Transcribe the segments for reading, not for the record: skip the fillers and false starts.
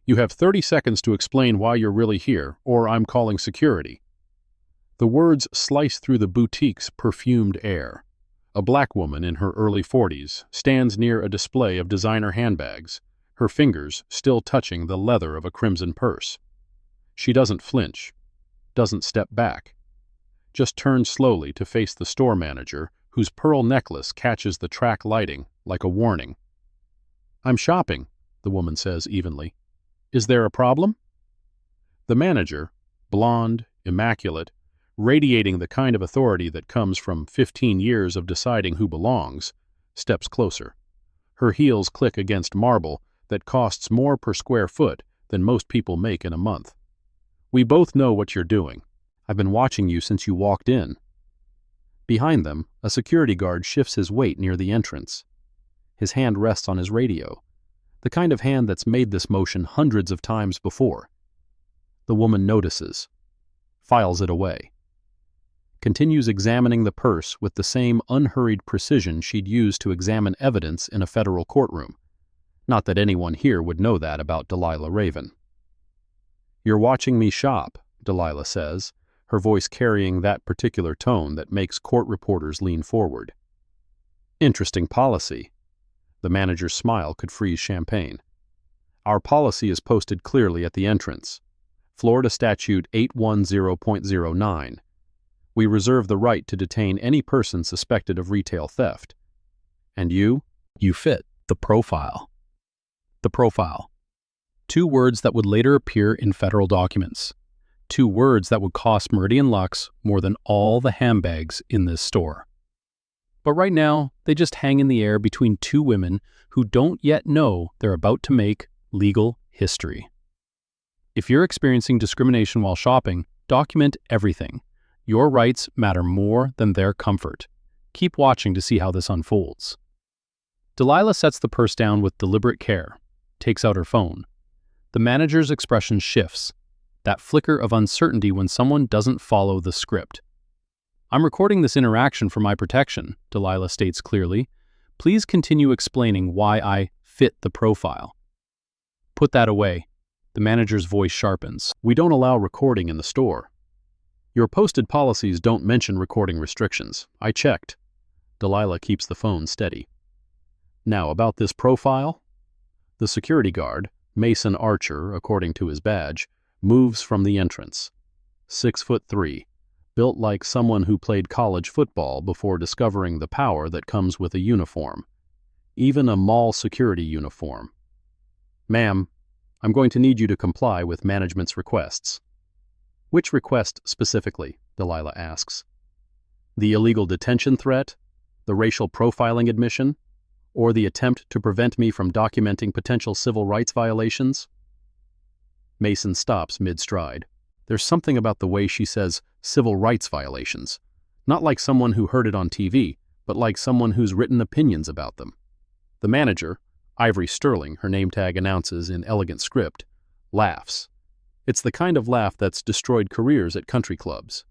You have 30 seconds to explain why you're really here, or I'm calling security. The words slice through the boutique's perfumed air. A black woman in her early 40s stands near a display of designer handbags, her fingers still touching the leather of a crimson purse. She doesn't flinch, doesn't step back, just turns slowly to face the store manager, whose pearl necklace catches the track lighting like a warning. "I'm shopping," the woman says evenly. "Is there a problem?" The manager, blonde, immaculate, radiating the kind of authority that comes from 15 years of deciding who belongs, steps closer. Her heels click against marble that costs more per square foot than most people make in a month. "We both know what you're doing. I've been watching you since you walked in." Behind them, a security guard shifts his weight near the entrance. His hand rests on his radio, the kind of hand that's made this motion hundreds of times before. The woman notices, files it away, continues examining the purse with the same unhurried precision she'd use to examine evidence in a federal courtroom. Not that anyone here would know that about Delilah Raven. "You're watching me shop," Delilah says, her voice carrying that particular tone that makes court reporters lean forward. "Interesting policy." The manager's smile could freeze champagne. "Our policy is posted clearly at the entrance. Florida Statute 810.09. We reserve the right to detain any person suspected of retail theft. And you fit the profile." The profile. 2 words that would later appear in federal documents. 2 words that would cost Meridian Lux more than all the handbags in this store. But right now, they just hang in the air between 2 women who don't yet know they're about to make legal history. If you're experiencing discrimination while shopping, document everything. Your rights matter more than their comfort. Keep watching to see how this unfolds. Delilah sets the purse down with deliberate care, takes out her phone. The manager's expression shifts, that flicker of uncertainty when someone doesn't follow the script. "I'm recording this interaction for my protection," Delilah states clearly. "Please continue explaining why I fit the profile." "Put that away." The manager's voice sharpens. "We don't allow recording in the store. Your posted policies don't mention recording restrictions. I checked." Delilah keeps the phone steady. "Now, about this profile?" The security guard, Mason Archer, according to his badge, moves from the entrance. 6'3", built like someone who played college football before discovering the power that comes with a uniform. Even a mall security uniform. "Ma'am, I'm going to need you to comply with management's requests." "Which request specifically?" Delilah asks. "The illegal detention threat, the racial profiling admission, or the attempt to prevent me from documenting potential civil rights violations?" Mason stops mid-stride. There's something about the way she says civil rights violations. Not like someone who heard it on TV, but like someone who's written opinions about them. The manager, Ivory Sterling, her name tag announces in elegant script, laughs. It's the kind of laugh that's destroyed careers at country clubs.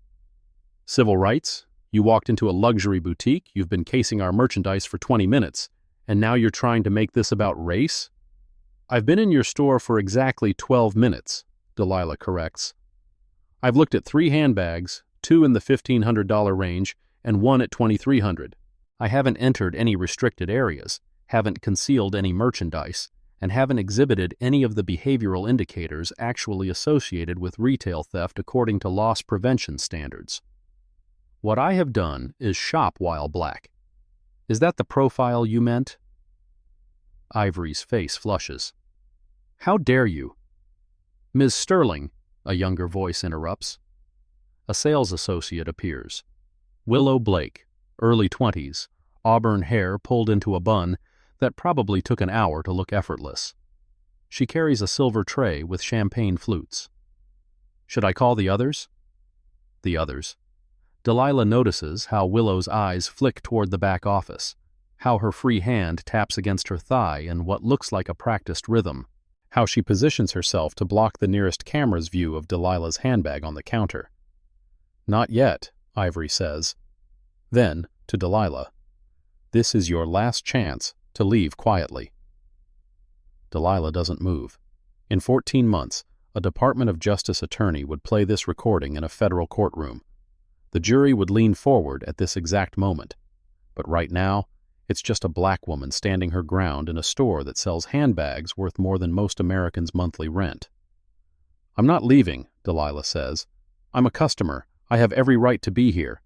"Civil rights? You walked into a luxury boutique, you've been casing our merchandise for 20 minutes, and now you're trying to make this about race?" "I've been in your store for exactly 12 minutes, Delilah corrects. "I've looked at 3 handbags, 2 in the $1,500 range, and 1 at $2,300. I haven't entered any restricted areas, haven't concealed any merchandise, and haven't exhibited any of the behavioral indicators actually associated with retail theft according to loss prevention standards. What I have done is shop while black. Is that the profile you meant?" Ivory's face flushes. "How dare you?" "Ms. Sterling," a younger voice interrupts. A sales associate appears. Willow Blake, early 20s, auburn hair pulled into a bun that probably took an hour to look effortless. She carries a silver tray with champagne flutes. "Should I call the others?" The others. Delilah notices how Willow's eyes flick toward the back office, how her free hand taps against her thigh in what looks like a practiced rhythm, how she positions herself to block the nearest camera's view of Delilah's handbag on the counter. "Not yet," Ivory says. Then, to Delilah, "This is your last chance to leave quietly." Delilah doesn't move. In 14 months, a Department of Justice attorney would play this recording in a federal courtroom. The jury would lean forward at this exact moment. But right now, it's just a black woman standing her ground in a store that sells handbags worth more than most Americans' monthly rent. "I'm not leaving," Delilah says. "I'm a customer. I have every right to be here."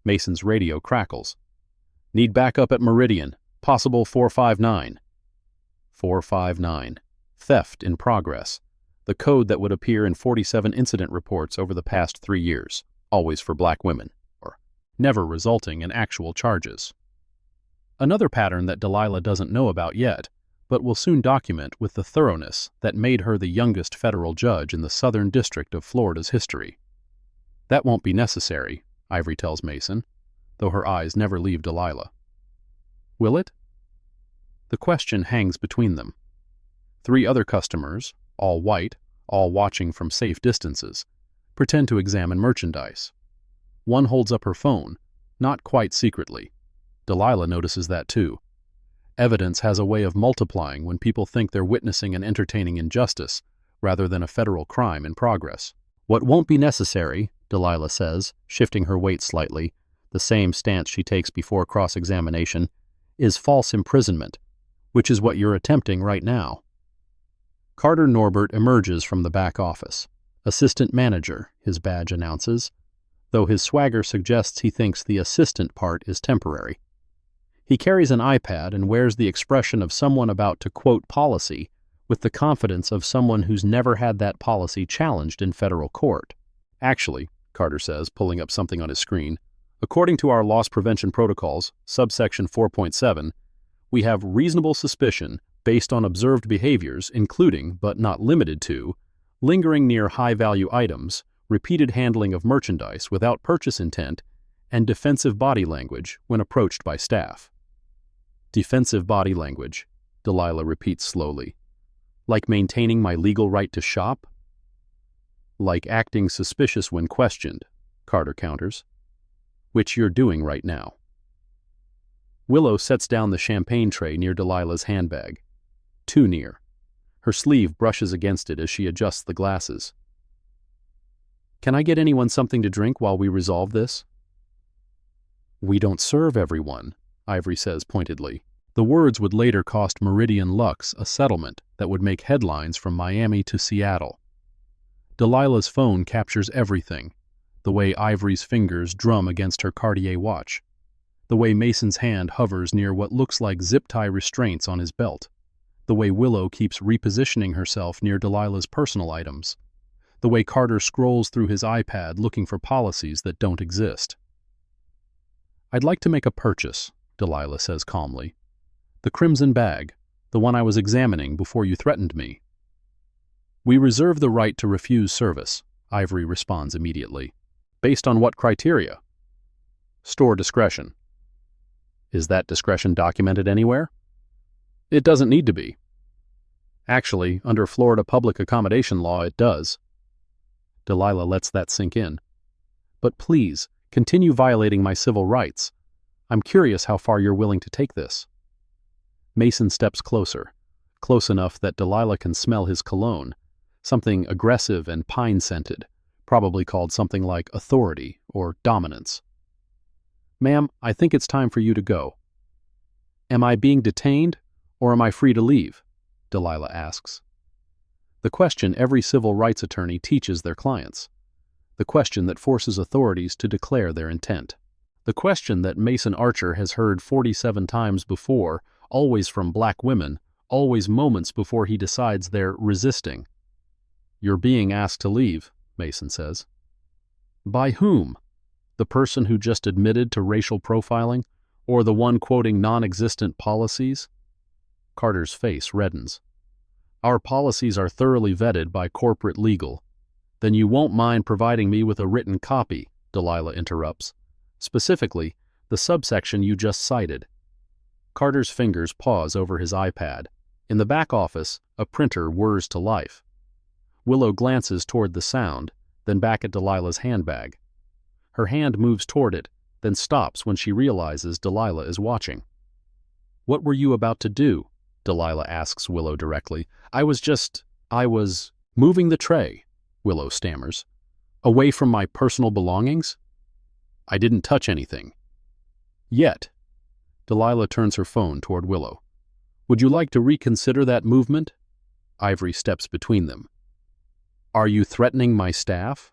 Mason's radio crackles. "Need backup at Meridian. Possible 459. 459. Theft in progress. The code that would appear in 47 incident reports over the past 3 years, always for black women, or never resulting in actual charges. Another pattern that Delilah doesn't know about yet, but will soon document with the thoroughness that made her the youngest federal judge in the Southern District of Florida's history. "That won't be necessary," Ivory tells Mason, though her eyes never leave Delilah. "Will it?" The question hangs between them. 3 other customers, all white, all watching from safe distances, pretend to examine merchandise. One holds up her phone, not quite secretly. Delilah notices that too. Evidence has a way of multiplying when people think they're witnessing and entertaining injustice, rather than a federal crime in progress. "What won't be necessary," Delilah says, shifting her weight slightly, the same stance she takes before cross-examination, "is false imprisonment, which is what you're attempting right now." Carter Norbert emerges from the back office. "Assistant manager," his badge announces, though his swagger suggests he thinks the assistant part is temporary. He carries an iPad and wears the expression of someone about to quote policy with the confidence of someone who's never had that policy challenged in federal court. "Actually," Carter says, pulling up something on his screen, "according to our loss prevention protocols, subsection 4.7, we have reasonable suspicion based on observed behaviors, including, but not limited to, lingering near high-value items, repeated handling of merchandise without purchase intent, and defensive body language when approached by staff." "Defensive body language," Delilah repeats slowly. "Like maintaining my legal right to shop?" "Like acting suspicious when questioned," Carter counters. "Which you're doing right now." Willow sets down the champagne tray near Delilah's handbag. Too near. Her sleeve brushes against it as she adjusts the glasses. "Can I get anyone something to drink while we resolve this?" "We don't serve everyone," Ivory says pointedly. The words would later cost Meridian Lux a settlement that would make headlines from Miami to Seattle. Delilah's phone captures everything, the way Ivory's fingers drum against her Cartier watch, the way Mason's hand hovers near what looks like zip-tie restraints on his belt, the way Willow keeps repositioning herself near Delilah's personal items, the way Carter scrolls through his iPad looking for policies that don't exist. "I'd like to make a purchase," Delilah says calmly. "The crimson bag, the one I was examining before you threatened me." "We reserve the right to refuse service," Ivory responds immediately. "Based on what criteria?" "Store discretion." "Is that discretion documented anywhere?" "It doesn't need to be." "Actually, under Florida public accommodation law, it does." Delilah lets that sink in. "But please, continue violating my civil rights. I'm curious how far you're willing to take this." Mason steps closer, close enough that Delilah can smell his cologne, something aggressive and pine-scented, probably called something like authority or dominance. "Ma'am, I think it's time for you to go." "Am I being detained, or am I free to leave?" Delilah asks. The question every civil rights attorney teaches their clients. The question that forces authorities to declare their intent. The question that Mason Archer has heard 47 times before, always from black women, always moments before he decides they're resisting. "You're being asked to leave," Mason says. "By whom? The person who just admitted to racial profiling, or the one quoting non-existent policies?" Carter's face reddens. "Our policies are thoroughly vetted by corporate legal." "Then you won't mind providing me with a written copy," Delilah interrupts. "Specifically, the subsection you just cited." Carter's fingers pause over his iPad. In the back office, a printer whirs to life. Willow glances toward the sound, then back at Delilah's handbag. Her hand moves toward it, then stops when she realizes Delilah is watching. "What were you about to do?" Delilah asks Willow directly. "I was just..." I was moving the tray, Willow stammers. Away from my personal belongings? I didn't touch anything. Yet. Delilah turns her phone toward Willow. Would you like to reconsider that movement? Ivory steps between them. Are you threatening my staff?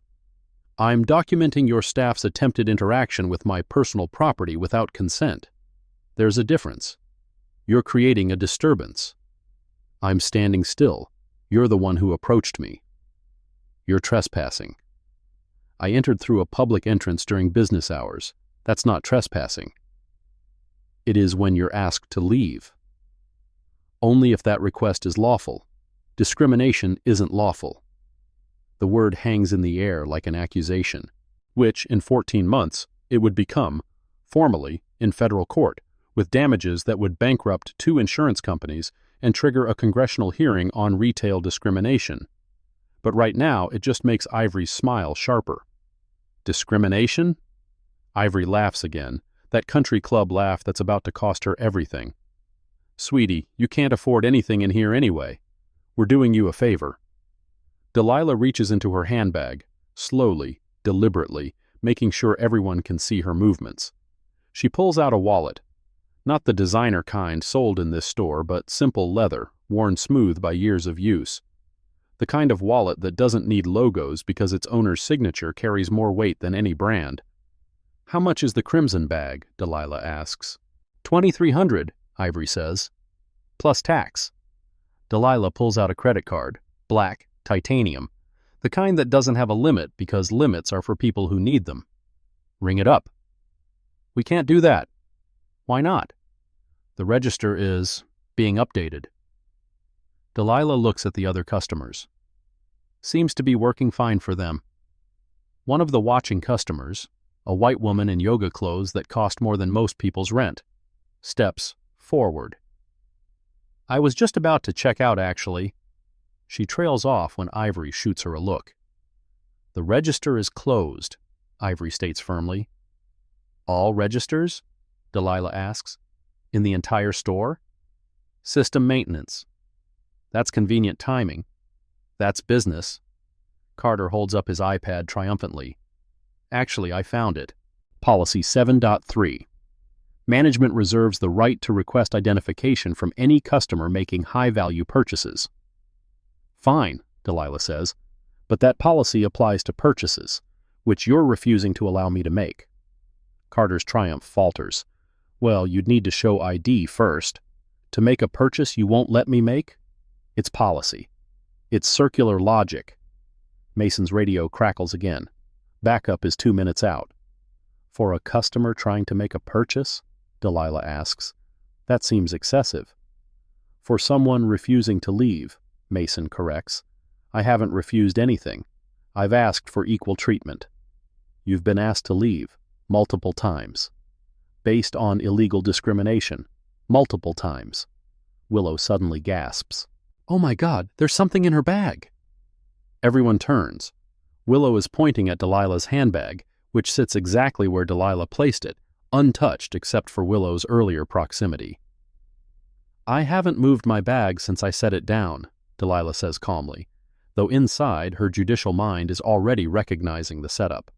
I'm documenting your staff's attempted interaction with my personal property without consent. There's a difference. You're creating a disturbance. I'm standing still. You're the one who approached me. You're trespassing. I entered through a public entrance during business hours. That's not trespassing. It is when you're asked to leave. Only if that request is lawful. Discrimination isn't lawful. The word hangs in the air like an accusation, which, in 14 months, it would become, formally, in federal court, with damages that would bankrupt 2 insurance companies and trigger a congressional hearing on retail discrimination. But right now, it just makes Ivory's smile sharper. Discrimination? Ivory laughs again, that country club laugh that's about to cost her everything. Sweetie, you can't afford anything in here anyway. We're doing you a favor. Delilah reaches into her handbag, slowly, deliberately, making sure everyone can see her movements. She pulls out a wallet. Not the designer kind sold in this store, but simple leather, worn smooth by years of use. The kind of wallet that doesn't need logos because its owner's signature carries more weight than any brand. How much is the crimson bag? Delilah asks. $2,300, Ivory says. Plus tax. Delilah pulls out a credit card, black, titanium, the kind that doesn't have a limit because limits are for people who need them. Ring it up. We can't do that. Why not? The register is being updated. Delilah looks at the other customers. Seems to be working fine for them. One of the watching customers, a white woman in yoga clothes that cost more than most people's rent, steps forward. I was just about to check out, actually. She trails off when Ivory shoots her a look. The register is closed, Ivory states firmly. All registers? Delilah asks. In the entire store? System maintenance. That's convenient timing. That's business. Carter holds up his iPad triumphantly. Actually, I found it. Policy 7.3. Management reserves the right to request identification from any customer making high-value purchases. Fine, Delilah says, but that policy applies to purchases, which you're refusing to allow me to make. Carter's triumph falters. Well, you'd need to show ID first. To make a purchase you won't let me make? It's policy. It's circular logic. Mason's radio crackles again. Backup is 2 minutes out. For a customer trying to make a purchase? Delilah asks. That seems excessive. For someone refusing to leave, Mason corrects. I haven't refused anything. I've asked for equal treatment. You've been asked to leave, multiple times. Based on illegal discrimination, multiple times. Willow suddenly gasps. Oh my God, there's something in her bag. Everyone turns. Willow is pointing at Delilah's handbag, which sits exactly where Delilah placed it, untouched except for Willow's earlier proximity. I haven't moved my bag since I set it down, Delilah says calmly, though inside her judicial mind is already recognizing the setup.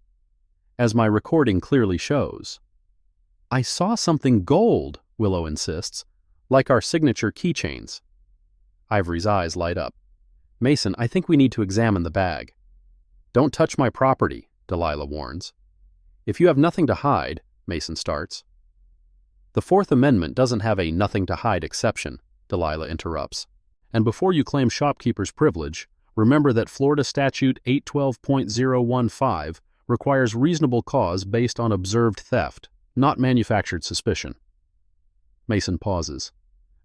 As my recording clearly shows. I saw something gold, Willow insists, like our signature keychains. Ivory's eyes light up. Mason, I think we need to examine the bag. Don't touch my property, Delilah warns. If you have nothing to hide, Mason starts. The Fourth Amendment doesn't have a nothing to hide exception, Delilah interrupts. And before you claim shopkeeper's privilege, remember that Florida Statute 812.015 requires reasonable cause based on observed theft, not manufactured suspicion. Mason pauses.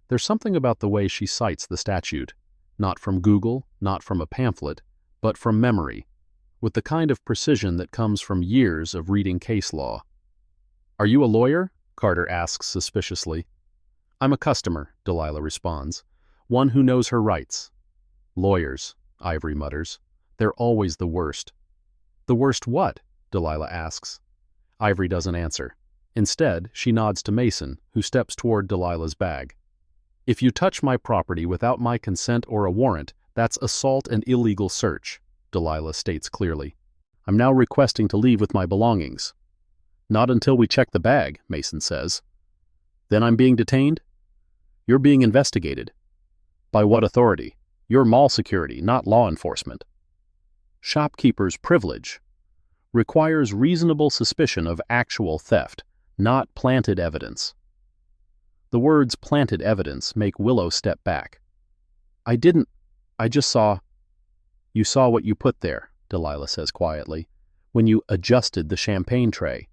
There's something about the way she cites the statute, not from Google, not from a pamphlet, but from memory, with the kind of precision that comes from years of reading case law. Are you a lawyer? Carter asks suspiciously. I'm a customer, Delilah responds, one who knows her rights. Lawyers, Ivory mutters. They're always the worst. The worst what? Delilah asks. Ivory doesn't answer. Instead, she nods to Mason, who steps toward Delilah's bag. If you touch my property without my consent or a warrant, That's assault and illegal search, Delilah states clearly. I'm now requesting to leave with my belongings. Not until we check the bag, Mason says. Then I'm being detained? You're being investigated. By what authority? You're mall security, not law enforcement. Shopkeeper's privilege requires reasonable suspicion of actual theft, not planted evidence. The words planted evidence make Willow step back. I just saw. You saw what you put there, Delilah says quietly, when you adjusted the champagne tray.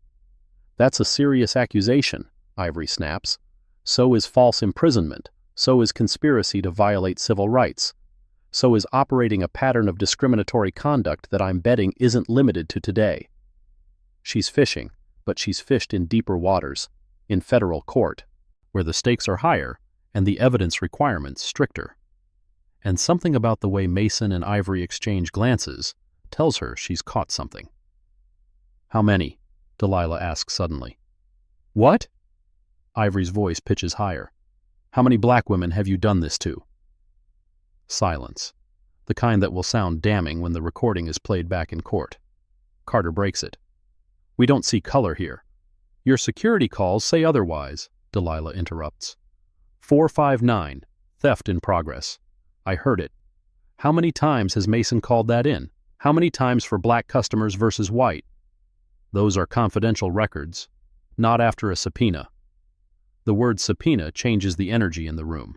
That's a serious accusation, Ivory snaps. So is false imprisonment. So is conspiracy to violate civil rights. So is operating a pattern of discriminatory conduct that I'm betting isn't limited to today. She's fishing, but she's fished in deeper waters, in federal court, where the stakes are higher and the evidence requirements stricter. And something about the way Mason and Ivory exchange glances tells her she's caught something. How many? Delilah asks suddenly. What? Ivory's voice pitches higher. How many black women have you done this to? Silence, the kind that will sound damning when the recording is played back in court. Carter breaks it. We don't see color here. Your security calls say otherwise, Delilah interrupts. 459, theft in progress. I heard it. How many times has Mason called that in? How many times for black customers versus white? Those are confidential records, not after a subpoena. The word subpoena changes the energy in the room.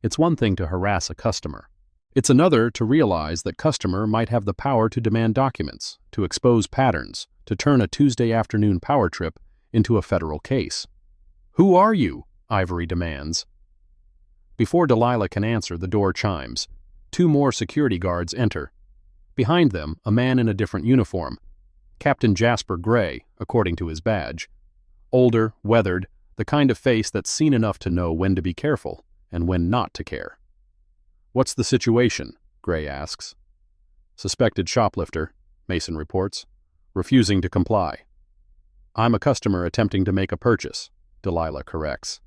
It's one thing to harass a customer. It's another to realize that customer might have the power to demand documents, to expose patterns, to turn a Tuesday afternoon power trip into a federal case. Who are you? Ivory demands. Before Delilah can answer, the door chimes. 2 more security guards enter. Behind them, a man in a different uniform. Captain Jasper Gray, according to his badge. Older, weathered, the kind of face that's seen enough to know when to be careful and when not to care. What's the situation? Gray asks. Suspected shoplifter, Mason reports, refusing to comply. I'm a customer attempting to make a purchase, Delilah corrects.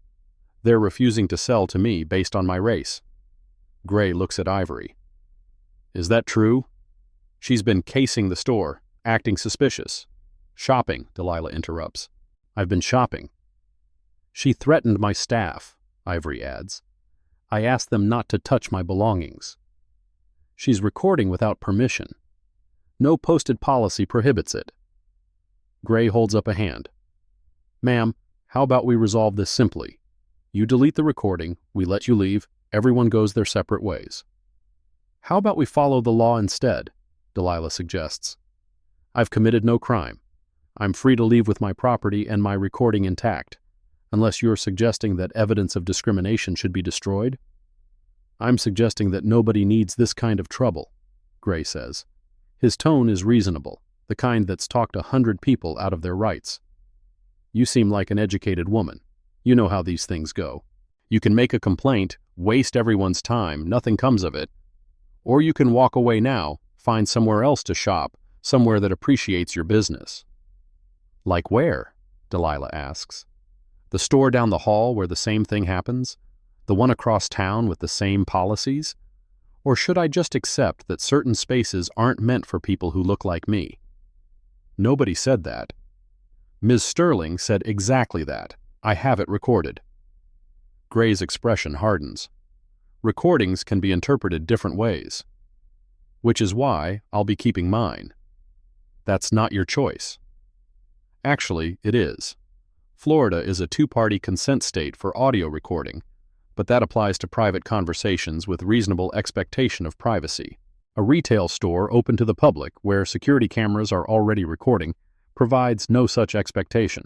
They're refusing to sell to me based on my race. Gray looks at Ivory. Is that true? She's been casing the store, acting suspicious. Shopping, Delilah interrupts. I've been shopping. She threatened my staff, Ivory adds. I asked them not to touch my belongings. She's recording without permission. No posted policy prohibits it. Gray holds up a hand. Ma'am, how about we resolve this simply? You delete the recording, we let you leave, everyone goes their separate ways. How about we follow the law instead? Delilah suggests. I've committed no crime. I'm free to leave with my property and my recording intact, unless you're suggesting that evidence of discrimination should be destroyed. I'm suggesting that nobody needs this kind of trouble, Gray says. His tone is reasonable, the kind that's talked 100 people out of their rights. You seem like an educated woman. You know how these things go. You can make a complaint, waste everyone's time, nothing comes of it. Or you can walk away now, find somewhere else to shop, somewhere that appreciates your business. Like where? Delilah asks. The store down the hall where the same thing happens? The one across town with the same policies? Or should I just accept that certain spaces aren't meant for people who look like me? Nobody said that. Ms. Sterling said exactly that. I have it recorded. Gray's expression hardens. Recordings can be interpreted different ways. Which is why I'll be keeping mine. That's not your choice. Actually, it is. Florida is a 2-party consent state for audio recording, but that applies to private conversations with reasonable expectation of privacy. A retail store open to the public, where security cameras are already recording, provides no such expectation.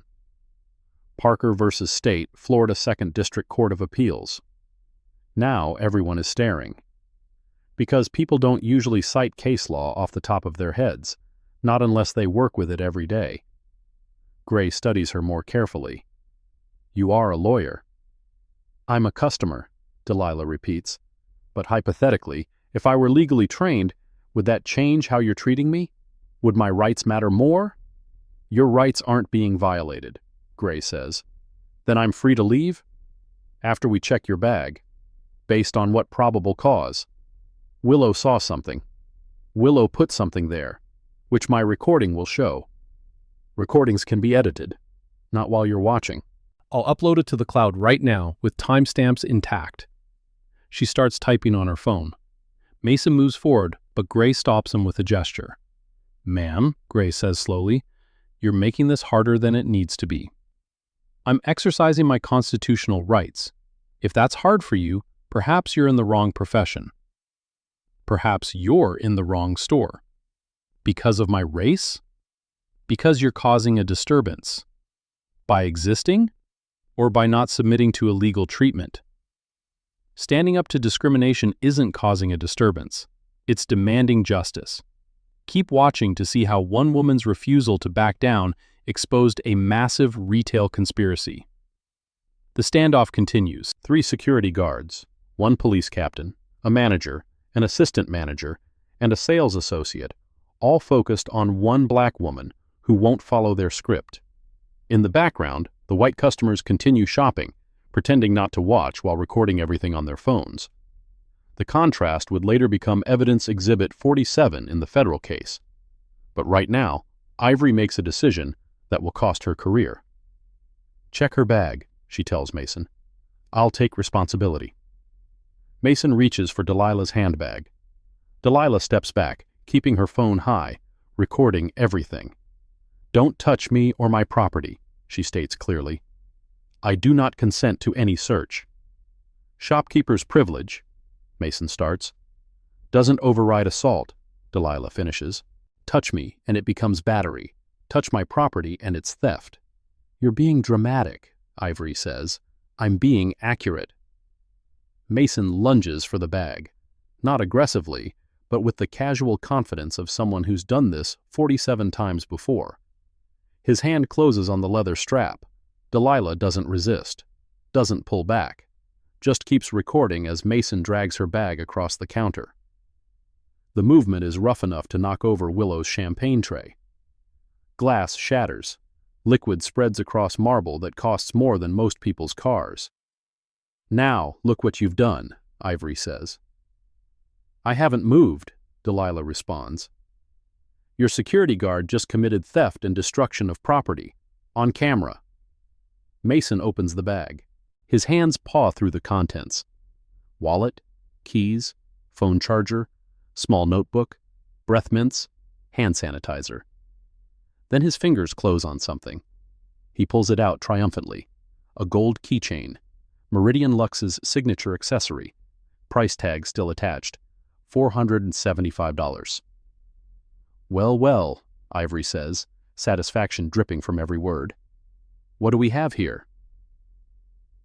Parker v. State, Florida 2nd District Court of Appeals. Now everyone is staring. Because people don't usually cite case law off the top of their heads, not unless they work with it every day. Gray studies her more carefully. You are a lawyer. I'm a customer, Delilah repeats. But hypothetically, if I were legally trained, would that change how you're treating me? Would my rights matter more? Your rights aren't being violated, Gray says. Then I'm free to leave? After we check your bag. Based on what probable cause? Willow saw something. Willow put something there, which my recording will show. Recordings can be edited, not while you're watching. I'll upload it to the cloud right now with timestamps intact. She starts typing on her phone. Mason moves forward, but Gray stops him with a gesture. "Ma'am," Gray says slowly, "you're making this harder than it needs to be. I'm exercising my constitutional rights. If that's hard for you, perhaps you're in the wrong profession. Perhaps you're in the wrong store. Because of my race? Because you're causing a disturbance. By existing? Or by not submitting to illegal treatment? Standing up to discrimination isn't causing a disturbance. It's demanding justice. Keep watching to see how one woman's refusal to back down exposed a massive retail conspiracy." The standoff continues. 3 security guards, 1 police captain, a manager, an assistant manager, and a sales associate, all focused on one black woman who won't follow their script. In the background, the white customers continue shopping, pretending not to watch while recording everything on their phones. The contrast would later become Evidence Exhibit 47 in the federal case. But right now, Ivory makes a decision that will cost her career. "Check her bag," she tells Mason. "I'll take responsibility." Mason reaches for Delilah's handbag. Delilah steps back, keeping her phone high, recording everything. "Don't touch me or my property," she states clearly. "I do not consent to any search." "Shopkeeper's privilege," Mason starts, "doesn't override assault," Delilah finishes. "Touch me and it becomes battery. Touch my property and it's theft." "You're being dramatic," Ivory says. "I'm being accurate." Mason lunges for the bag, not aggressively, but with the casual confidence of someone who's done this 47 times before. His hand closes on the leather strap. Delilah doesn't resist, doesn't pull back, just keeps recording as Mason drags her bag across the counter. The movement is rough enough to knock over Willow's champagne tray. Glass shatters. Liquid spreads across marble that costs more than most people's cars. "Now, look what you've done," Ivory says. "I haven't moved," Delilah responds. "Your security guard just committed theft and destruction of property, on camera." Mason opens the bag. His hands paw through the contents. Wallet, keys, phone charger, small notebook, breath mints, hand sanitizer. Then his fingers close on something. He pulls it out triumphantly. A gold keychain. Meridian Lux's signature accessory. Price tag still attached. $475. "Well, well," Ivory says, satisfaction dripping from every word. "What do we have here?"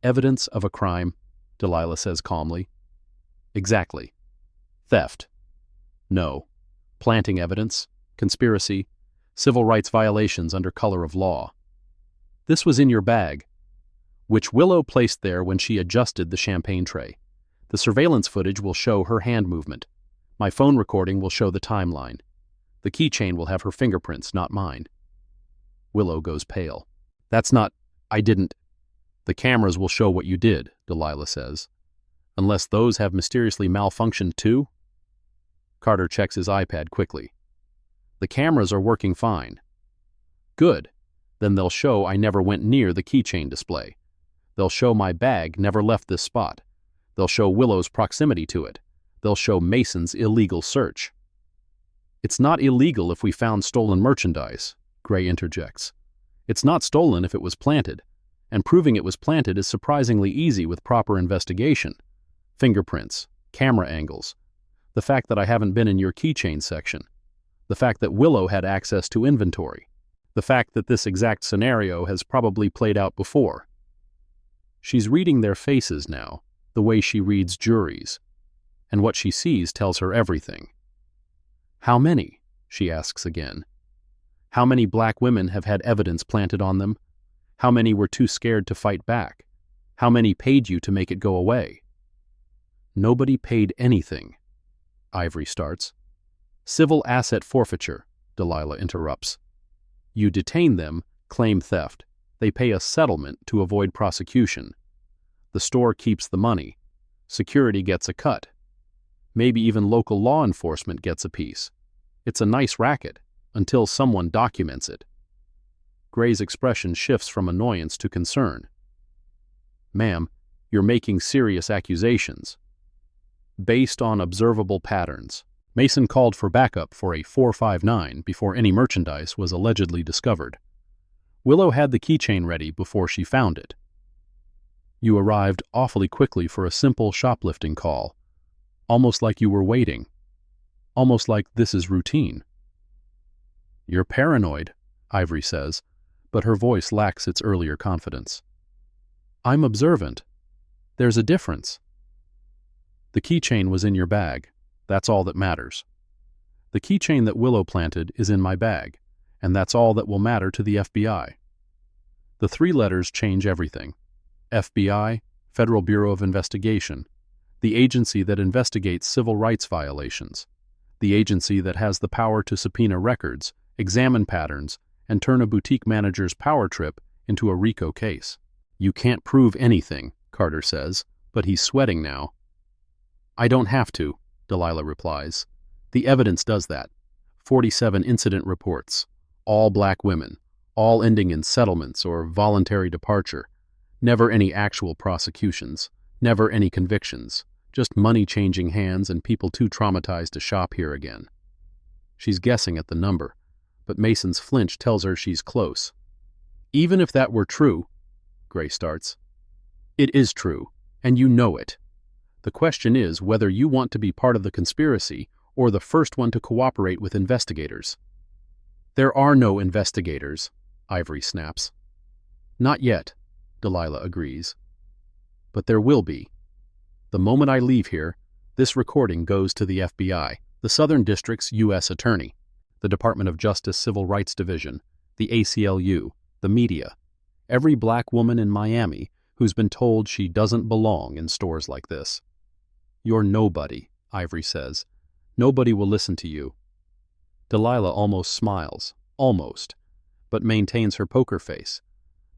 "Evidence of a crime," Delilah says calmly. "Exactly. Theft. No. Planting evidence, conspiracy, civil rights violations under color of law. This was in your bag, which Willow placed there when she adjusted the champagne tray. The surveillance footage will show her hand movement. My phone recording will show the timeline. The keychain will have her fingerprints, not mine." Willow goes pale. "That's not... I didn't..." "The cameras will show what you did," Delilah says. "Unless those have mysteriously malfunctioned too?" Carter checks his iPad quickly. "The cameras are working fine." "Good. Then they'll show I never went near the keychain display. They'll show my bag never left this spot. They'll show Willow's proximity to it. They'll show Mason's illegal search." "It's not illegal if we found stolen merchandise," Gray interjects. "It's not stolen if it was planted, and proving it was planted is surprisingly easy with proper investigation. Fingerprints, camera angles, the fact that I haven't been in your keychain section, the fact that Willow had access to inventory, the fact that this exact scenario has probably played out before." She's reading their faces now, the way she reads juries, and what she sees tells her everything. "How many?" she asks again. "How many black women have had evidence planted on them? How many were too scared to fight back? How many paid you to make it go away?" "Nobody paid anything," Ivory starts. "Civil asset forfeiture," Delilah interrupts. "You detain them, claim theft. They pay a settlement to avoid prosecution. The store keeps the money. Security gets a cut. Maybe even local law enforcement gets a piece. It's a nice racket, until someone documents it. Gray's expression shifts from annoyance to concern. Ma'am, you're making serious accusations. Based on observable patterns. Mason called for backup for a 459 before any merchandise was allegedly discovered. Willow had the keychain ready before she found it. You arrived awfully quickly for a simple shoplifting call. Almost like you were waiting. Almost like this is routine. You're paranoid, Ivory says, but her voice lacks its earlier confidence. I'm observant. There's a difference. The keychain was in your bag. That's all that matters. The keychain that Willow planted is in my bag, and that's all that will matter to the FBI. The 3 letters change everything. FBI, Federal Bureau of Investigation, the agency that investigates civil rights violations, the agency that has the power to subpoena records, examine patterns, and turn a boutique manager's power trip into a RICO case. You can't prove anything, Carter says, but he's sweating now. I don't have to, Delilah replies. The evidence does that. 47 incident reports, all black women, all ending in settlements or voluntary departure. Never any actual prosecutions, never any convictions, just money changing hands and people too traumatized to shop here again. She's guessing at the number, but Mason's flinch tells her she's close. Even if that were true, Gray starts. It is true, and you know it. The question is whether you want to be part of the conspiracy or the first one to cooperate with investigators. There are no investigators, Ivory snaps. Not yet, Delilah agrees. But there will be. The moment I leave here, this recording goes to the FBI, the Southern District's U.S. Attorney, the Department of Justice Civil Rights Division, the ACLU, the media, every black woman in Miami who's been told she doesn't belong in stores like this. You're nobody, Ivory says. Nobody will listen to you. Delilah almost smiles, but maintains her poker face,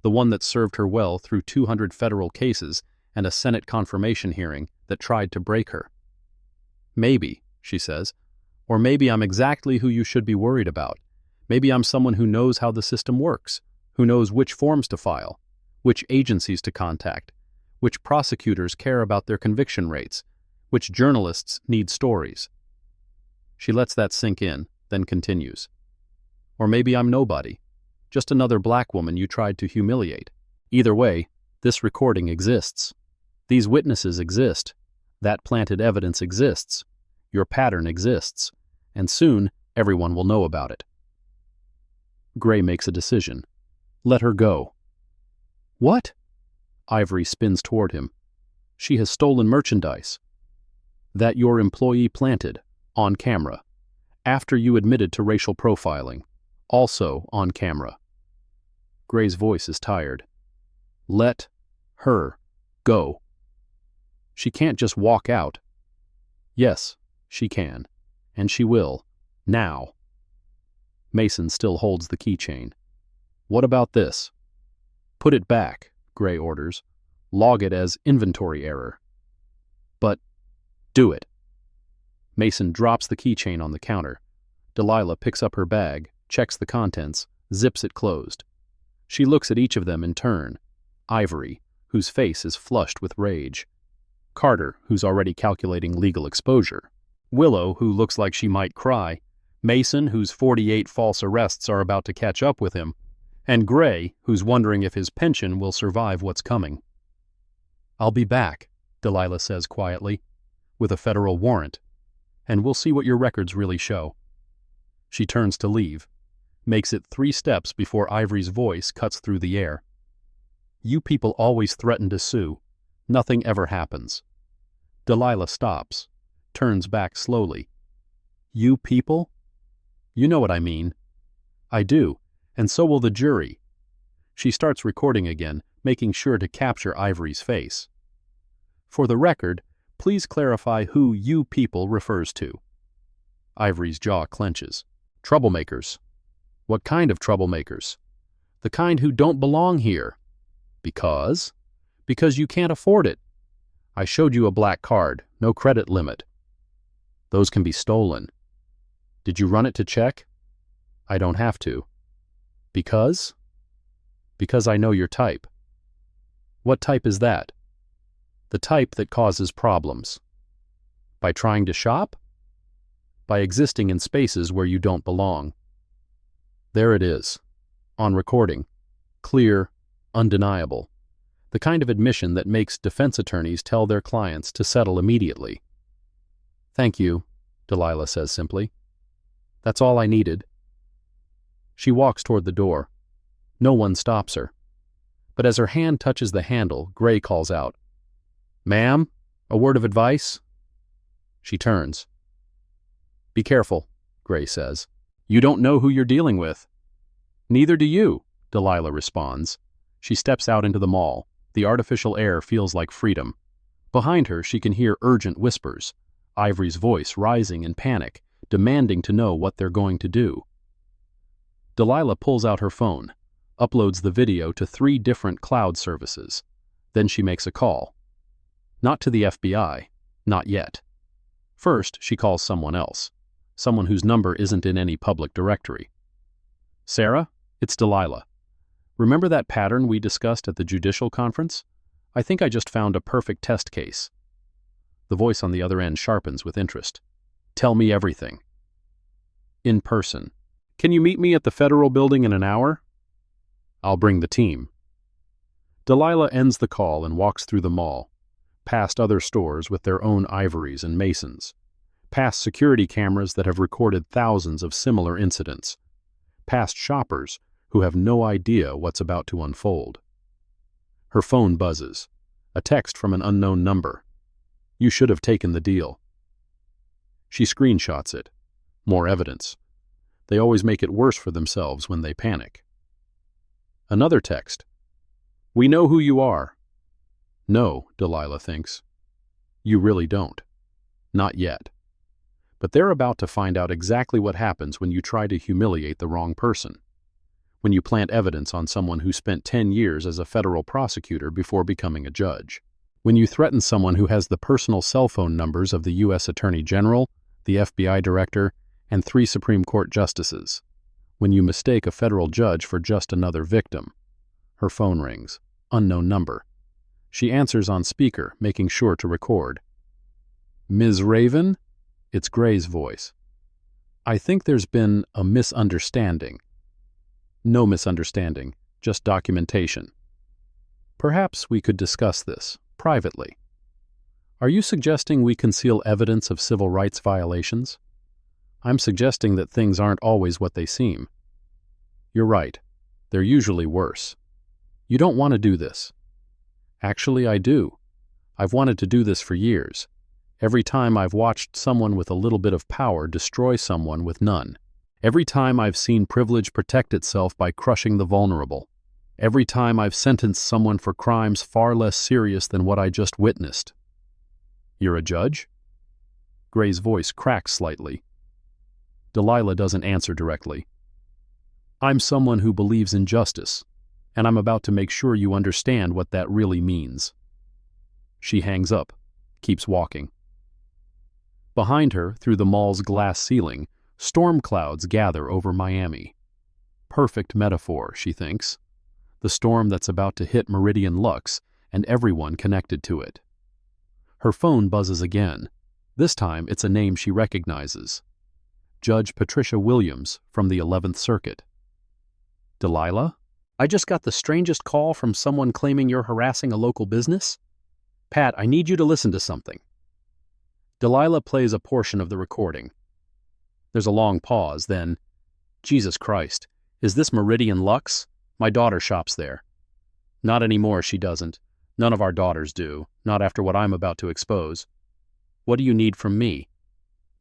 the one that served her well through 200 federal cases and a Senate confirmation hearing that tried to break her. Maybe, she says, or maybe I'm exactly who you should be worried about. Maybe I'm someone who knows how the system works, who knows which forms to file, which agencies to contact, which prosecutors care about their conviction rates, which journalists need stories. She lets that sink in, then continues. Or maybe I'm nobody, just another black woman you tried to humiliate. Either way, this recording exists. These witnesses exist. That planted evidence exists. Your pattern exists. And soon, everyone will know about it. Gray makes a decision. Let her go. What? Ivory spins toward him. She has stolen merchandise. That your employee planted, on camera, after you admitted to racial profiling, also on camera. Gray's voice is tired. Let her go. She can't just walk out. Yes, she can, and she will, now. Mason still holds the keychain. What about this? Put it back, Gray orders. Log it as inventory error. But do it. Mason drops the keychain on the counter. Delilah picks up her bag, checks the contents, zips it closed. She looks at each of them in turn. Ivory, whose face is flushed with rage. Carter, who's already calculating legal exposure. Willow, who looks like she might cry. Mason, whose 48 false arrests are about to catch up with him. And Gray, who's wondering if his pension will survive what's coming. I'll be back, Delilah says quietly, with a federal warrant, and we'll see what your records really show. She turns to leave, makes it 3 steps before Ivory's voice cuts through the air. You people always threaten to sue. Nothing ever happens. Delilah stops, turns back slowly. You people? You know what I mean. I do, and so will the jury. She starts recording again, making sure to capture Ivory's face. For the record, please clarify who you people refers to. Ivory's jaw clenches. Troublemakers. What kind of troublemakers? The kind who don't belong here. Because? Because you can't afford it. I showed you a black card, no credit limit. Those can be stolen. Did you run it to check? I don't have to. Because? Because I know your type. What type is that? The type that causes problems. By trying to shop? By existing in spaces where you don't belong. There it is. On recording. Clear, undeniable. The kind of admission that makes defense attorneys tell their clients to settle immediately. Thank you, Delilah says simply. That's all I needed. She walks toward the door. No one stops her. But as her hand touches the handle, Gray calls out, "Ma'am, a word of advice?" She turns. "Be careful," Gray says. "You don't know who you're dealing with." "Neither do you," Delilah responds. She steps out into the mall. The artificial air feels like freedom. Behind her, she can hear urgent whispers, Ivory's voice rising in panic, demanding to know what they're going to do. Delilah pulls out her phone, uploads the video to 3 different cloud services. Then she makes a call. Not to the FBI, not yet. First, she calls someone else, someone whose number isn't in any public directory. "Sarah, it's Delilah. Remember that pattern we discussed at the judicial conference? I think I just found a perfect test case." The voice on the other end sharpens with interest. "Tell me everything." "In person. Can you meet me at the Federal Building in an hour?" "I'll bring the team." Delilah ends the call and walks through the mall, past other stores with their own Ivories and Masons, past security cameras that have recorded thousands of similar incidents, past shoppers who have no idea what's about to unfold. Her phone buzzes, a text from an unknown number. "You should have taken the deal." She screenshots it. More evidence. They always make it worse for themselves when they panic. Another text. "We know who you are." No, Delilah thinks. You really don't. Not yet. But they're about to find out exactly what happens when you try to humiliate the wrong person. When you plant evidence on someone who spent 10 years as a federal prosecutor before becoming a judge. When you threaten someone who has the personal cell phone numbers of the U.S. Attorney General, the FBI Director, and 3 Supreme Court justices. When you mistake a federal judge for just another victim. Her phone rings. Unknown number. She answers on speaker, making sure to record. "Ms. Raven?" It's Gray's voice. "I think there's been a misunderstanding." "No misunderstanding, just documentation. Perhaps we could discuss this privately." "Are you suggesting we conceal evidence of civil rights violations?" "I'm suggesting that things aren't always what they seem." "You're right. They're usually worse." "You don't want to do this." "Actually, I do. I've wanted to do this for years. Every time I've watched someone with a little bit of power destroy someone with none. Every time I've seen privilege protect itself by crushing the vulnerable. Every time I've sentenced someone for crimes far less serious than what I just witnessed." "You're a judge?" Gray's voice cracks slightly. Delilah doesn't answer directly. "I'm someone who believes in justice, and I'm about to make sure you understand what that really means." She hangs up, keeps walking. Behind her, through the mall's glass ceiling, storm clouds gather over Miami. Perfect metaphor, she thinks. The storm that's about to hit Meridian Lux and everyone connected to it. Her phone buzzes again. This time it's a name she recognizes. Judge Patricia Williams from the 11th Circuit. "Delilah? I just got the strangest call from someone claiming you're harassing a local business. Pat, I need you to listen to something." Delilah plays a portion of the recording. There's a long pause, then, "Jesus Christ, is this Meridian Lux? My daughter shops there." "Not anymore, she doesn't. None of our daughters do, not after what I'm about to expose." "What do you need from me?"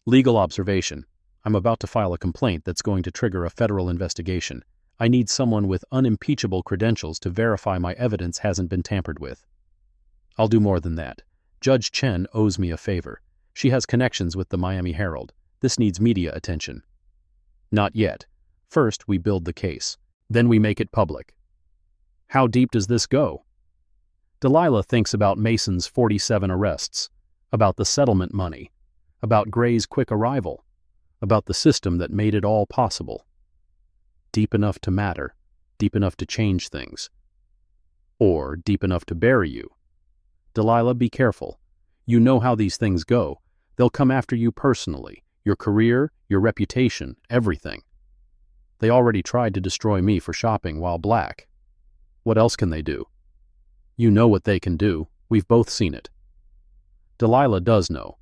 "Legal observation. I'm about to file a complaint that's going to trigger a federal investigation. I need someone with unimpeachable credentials to verify my evidence hasn't been tampered with." "I'll do more than that. Judge Chen owes me a favor. She has connections with the Miami Herald. This needs media attention." "Not yet. First, we build the case. Then we make it public." "How deep does this go?" Delilah thinks about Mason's 47 arrests, about the settlement money, about Gray's quick arrival, about the system that made it all possible. Deep enough to matter, deep enough to change things. Or deep enough to bury you. Delilah, be careful. You know how these things go. They'll come after you personally, your career, your reputation, everything. They already tried to destroy me for shopping while black. What else can they do? You know what they can do. We've both seen it. Delilah does know.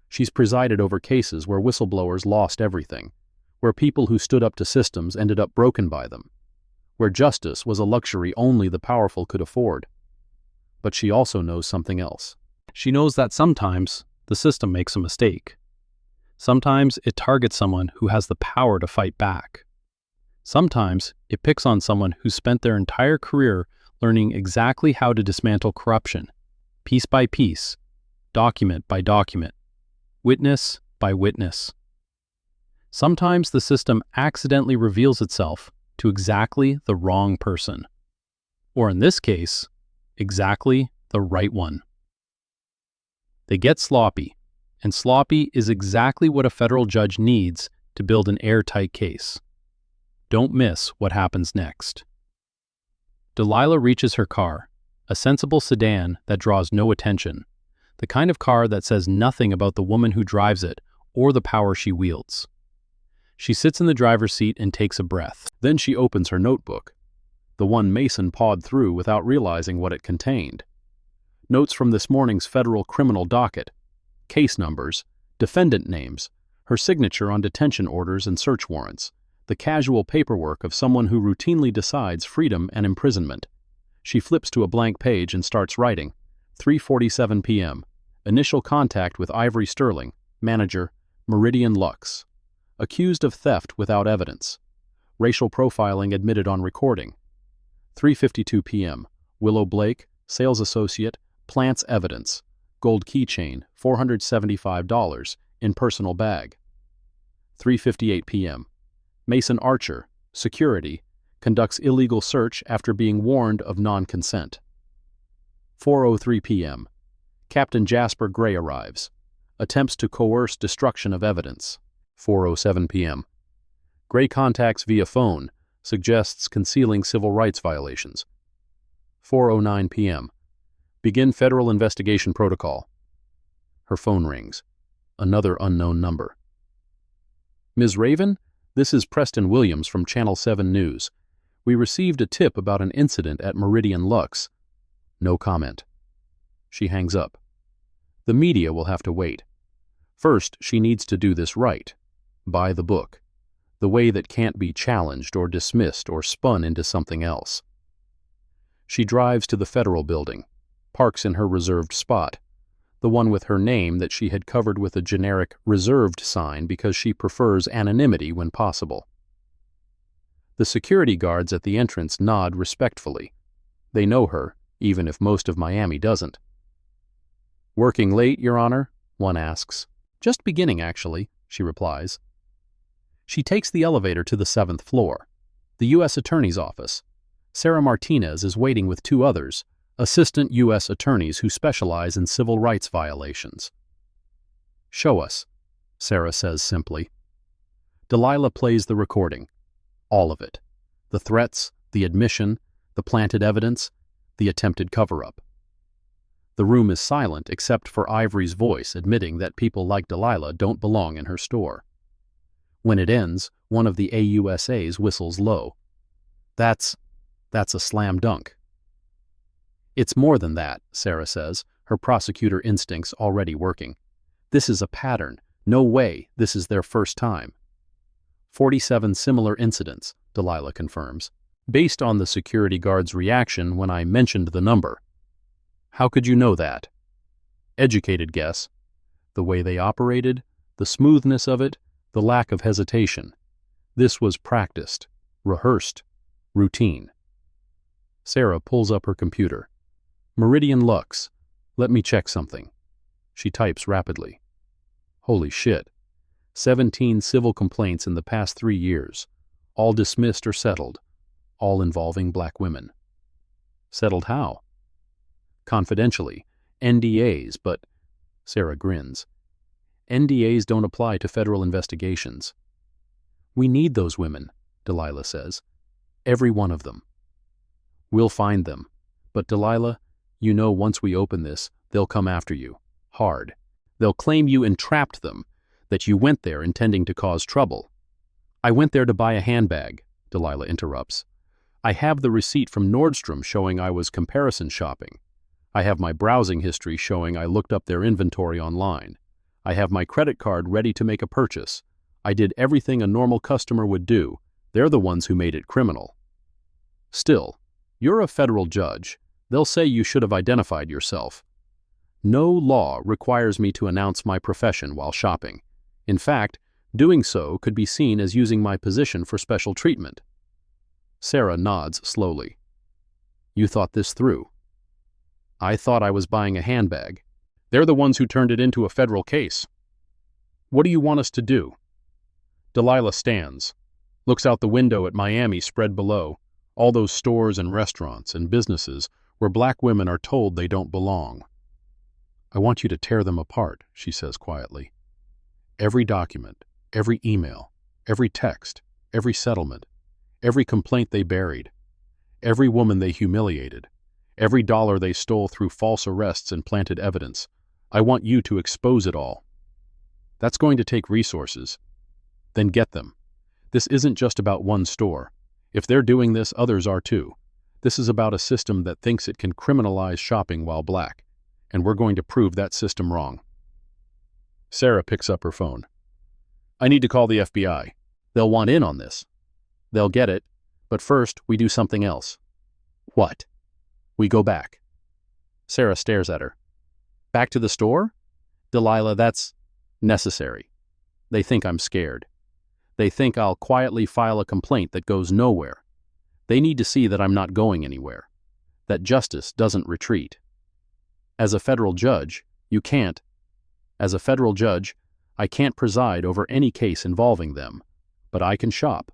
She's presided over cases where whistleblowers lost everything, where people who stood up to systems ended up broken by them, where justice was a luxury only the powerful could afford. But she also knows something else. She knows that sometimes the system makes a mistake. Sometimes it targets someone who has the power to fight back. Sometimes it picks on someone who spent their entire career learning exactly how to dismantle corruption, piece by piece, document by document, witness by witness. Sometimes the system accidentally reveals itself to exactly the wrong person. Or in this case, exactly the right one. They get sloppy, and sloppy is exactly what a federal judge needs to build an airtight case. Don't miss what happens next. Delilah reaches her car, a sensible sedan that draws no attention, the kind of car that says nothing about the woman who drives it or the power she wields. She sits in the driver's seat and takes a breath. Then she opens her notebook, the one Mason pawed through without realizing what it contained. Notes from this morning's federal criminal docket, case numbers, defendant names, her signature on detention orders and search warrants, the casual paperwork of someone who routinely decides freedom and imprisonment. She flips to a blank page and starts writing. 3:47 p.m. Initial contact with Ivory Sterling, manager, Meridian Lux. Accused of theft without evidence. Racial profiling admitted on recording. 3:52 p.m. Willow Blake, sales associate, plants evidence. Gold keychain, $475, in personal bag. 3:58 p.m. Mason Archer, security, conducts illegal search after being warned of non-consent. 4:03 p.m. Captain Jasper Gray arrives. Attempts to coerce destruction of evidence. 4:07 p.m. Gray contacts via phone, suggests concealing civil rights violations. 4:09 p.m. Begin federal investigation protocol. Her phone rings. Another unknown number. Ms. Raven, this is Preston Williams from Channel 7 News. We received a tip about an incident at Meridian Lux. No comment. She hangs up. The media will have to wait. First, she needs to do this right. By the book. The way that can't be challenged or dismissed or spun into something else. She drives to the federal building, parks in her reserved spot, the one with her name that she had covered with a generic reserved sign because she prefers anonymity when possible. The security guards at the entrance nod respectfully. They know her, even if most of Miami doesn't. Working late, Your Honor? One asks. Just beginning, actually, she replies. She takes the elevator to the 7th floor, the U.S. Attorney's office. Sarah Martinez is waiting with two others, assistant U.S. attorneys who specialize in civil rights violations. Show us, Sarah says simply. Delilah plays the recording. All of it. The threats, the admission, the planted evidence, the attempted cover-up. The room is silent except for Ivory's voice admitting that people like Delilah don't belong in her store. When it ends, one of the AUSAs whistles low. That's a slam dunk. It's more than that, Sarah says, her prosecutor instincts already working. This is a pattern. No way this is their first time. 47 similar incidents, Delilah confirms, based on the security guard's reaction when I mentioned the number. How could you know that? Educated guess. The way they operated, the smoothness of it, the lack of hesitation. This was practiced, rehearsed, routine. Sarah pulls up her computer. Meridian Lux. Let me check something. She types rapidly. Holy shit. 17 civil complaints in the past 3 years, all dismissed or settled, all involving black women. Settled how? Confidentially, NDAs, but Sarah grins. NDAs don't apply to federal investigations. We need those women, Delilah says. Every one of them. We'll find them. But Delilah, you know once we open this, they'll come after you. Hard. They'll claim you entrapped them, that you went there intending to cause trouble. I went there to buy a handbag, Delilah interrupts. I have the receipt from Nordstrom showing I was comparison shopping. I have my browsing history showing I looked up their inventory online. I have my credit card ready to make a purchase. I did everything a normal customer would do. They're the ones who made it criminal. Still, you're a federal judge. They'll say you should have identified yourself. No law requires me to announce my profession while shopping. In fact, doing so could be seen as using my position for special treatment. Sarah nods slowly. You thought this through. I thought I was buying a handbag. They're the ones who turned it into a federal case. What do you want us to do? Delilah stands, looks out the window at Miami spread below, all those stores and restaurants and businesses where black women are told they don't belong. I want you to tear them apart, she says quietly. Every document, every email, every text, every settlement, every complaint they buried, every woman they humiliated, every dollar they stole through false arrests and planted evidence. I want you to expose it all. That's going to take resources. Then get them. This isn't just about one store. If they're doing this, others are too. This is about a system that thinks it can criminalize shopping while black, and we're going to prove that system wrong. Sarah picks up her phone. I need to call the FBI. They'll want in on this. They'll get it, but first we do something else. What? We go back. Sarah stares at her. Back to the store? Delilah, that's necessary. They think I'm scared. They think I'll quietly file a complaint that goes nowhere. They need to see that I'm not going anywhere, that justice doesn't retreat. As a federal judge, you can't. As a federal judge, I can't preside over any case involving them, but I can shop.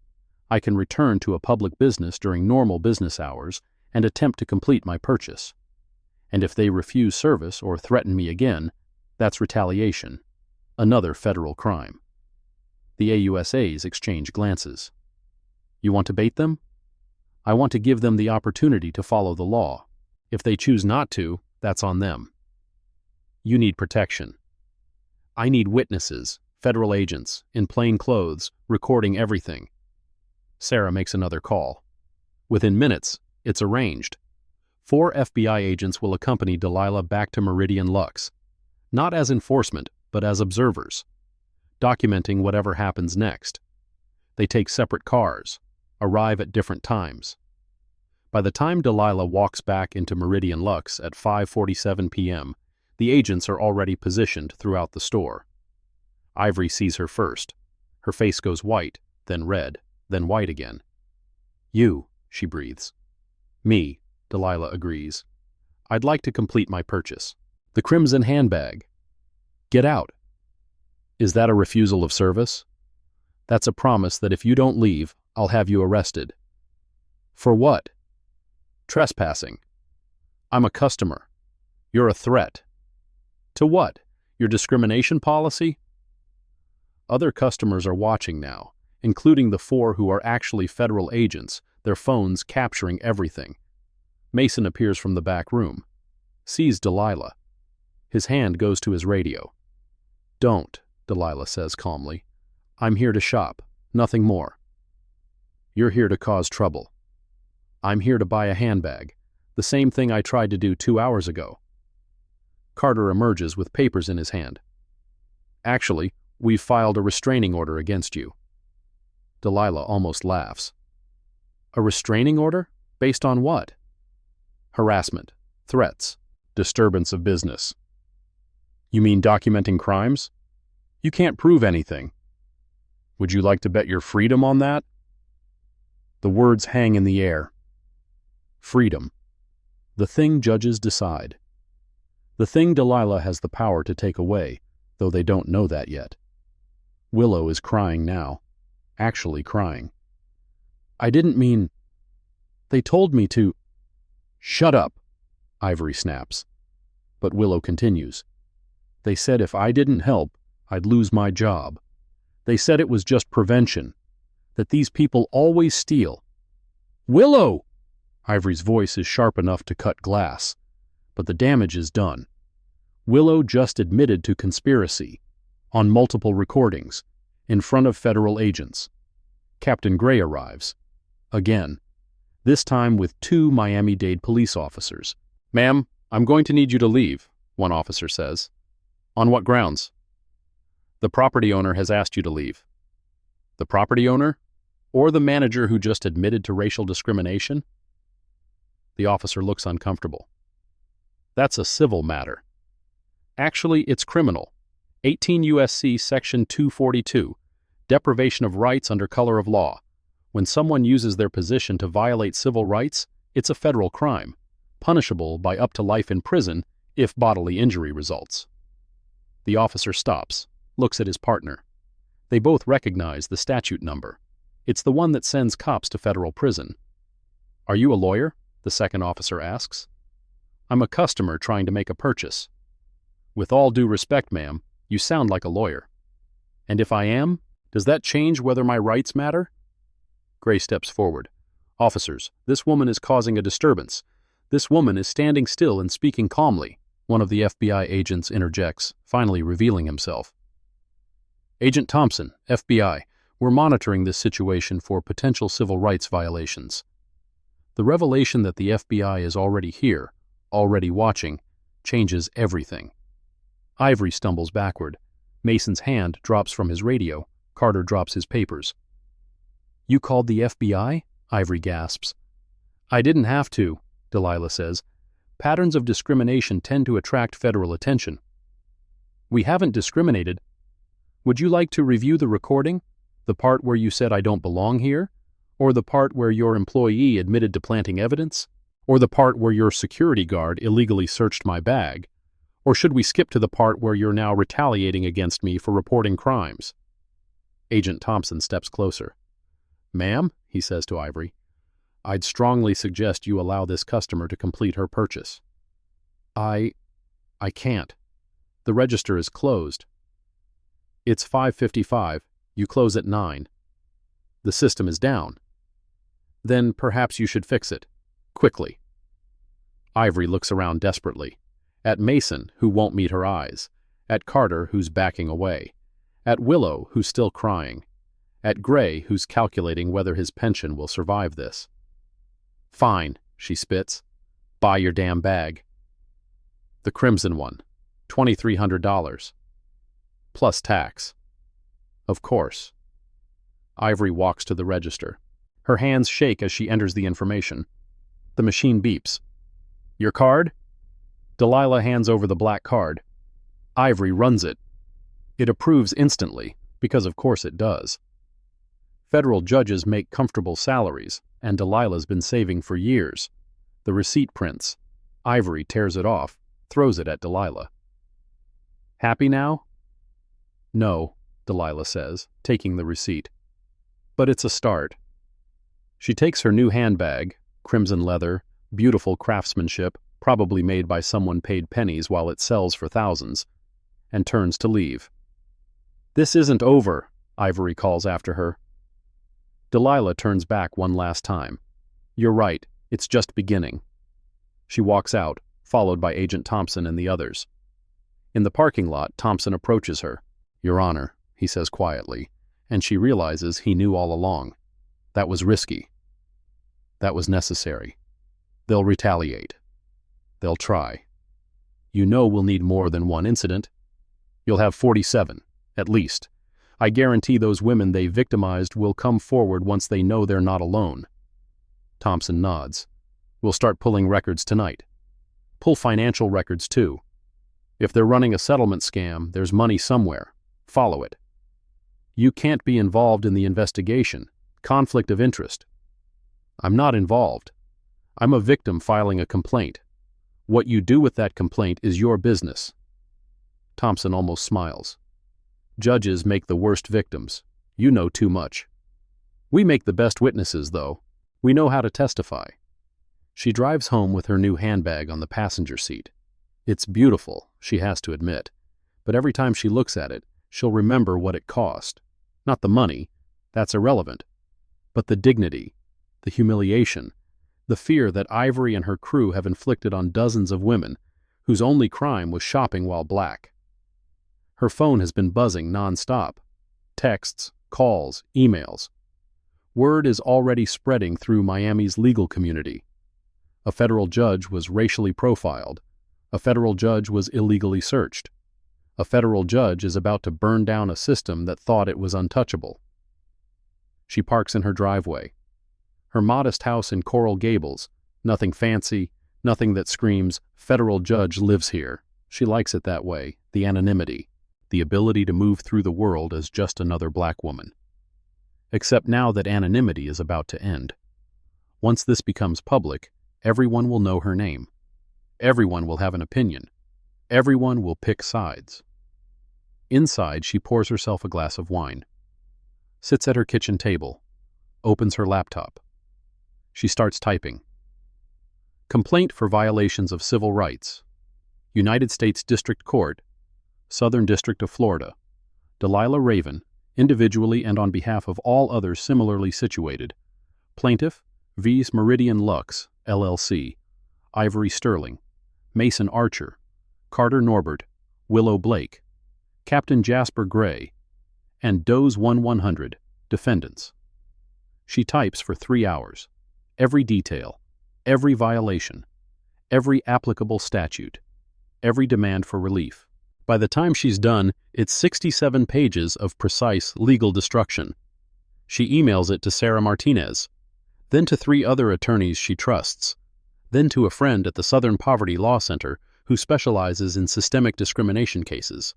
I can return to a public business during normal business hours and attempt to complete my purchase. And if they refuse service or threaten me again, that's retaliation, another federal crime. The AUSAs exchange glances. You want to bait them? I want to give them the opportunity to follow the law. If they choose not to, that's on them. You need protection. I need witnesses, federal agents, in plain clothes, recording everything. Sarah makes another call. Within minutes, it's arranged. 4 FBI agents will accompany Delilah back to Meridian Lux, not as enforcement, but as observers, documenting whatever happens next. They take separate cars, arrive at different times. By the time Delilah walks back into Meridian Lux at 5:47 p.m., the agents are already positioned throughout the store. Ivory sees her first. Her face goes white, then red, then white again. You, she breathes. Me, Delilah agrees. I'd like to complete my purchase. The crimson handbag. Get out. Is that a refusal of service? That's a promise that if you don't leave, I'll have you arrested. For what? Trespassing. I'm a customer. You're a threat. To what? Your discrimination policy? Other customers are watching now, including the 4 who are actually federal agents, their phones capturing everything. Mason appears from the back room, sees Delilah. His hand goes to his radio. Don't, Delilah says calmly. I'm here to shop, nothing more. You're here to cause trouble. I'm here to buy a handbag, the same thing I tried to do 2 hours ago. Carter emerges with papers in his hand. Actually, we've filed a restraining order against you. Delilah almost laughs. A restraining order? Based on what? Harassment, threats, disturbance of business. You mean documenting crimes? You can't prove anything. Would you like to bet your freedom on that? The words hang in the air. Freedom. The thing judges decide. The thing Delilah has the power to take away, though they don't know that yet. Willow is crying now. Actually crying. I didn't mean... They told me to... Shut up, Ivory snaps. But Willow continues. They said if I didn't help, I'd lose my job. They said it was just prevention, that these people always steal. Willow! Ivory's voice is sharp enough to cut glass, but the damage is done. Willow just admitted to conspiracy, on multiple recordings, in front of federal agents. Captain Gray arrives. Again. This time with 2 Miami-Dade police officers. "Ma'am, I'm going to need you to leave," one officer says. "On what grounds?" "The property owner has asked you to leave." "The property owner? Or the manager who just admitted to racial discrimination?" The officer looks uncomfortable. "That's a civil matter." "Actually, it's criminal. 18 U.S.C. Section 242, deprivation of rights under color of law. When someone uses their position to violate civil rights, it's a federal crime, punishable by up to life in prison if bodily injury results." The officer stops, looks at his partner. They both recognize the statute number. It's the one that sends cops to federal prison. "Are you a lawyer?" the second officer asks. "I'm a customer trying to make a purchase." "With all due respect, ma'am, you sound like a lawyer." "And if I am, does that change whether my rights matter?" Gray steps forward. "Officers, this woman is causing a disturbance. This woman is standing still and speaking calmly," one of the FBI agents interjects, finally revealing himself. "Agent Thompson, FBI, we're monitoring this situation for potential civil rights violations." The revelation that the FBI is already here, already watching, changes everything. Ivory stumbles backward. Mason's hand drops from his radio. Carter drops his papers. "You called the FBI?" Ivory gasps. "I didn't have to," Delilah says. "Patterns of discrimination tend to attract federal attention." "We haven't discriminated. Would you like to review the recording? The part where you said I don't belong here? Or the part where your employee admitted to planting evidence? Or the part where your security guard illegally searched my bag? Or should we skip to the part where you're now retaliating against me for reporting crimes?" Agent Thompson steps closer. "Ma'am," he says to Ivory, "I'd strongly suggest you allow this customer to complete her purchase." I can't. The register is closed." "It's 5:55. You close at 9. "The system is down." "Then perhaps you should fix it. Quickly." Ivory looks around desperately. At Mason, who won't meet her eyes. At Carter, who's backing away. At Willow, who's still crying. At Gray, who's calculating whether his pension will survive this. "Fine," she spits. "Buy your damn bag." "The crimson one. $2,300. Plus tax." "Of course." Ivory walks to the register. Her hands shake as she enters the information. The machine beeps. "Your card?" Delilah hands over the black card. Ivory runs it. It approves instantly, because of course it does. Federal judges make comfortable salaries, and Delilah's been saving for years. The receipt prints. Ivory tears it off, throws it at Delilah. "Happy now?" "No," Delilah says, taking the receipt. "But it's a start." She takes her new handbag, crimson leather, beautiful craftsmanship, probably made by someone paid pennies while it sells for thousands, and turns to leave. "This isn't over," Ivory calls after her. Delilah turns back one last time. "You're right, it's just beginning." She walks out, followed by Agent Thompson and the others. In the parking lot, Thompson approaches her. "Your Honor," he says quietly, and she realizes he knew all along. That was risky. That was necessary. They'll retaliate. They'll try. You know we'll need more than one incident. You'll have 47, at least. I guarantee those women they victimized will come forward once they know they're not alone." Thompson nods. "We'll start pulling records tonight. Pull financial records too. If they're running a settlement scam, there's money somewhere. Follow it. You can't be involved in the investigation. Conflict of interest." "I'm not involved. I'm a victim filing a complaint. What you do with that complaint is your business." Thompson almost smiles. "Judges make the worst victims. You know too much. We make the best witnesses, though. We know how to testify." She drives home with her new handbag on the passenger seat. It's beautiful, she has to admit, but every time she looks at it, She'll remember what it cost. Not the money, that's irrelevant, but the dignity, the humiliation, the fear that Ivory and her crew have inflicted on dozens of women whose only crime was shopping while black. Her phone has been buzzing non-stop. Texts, calls, emails. Word is already spreading through Miami's legal community. A federal judge was racially profiled. A federal judge was illegally searched. A federal judge is about to burn down a system that thought it was untouchable. She parks in her driveway. Her modest house in Coral Gables, nothing fancy, nothing that screams, "Federal judge lives here." She likes it that way, the anonymity, the ability to move through the world as just another black woman. Except now that anonymity is about to end. Once this becomes public, everyone will know her name. Everyone will have an opinion. Everyone will pick sides. Inside, she pours herself a glass of wine, sits at her kitchen table, opens her laptop. She starts typing. Complaint for violations of civil rights. United States District Court, Southern District of Florida. Delilah Raven, individually and on behalf of all others similarly situated. Plaintiff, V's Meridian Lux, LLC. Ivory Sterling, Mason Archer, Carter Norbert, Willow Blake, Captain Jasper Gray, and Doe's 1-100, defendants. She types for 3 hours. Every detail, every violation, every applicable statute, every demand for relief. By the time she's done, it's 67 pages of precise legal destruction. She emails it to Sarah Martinez, then to 3 other attorneys she trusts, then to a friend at the Southern Poverty Law Center who specializes in systemic discrimination cases.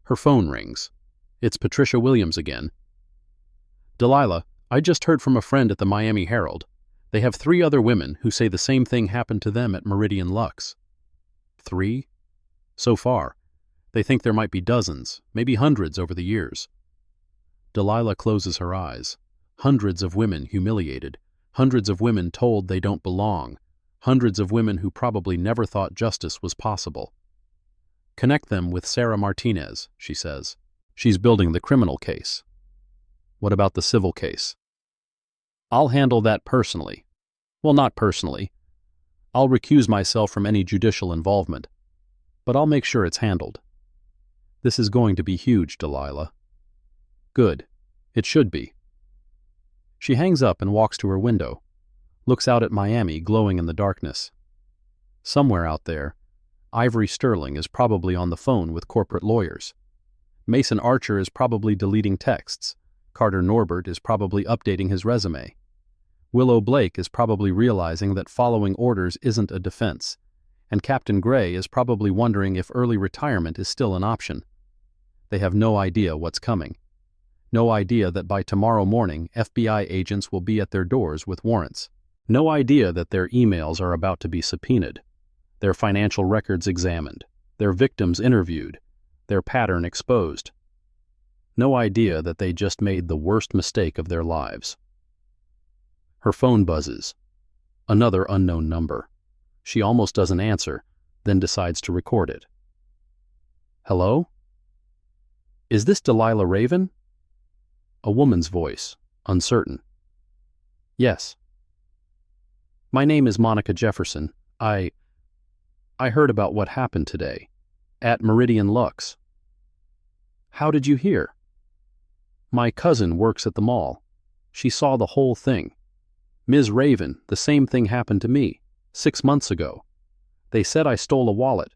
Her phone rings. It's Patricia Williams again. "Delilah, I just heard from a friend at the Miami Herald. They have 3 other women who say the same thing happened to them at Meridian Lux." 3? So far. They think there might be dozens, maybe hundreds over the years. Delilah closes her eyes. Hundreds of women humiliated. Hundreds of women told they don't belong. Hundreds of women who probably never thought justice was possible. "Connect them with Sarah Martinez," she says. "She's building the criminal case." "What about the civil case?" "I'll handle that personally." "Well, not personally. I'll recuse myself from any judicial involvement. But I'll make sure it's handled." "This is going to be huge, Delilah." "Good. It should be." She hangs up and walks to her window, looks out at Miami glowing in the darkness. Somewhere out there, Ivory Sterling is probably on the phone with corporate lawyers. Mason Archer is probably deleting texts. Carter Norbert is probably updating his resume. Willow Blake is probably realizing that following orders isn't a defense, and Captain Gray is probably wondering if early retirement is still an option. They have no idea what's coming. No idea that by tomorrow morning FBI agents will be at their doors with warrants. No idea that their emails are about to be subpoenaed, their financial records examined, their victims interviewed, their pattern exposed. No idea that they just made the worst mistake of their lives. Her phone buzzes. Another unknown number. She almost doesn't answer, then decides to record it. "Hello? Is this Delilah Raven?" A woman's voice, uncertain. "Yes." "My name is Monica Jefferson. I heard about what happened today, at Meridian Lux." "How did you hear?" "My cousin works at the mall. She saw the whole thing. Ms. Raven, the same thing happened to me, 6 months ago. They said I stole a wallet.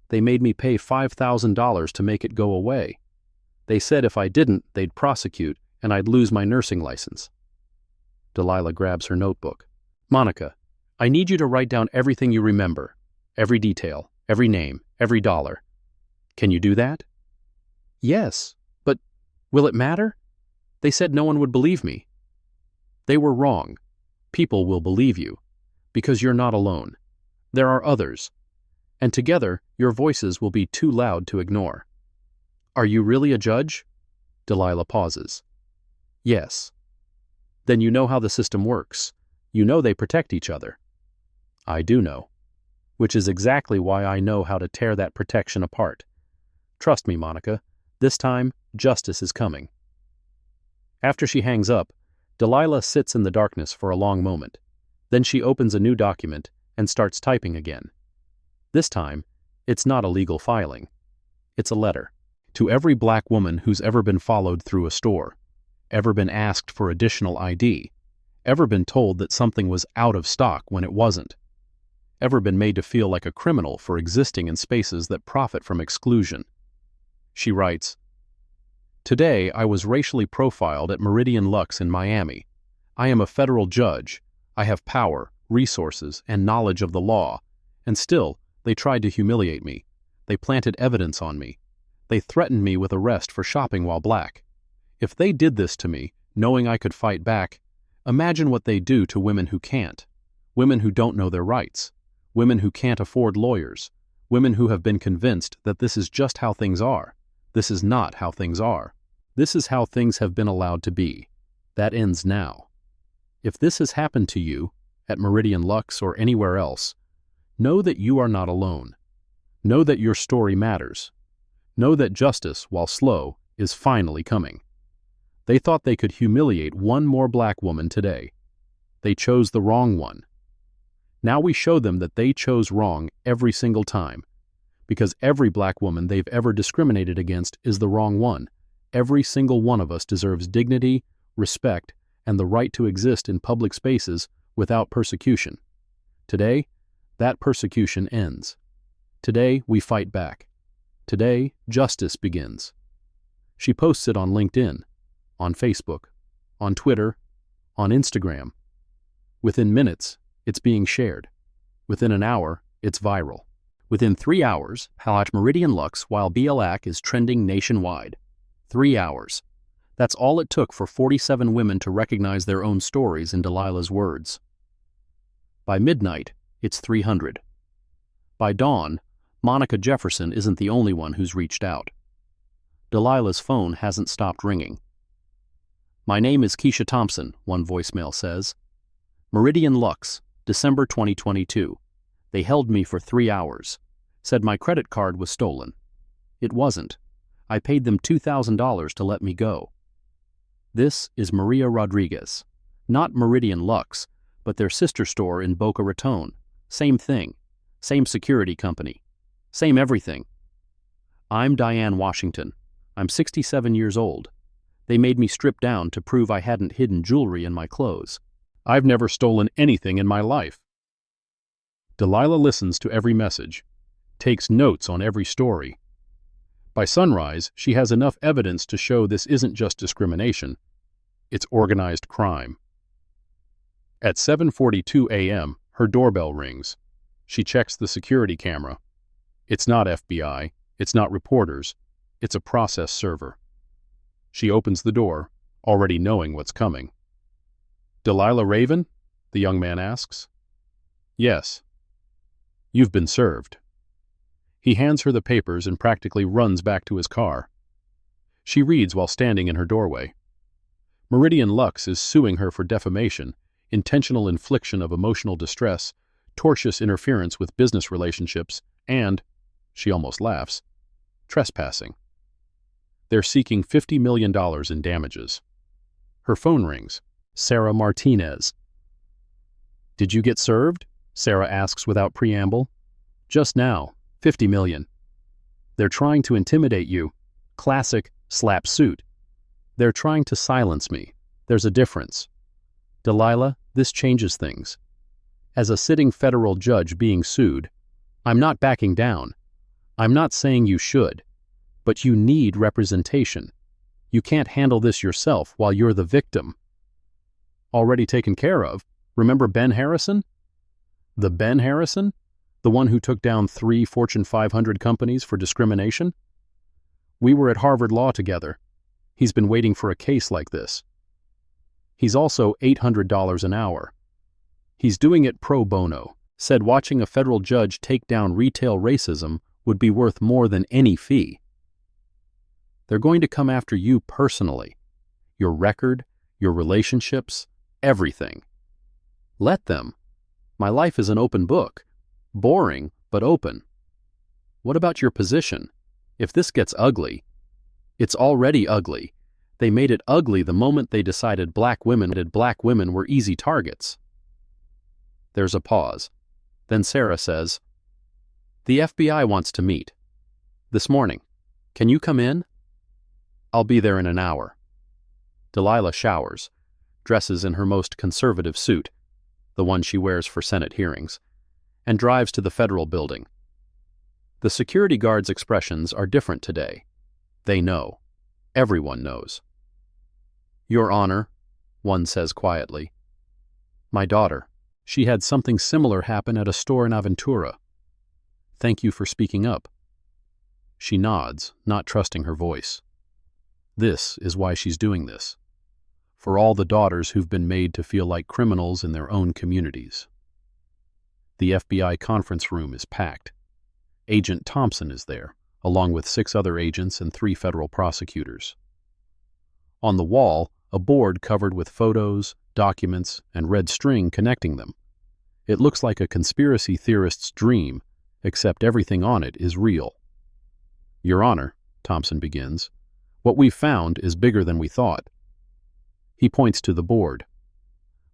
They made me pay $5,000 to make it go away. They said if I didn't, they'd prosecute, and I'd lose my nursing license." Delilah grabs her notebook. "Monica, I need you to write down everything you remember. Every detail, every name, every dollar. Can you do that?" "Yes, but will it matter? They said no one would believe me." "They were wrong. People will believe you, because you're not alone. There are others, and together your voices will be too loud to ignore." "Are you really a judge?" Delilah pauses. "Yes." "Then you know how the system works. You know they protect each other." "I do know. Which is exactly why I know how to tear that protection apart. Trust me, Monica, This time, justice is coming. After she hangs up, Delilah sits in the darkness for a long moment. Then she opens a new document and starts typing again. This time, it's not a legal filing. It's a letter. To every black woman who's ever been followed through a store, ever been asked for additional ID, ever been told that something was out of stock when it wasn't, ever been made to feel like a criminal for existing in spaces that profit from exclusion. She writes, "Today I was racially profiled at Meridian Lux in Miami. I am a federal judge. I have power, resources, and knowledge of the law, and still, they tried to humiliate me. They planted evidence on me. They threatened me with arrest for shopping while black. If they did this to me, knowing I could fight back, imagine what they do to women who can't, women who don't know their rights, women who can't afford lawyers, women who have been convinced that this is just how things are. This is not how things are. This is how things have been allowed to be. That ends now. If this has happened to you, at Meridian Lux or anywhere else, know that you are not alone. Know that your story matters. Know that justice, while slow, is finally coming." They thought they could humiliate one more black woman today. They chose the wrong one. Now we show them that they chose wrong every single time, because every black woman they've ever discriminated against is the wrong one. Every single one of us deserves dignity, respect, and the right to exist in public spaces without persecution. Today, that persecution ends. Today, we fight back. Today, justice begins. She posts it on LinkedIn, on Facebook, on Twitter, on Instagram. Within minutes, it's being shared. Within an hour, it's viral. Within 3 hours, at Meridian Lux while BLAC is trending nationwide. 3 hours. That's all it took for 47 women to recognize their own stories in Delilah's words. By midnight, it's 300. By dawn, Monica Jefferson isn't the only one who's reached out. Delilah's phone hasn't stopped ringing. "My name is Keisha Thompson," one voicemail says. "Meridian Lux, December 2022. They held me for 3 hours. Said my credit card was stolen. It wasn't. I paid them $2,000 to let me go." This is Maria Rodriguez. Not Meridian Lux, but their sister store in Boca Raton. Same thing. Same security company. Same everything. "I'm Diane Washington. I'm 67 years old. They made me strip down to prove I hadn't hidden jewelry in my clothes. I've never stolen anything in my life." Delilah listens to every message, takes notes on every story. By sunrise, she has enough evidence to show this isn't just discrimination, it's organized crime. At 7:42 a.m., her doorbell rings. She checks the security camera. It's not FBI, it's not reporters, it's a process server. She opens the door, already knowing what's coming. "Delilah Raven?" the young man asks. "Yes." "You've been served." He hands her the papers and practically runs back to his car. She reads while standing in her doorway. Meridian Lux is suing her for defamation, intentional infliction of emotional distress, tortious interference with business relationships, and, she almost laughs, trespassing. They're seeking $50 million in damages. Her phone rings. Sarah Martinez. "Did you get served?" Sarah asks without preamble. "Just now. $50 million. They're trying to intimidate you. Classic slap suit. They're trying to silence me. There's a difference. Delilah, this changes things. As a sitting federal judge being sued, I'm not backing down. I'm not saying you should, but you need representation. You can't handle this yourself while you're the victim." Already taken care of. Remember Ben Harrison? The Ben Harrison? The one who took down 3 Fortune 500 companies for discrimination? We were at Harvard Law together. He's been waiting for a case like this. He's also $800 an hour. He's doing it pro bono. Said watching a federal judge take down retail racism would be worth more than any fee. They're going to come after you personally. Your record, your relationships, everything. Let them. My life is an open book. Boring, but open. What about your position? If this gets ugly, It's already ugly. They made it ugly the moment they decided black women were easy targets. There's a pause. Then Sarah says, "The FBI wants to meet. This morning. Can you come in?" "I'll be there in an hour." Delilah showers, dresses in her most conservative suit, the one she wears for Senate hearings, and drives to the federal building. The security guards' expressions are different today. They know. Everyone knows. "Your Honor," one says quietly. "My daughter. She had something similar happen at a store in Aventura. Thank you for speaking up." She nods, not trusting her voice. This is why she's doing this. For all the daughters who've been made to feel like criminals in their own communities. The FBI conference room is packed. Agent Thompson is there, along with 6 other agents and 3 federal prosecutors. On the wall, a board covered with photos, documents, and red string connecting them. It looks like a conspiracy theorist's dream, except everything on it is real. "Your Honor," Thompson begins, "what we've found is bigger than we thought." He points to the board.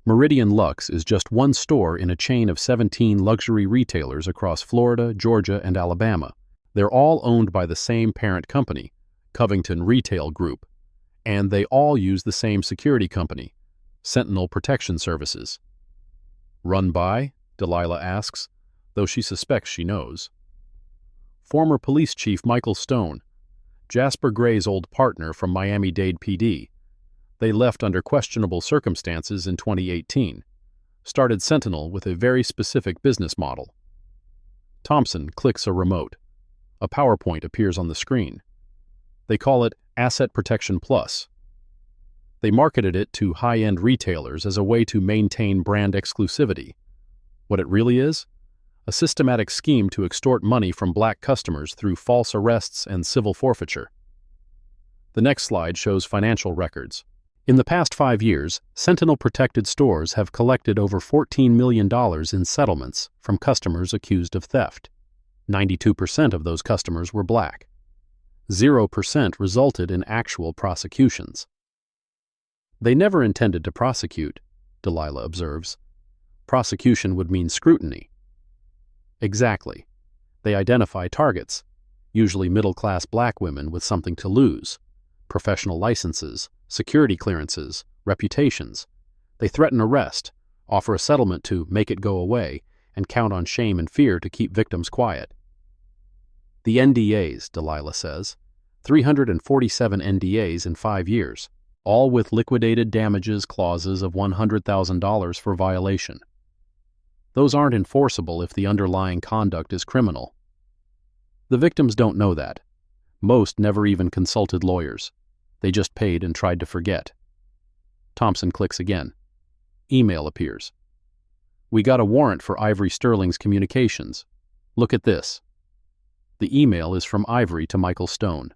Meridian Lux is just one store in a chain of 17 luxury retailers across Florida, Georgia, and Alabama. They're all owned by the same parent company, Covington Retail Group, and they all use the same security company, Sentinel Protection Services. "Run by?" Delilah asks, though she suspects she knows. "Former Police Chief Michael Stone, Jasper Gray's old partner from Miami-Dade PD. They left under questionable circumstances in 2018, started Sentinel with a very specific business model." Thompson clicks a remote. A PowerPoint appears on the screen. They call it Asset Protection Plus. They marketed it to high-end retailers as a way to maintain brand exclusivity. What it really is? A systematic scheme to extort money from black customers through false arrests and civil forfeiture. The next slide shows financial records. In the past 5 years, Sentinel-protected stores have collected over $14 million in settlements from customers accused of theft. 92% of those customers were black. 0% resulted in actual prosecutions. "They never intended to prosecute," Delilah observes. "Prosecution would mean scrutiny." Exactly. They identify targets, usually middle-class black women with something to lose, professional licenses, security clearances, reputations. They threaten arrest, offer a settlement to make it go away, and count on shame and fear to keep victims quiet. The NDAs, Delilah says, 347 NDAs in 5 years, all with liquidated damages clauses of $100,000 for violation. Those aren't enforceable if the underlying conduct is criminal. The victims don't know that. Most never even consulted lawyers. They just paid and tried to forget. Thompson clicks again. Email appears. "We got a warrant for Ivory Sterling's communications. Look at this." The email is from Ivory to Michael Stone.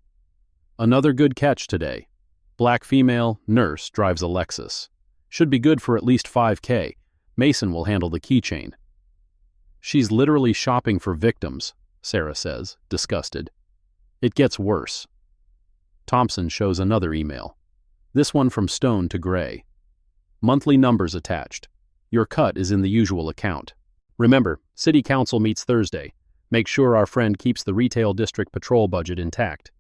"Another good catch today. Black female, nurse, drives a Lexus. Should be good for at least $5K. Mason will handle the keychain." "She's literally shopping for victims," Sarah says, disgusted. "It gets worse." Thompson shows another email. This one from Stone to Gray. "Monthly numbers attached. Your cut is in the usual account. Remember, City Council meets Thursday. Make sure our friend keeps the retail district patrol budget intact."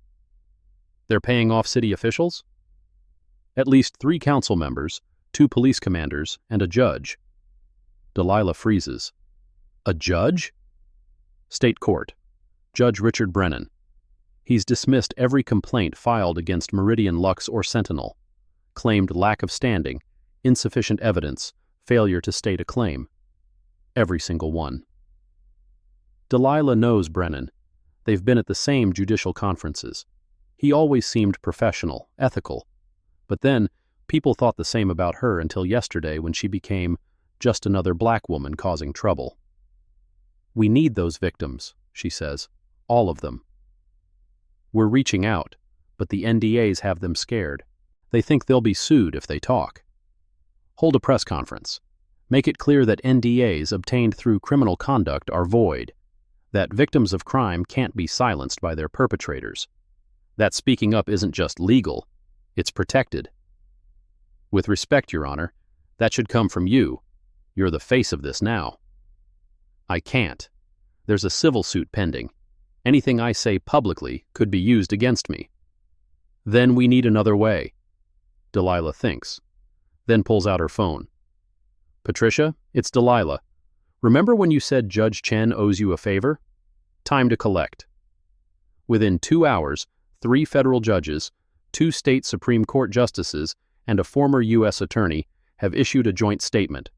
They're paying off city officials? At least 3 council members, 2 police commanders, and a judge. Delilah freezes. "A judge?" "State Court. Judge Richard Brennan. He's dismissed every complaint filed against Meridian Lux or Sentinel. Claimed lack of standing, insufficient evidence, failure to state a claim. Every single one." Delilah knows Brennan. They've been at the same judicial conferences. He always seemed professional, ethical. But then, people thought the same about her until yesterday when she became just another black woman causing trouble. "We need those victims," she says. "All of them. We're reaching out, but the NDAs have them scared. They think they'll be sued if they talk. Hold a press conference. Make it clear that NDAs obtained through criminal conduct are void, that victims of crime can't be silenced by their perpetrators. That speaking up isn't just legal, it's protected. With respect, Your Honor, that should come from you. You're the face of this now. I can't. There's a civil suit pending. Anything I say publicly could be used against me. Then we need another way. Delilah thinks, then pulls out her phone. Patricia, it's Delilah. Remember when you said Judge Chen owes you a favor? Time to collect. Within 2 hours, 3 federal judges, 2 state Supreme Court justices, and a former U.S. attorney have issued a joint statement.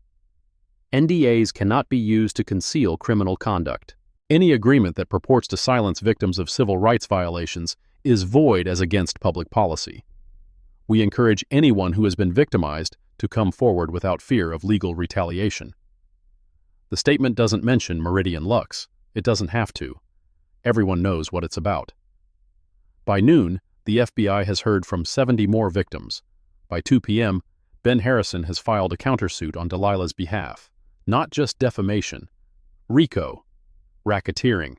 NDAs cannot be used to conceal criminal conduct. Any agreement that purports to silence victims of civil rights violations is void as against public policy. We encourage anyone who has been victimized to come forward without fear of legal retaliation. The statement doesn't mention Meridian Lux. It doesn't have to. Everyone knows what it's about. By noon, the FBI has heard from 70 more victims. By 2 p.m., Ben Harrison has filed a countersuit on Delilah's behalf. Not just defamation. RICO, racketeering,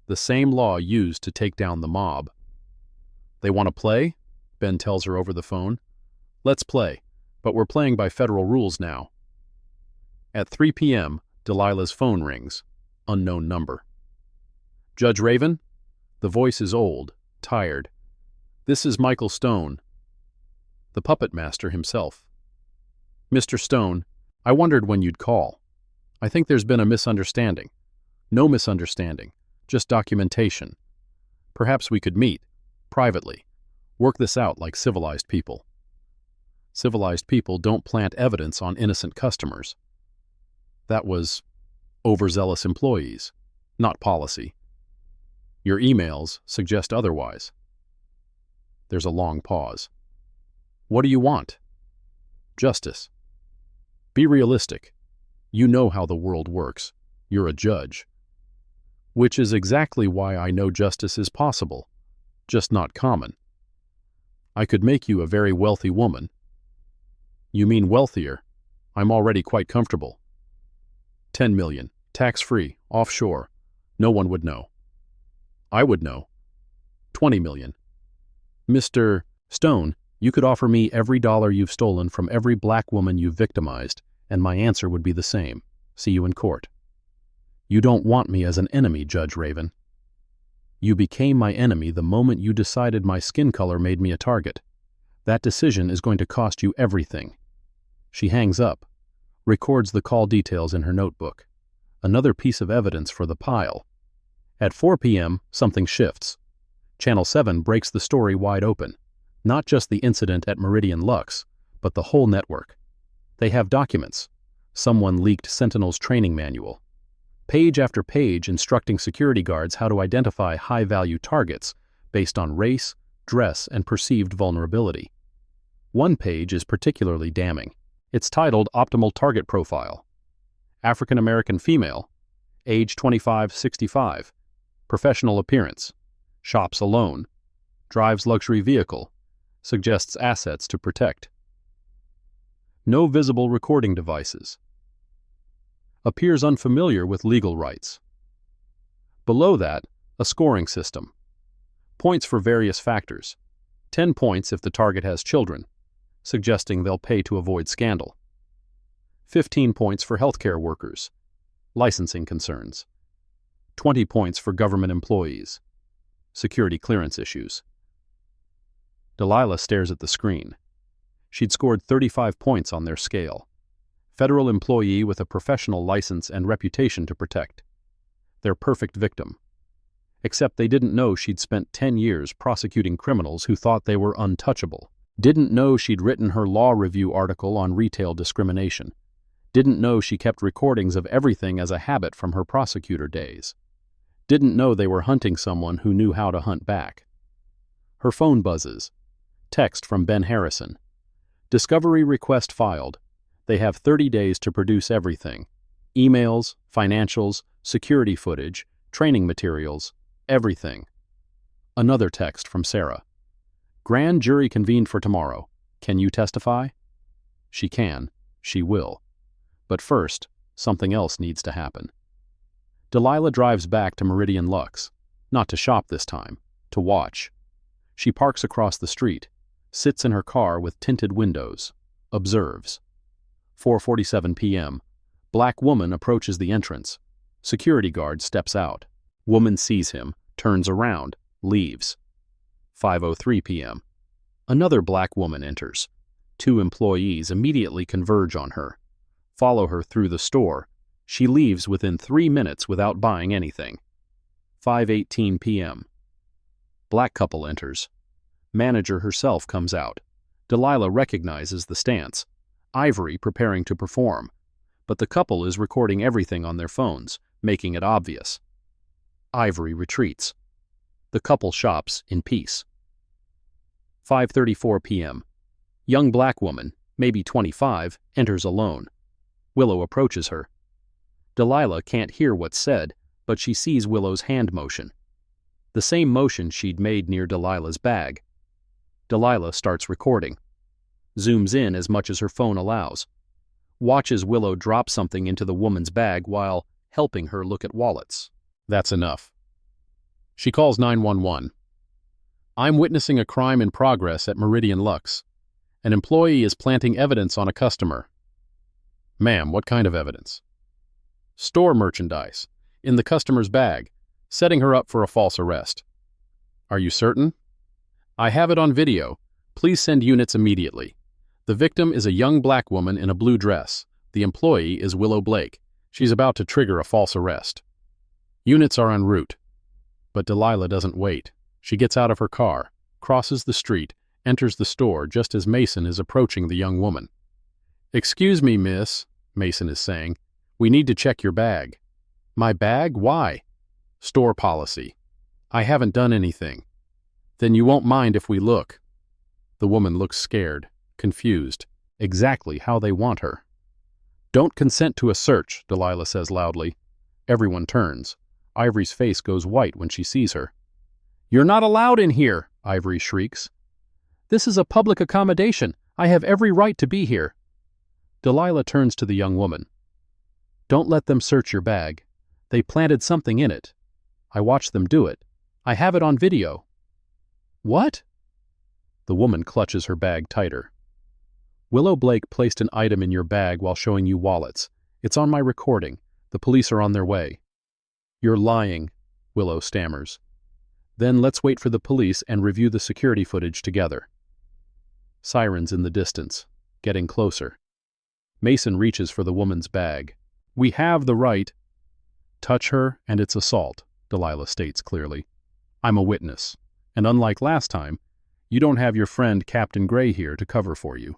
the same law used to take down the mob. They want to play? Ben tells her over the phone. Let's play, but we're playing by federal rules now. At 3 p.m., Delilah's phone rings. Unknown number. Judge Raven? The voice is old, tired. This is Michael Stone, the puppet master himself. Mr. Stone, I wondered when you'd call. I think there's been a misunderstanding. No misunderstanding, just documentation. Perhaps we could meet, privately, work this out like civilized people. Civilized people don't plant evidence on innocent customers. That was overzealous employees, not policy. Your emails suggest otherwise. There's a long pause. What do you want? Justice. Be realistic. You know how the world works. You're a judge. Which is exactly why I know justice is possible, just not common. I could make you a very wealthy woman. You mean wealthier? I'm already quite comfortable. 10 million, tax-free, offshore. No one would know. I would know. 20 million. Mr. Stone, you could offer me every dollar you've stolen from every black woman you've victimized, and my answer would be the same. See you in court. You don't want me as an enemy, Judge Raven. You became my enemy the moment you decided my skin color made me a target. That decision is going to cost you everything. She hangs up, records the call details in her notebook. Another piece of evidence for the pile. At 4 p.m., something shifts. Channel 7 breaks the story wide open. Not just the incident at Meridian Lux, but the whole network. They have documents. Someone leaked Sentinel's training manual. Page after page instructing security guards how to identify high-value targets based on race, dress, and perceived vulnerability. One page is particularly damning. It's titled Optimal Target Profile. African American female, age 25-65, professional appearance, shops alone, drives luxury vehicle, suggests assets to protect. No visible recording devices. Appears unfamiliar with legal rights. Below that, a scoring system. Points for various factors. 10 points if the target has children, suggesting they'll pay to avoid scandal. 15 points for healthcare workers, licensing concerns. 20 points for government employees, security clearance issues. Delilah stares at the screen. She'd scored 35 points on their scale. Federal employee with a professional license and reputation to protect. Their perfect victim. Except they didn't know she'd spent 10 years prosecuting criminals who thought they were untouchable. Didn't know she'd written her law review article on retail discrimination. Didn't know she kept recordings of everything as a habit from her prosecutor days. Didn't know they were hunting someone who knew how to hunt back. Her phone buzzes. Text from Ben Harrison. Discovery request filed. They have 30 days to produce everything. Emails, financials, security footage, training materials, everything. Another text from Sarah. Grand jury convened for tomorrow. Can you testify? She can. She will. But first, something else needs to happen. Delilah drives back to Meridian Lux. Not to shop this time. To watch. She parks across the street, sits in her car with tinted windows, observes. 4:47 p.m. Black woman approaches the entrance. Security guard steps out. Woman sees him, turns around, leaves. 5:03 p.m. Another black woman enters. 2 employees immediately converge on her, follow her through the store. She leaves within 3 minutes without buying anything. 5:18 p.m. Black couple enters. Manager herself comes out. Delilah recognizes the stance. Ivory preparing to perform, but the couple is recording everything on their phones, making it obvious. Ivory retreats. The couple shops in peace. 5:34 p.m. Young black woman, maybe 25, enters alone. Willow approaches her. Delilah can't hear what's said, but she sees Willow's hand motion. The same motion she'd made near Delilah's bag. Delilah starts recording. Zooms in as much as her phone allows. Watches Willow drop something into the woman's bag while helping her look at wallets. That's enough. She calls 911. I'm witnessing a crime in progress at Meridian Lux. An employee is planting evidence on a customer. Ma'am, what kind of evidence? Store merchandise, in the customer's bag, setting her up for a false arrest. Are you certain? I have it on video. Please send units immediately. The victim is a young black woman in a blue dress. The employee is Willow Blake. She's about to trigger a false arrest. Units are en route. But Delilah doesn't wait. She gets out of her car, crosses the street, enters the store just as Mason is approaching the young woman. Excuse me, miss, Mason is saying. We need to check your bag. My bag? Why? Store policy. I haven't done anything. Then you won't mind if we look. The woman looks scared, confused, exactly how they want her. Don't consent to a search, Delilah says loudly. Everyone turns. Ivory's face goes white when she sees her. You're not allowed in here, Ivory shrieks. This is a public accommodation. I have every right to be here. Delilah turns to the young woman. Don't let them search your bag. They planted something in it. I watched them do it. I have it on video. What? The woman clutches her bag tighter. Willow Blake placed an item in your bag while showing you wallets. It's on my recording. The police are on their way. You're lying, Willow stammers. Then let's wait for the police and review the security footage together. Sirens in the distance, getting closer. Mason reaches for the woman's bag. We have the right. Touch her and it's assault, Delilah states clearly. I'm a witness, and unlike last time, you don't have your friend Captain Gray here to cover for you.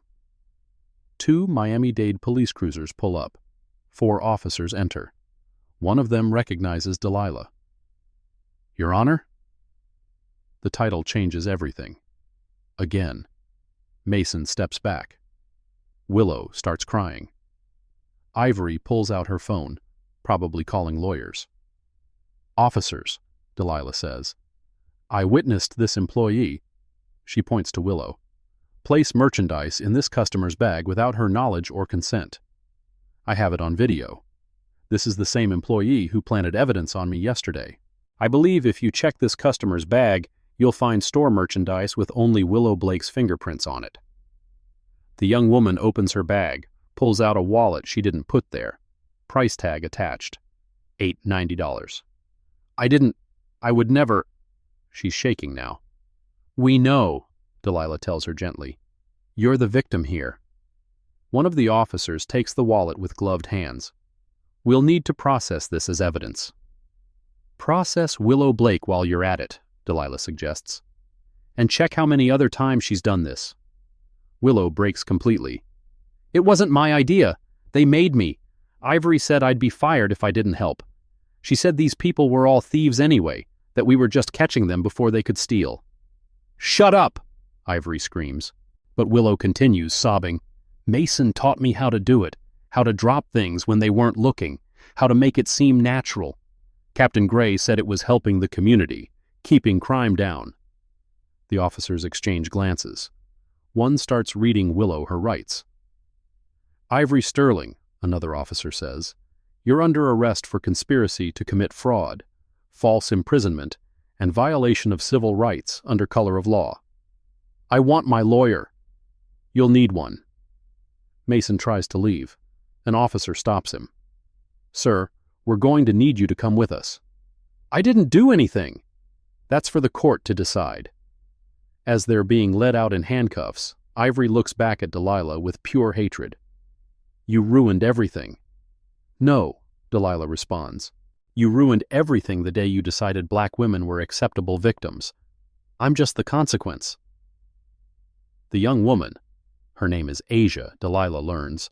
2 Miami-Dade police cruisers pull up. 4 officers enter. One of them recognizes Delilah. Your Honor? The title changes everything. Again. Mason steps back. Willow starts crying. Ivory pulls out her phone, probably calling lawyers. Officers, Delilah says. I witnessed this employee. She points to Willow. Place merchandise in this customer's bag without her knowledge or consent. I have it on video. This is the same employee who planted evidence on me yesterday. I believe if you check this customer's bag, you'll find store merchandise with only Willow Blake's fingerprints on it. The young woman opens her bag, pulls out a wallet she didn't put there. Price tag attached. $8.90. I would never. She's shaking now. We know, Delilah tells her gently. You're the victim here. One of the officers takes the wallet with gloved hands. We'll need to process this as evidence. Process Willow Blake while you're at it, Delilah suggests. And check how many other times she's done this. Willow breaks completely. It wasn't my idea. They made me. Ivory said I'd be fired if I didn't help. She said these people were all thieves anyway, that we were just catching them before they could steal. Shut up, Ivory screams. But Willow continues, sobbing. Mason taught me how to do it, how to drop things when they weren't looking, how to make it seem natural. Captain Gray said it was helping the community, keeping crime down. The officers exchange glances. One starts reading Willow her rights. Ivory Sterling, another officer says, you're under arrest for conspiracy to commit fraud, false imprisonment, and violation of civil rights under color of law. I want my lawyer. You'll need one. Mason tries to leave. An officer stops him. Sir, we're going to need you to come with us. I didn't do anything. That's for the court to decide. As they're being led out in handcuffs, Ivory looks back at Delilah with pure hatred. You ruined everything. No, Delilah responds. You ruined everything the day you decided black women were acceptable victims. I'm just the consequence. The young woman, her name is Asia, Delilah learns,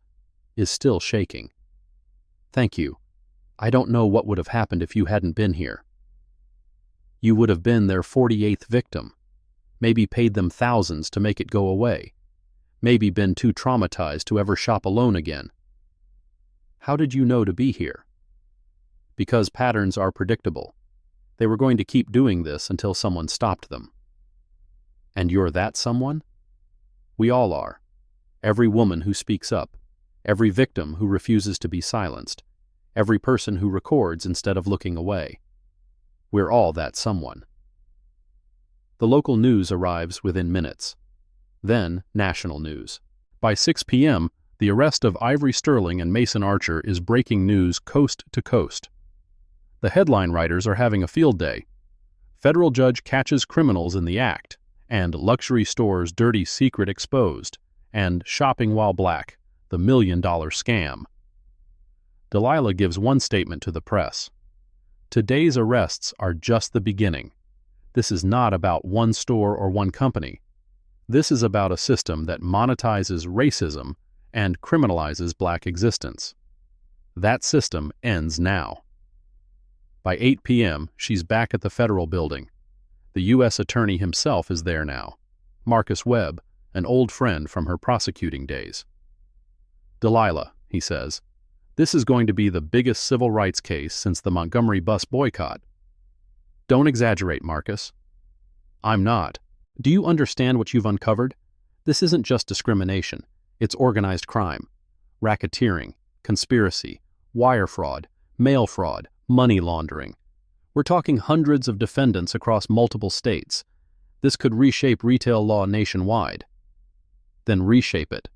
is still shaking. Thank you. I don't know what would have happened if you hadn't been here. You would have been their 48th victim. Maybe paid them thousands to make it go away. Maybe been too traumatized to ever shop alone again. How did you know to be here? Because patterns are predictable. They were going to keep doing this until someone stopped them. And you're that someone? We all are. Every woman who speaks up, every victim who refuses to be silenced, every person who records instead of looking away. We're all that someone. The local news arrives within minutes. Then, national news. By 6 p.m., the arrest of Ivory Sterling and Mason Archer is breaking news coast to coast. The headline writers are having a field day. Federal judge catches criminals in the act, and luxury store's dirty secret exposed, and shopping while black, the $1 million scam. Delilah gives one statement to the press. Today's arrests are just the beginning. This is not about one store or one company. This is about a system that monetizes racism and criminalizes black existence. That system ends now. By 8 p.m., she's back at the federal building. The U.S. attorney himself is there now, Marcus Webb, an old friend from her prosecuting days. Delilah, he says, this is going to be the biggest civil rights case since the Montgomery bus boycott. Don't exaggerate, Marcus. I'm not. Do you understand what you've uncovered? This isn't just discrimination. It's organized crime, racketeering, conspiracy, wire fraud, mail fraud, money laundering. We're talking hundreds of defendants across multiple states. This could reshape retail law nationwide. Then reshape it.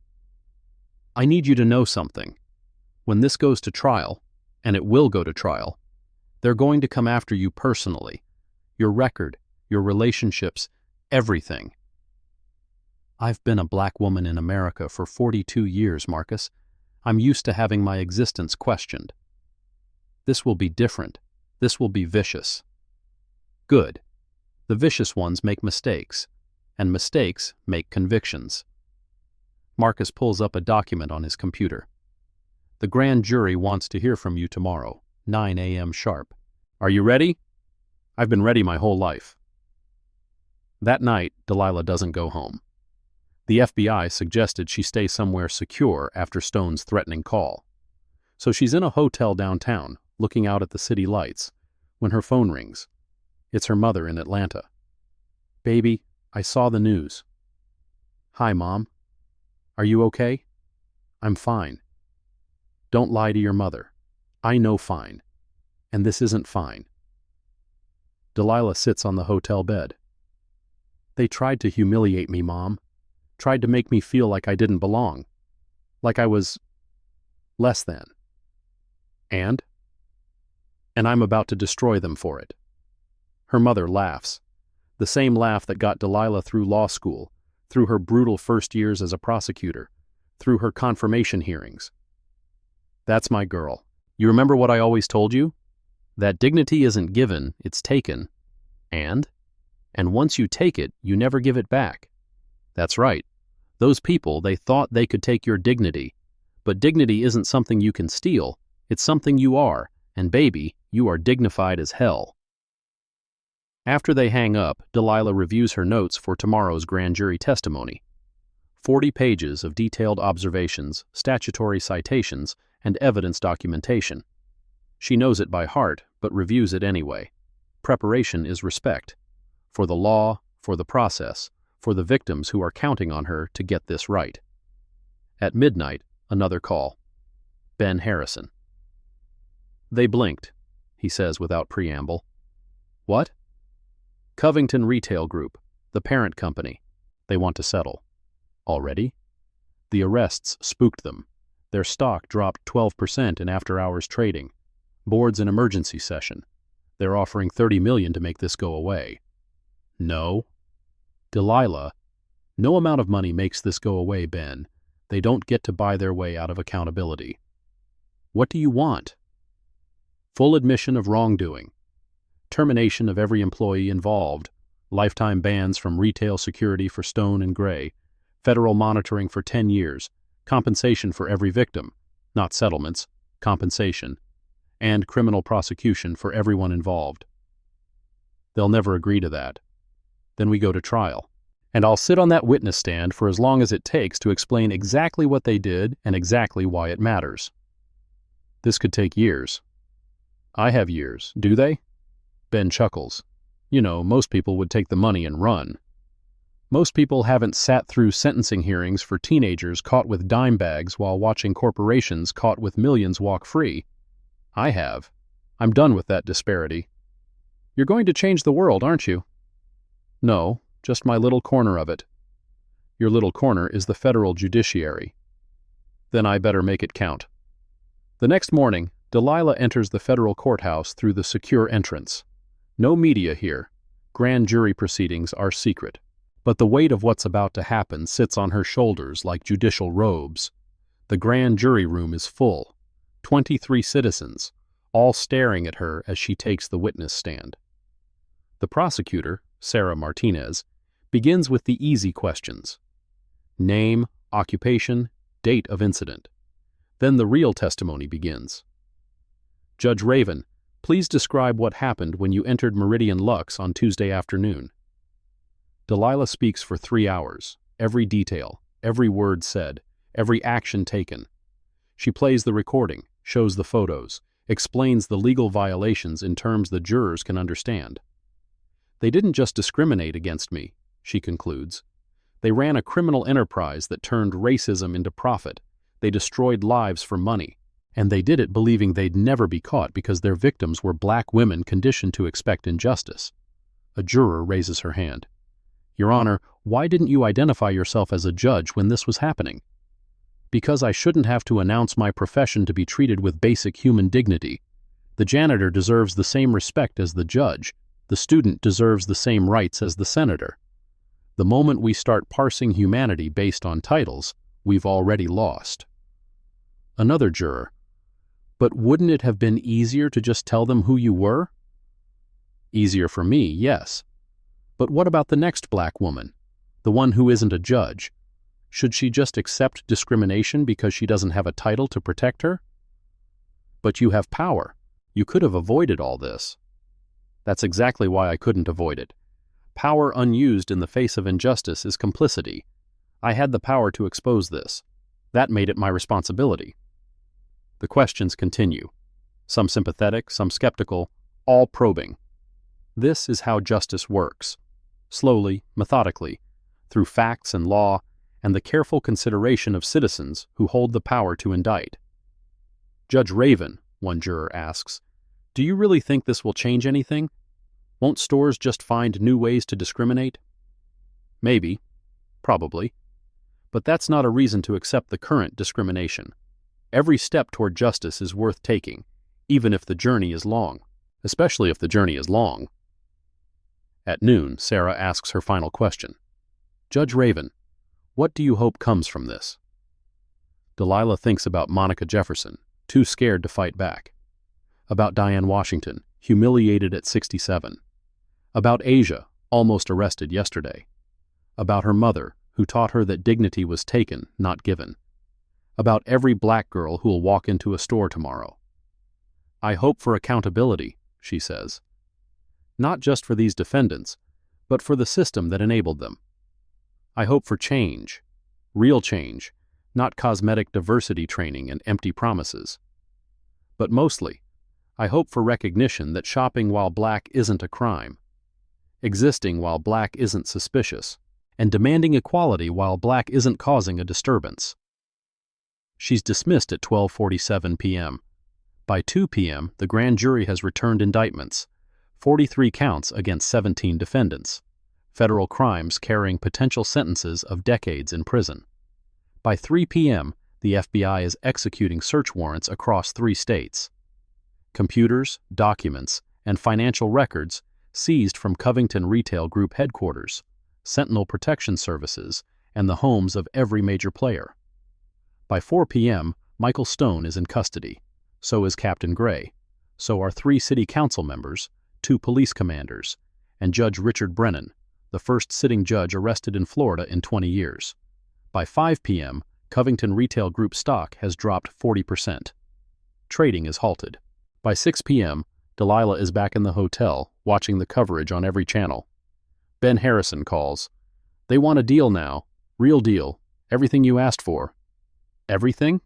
I need you to know something. When this goes to trial, and it will go to trial, they're going to come after you personally. Your record, your relationships, everything. I've been a black woman in America for 42 years, Marcus. I'm used to having my existence questioned. This will be different. This will be vicious. Good. The vicious ones make mistakes, and mistakes make convictions. Marcus pulls up a document on his computer. The grand jury wants to hear from you tomorrow, 9 a.m. sharp. Are you ready? I've been ready my whole life. That night, Delilah doesn't go home. The FBI suggested she stay somewhere secure after Stone's threatening call. So she's in a hotel downtown, looking out at the city lights, when her phone rings. It's her mother in Atlanta. Baby, I saw the news. Hi, Mom. Are you okay? I'm fine. Don't lie to your mother. I know fine. And this isn't fine. Delilah sits on the hotel bed. They tried to humiliate me, Mom. Tried to make me feel like I didn't belong. Like I was less than. And I'm about to destroy them for it. Her mother laughs. The same laugh that got Delilah through law school, through her brutal first years as a prosecutor, through her confirmation hearings. That's my girl. You remember what I always told you? That dignity isn't given, it's taken. And once you take it, you never give it back. That's right. Those people, they thought they could take your dignity. But dignity isn't something you can steal. It's something you are. And baby, you are dignified as hell. After they hang up, Delilah reviews her notes for tomorrow's grand jury testimony. 40 pages of detailed observations, statutory citations, and evidence documentation. She knows it by heart, but reviews it anyway. Preparation is respect. For the law, for the process, for the victims who are counting on her to get this right. At midnight, another call. Ben Harrison. They blinked, he says without preamble. What? Covington Retail Group, the parent company. They want to settle. Already? The arrests spooked them. Their stock dropped 12% in after-hours trading. Board's an emergency session. They're offering $30 million to make this go away. No. Delilah, no amount of money makes this go away, Ben. They don't get to buy their way out of accountability. What do you want? Full admission of wrongdoing. Termination of every employee involved. Lifetime bans from retail security for Stone and Gray. Federal monitoring for 10 years. Compensation for every victim. Not settlements. Compensation. And criminal prosecution for everyone involved. They'll never agree to that. Then we go to trial. And I'll sit on that witness stand for as long as it takes to explain exactly what they did and exactly why it matters. This could take years. I have years, do they? Ben chuckles. You know, most people would take the money and run. Most people haven't sat through sentencing hearings for teenagers caught with dime bags while watching corporations caught with millions walk free. I have. I'm done with that disparity. You're going to change the world, aren't you? No, just my little corner of it. Your little corner is the federal judiciary. Then I better make it count. The next morning, Delilah enters the federal courthouse through the secure entrance. No media here. Grand jury proceedings are secret. But the weight of what's about to happen sits on her shoulders like judicial robes. The grand jury room is full. 23 citizens, all staring at her as she takes the witness stand. The prosecutor, Sarah Martinez, begins with the easy questions. Name, occupation, date of incident. Then the real testimony begins. Judge Raven, please describe what happened when you entered Meridian Lux on Tuesday afternoon. Delilah speaks for 3 hours, every detail, every word said, every action taken. She plays the recording, shows the photos, explains the legal violations in terms the jurors can understand. They didn't just discriminate against me, she concludes. They ran a criminal enterprise that turned racism into profit. They destroyed lives for money. And they did it believing they'd never be caught because their victims were black women conditioned to expect injustice. A juror raises her hand. Your Honor, why didn't you identify yourself as a judge when this was happening? Because I shouldn't have to announce my profession to be treated with basic human dignity. The janitor deserves the same respect as the judge. The student deserves the same rights as the senator. The moment we start parsing humanity based on titles, we've already lost. Another juror. But wouldn't it have been easier to just tell them who you were? Easier for me, yes. But what about the next black woman, the one who isn't a judge? Should she just accept discrimination because she doesn't have a title to protect her? But you have power. You could have avoided all this. That's exactly why I couldn't avoid it. Power unused in the face of injustice is complicity. I had the power to expose this. That made it my responsibility. The questions continue. Some sympathetic, some skeptical, all probing. This is how justice works. Slowly, methodically, through facts and law, and the careful consideration of citizens who hold the power to indict. Judge Raven, one juror asks, do you really think this will change anything? Won't stores just find new ways to discriminate? Maybe. Probably. But that's not a reason to accept the current discrimination. Every step toward justice is worth taking, even if the journey is long, especially if the journey is long. At noon, Sarah asks her final question. Judge Raven, what do you hope comes from this? Delilah thinks about Monica Jefferson, too scared to fight back. About Diane Washington, humiliated at 67. About Asia, almost arrested yesterday. About her mother, who taught her that dignity was taken, not given. About every black girl who will walk into a store tomorrow. I hope for accountability, she says. Not just for these defendants, but for the system that enabled them. I hope for change, real change, not cosmetic diversity training and empty promises. But mostly, I hope for recognition that shopping while black isn't a crime, existing while black isn't suspicious, and demanding equality while black isn't causing a disturbance. She's dismissed at 12:47 p.m. By 2 p.m., the grand jury has returned indictments. 43 counts against 17 defendants. Federal crimes carrying potential sentences of decades in prison. By 3 p.m., the FBI is executing search warrants across 3 states. Computers, documents, and financial records seized from Covington Retail Group headquarters, Sentinel Protection Services, and the homes of every major player. By 4 p.m., Michael Stone is in custody. So is Captain Gray. So are 3 city council members, 2 police commanders, and Judge Richard Brennan, the first sitting judge arrested in Florida in 20 years. By 5 p.m., Covington Retail Group stock has dropped 40%. Trading is halted. By 6 p.m., Delilah is back in the hotel, watching the coverage on every channel. Ben Harrison calls. They want a deal now. Real deal. Everything you asked for. Everything?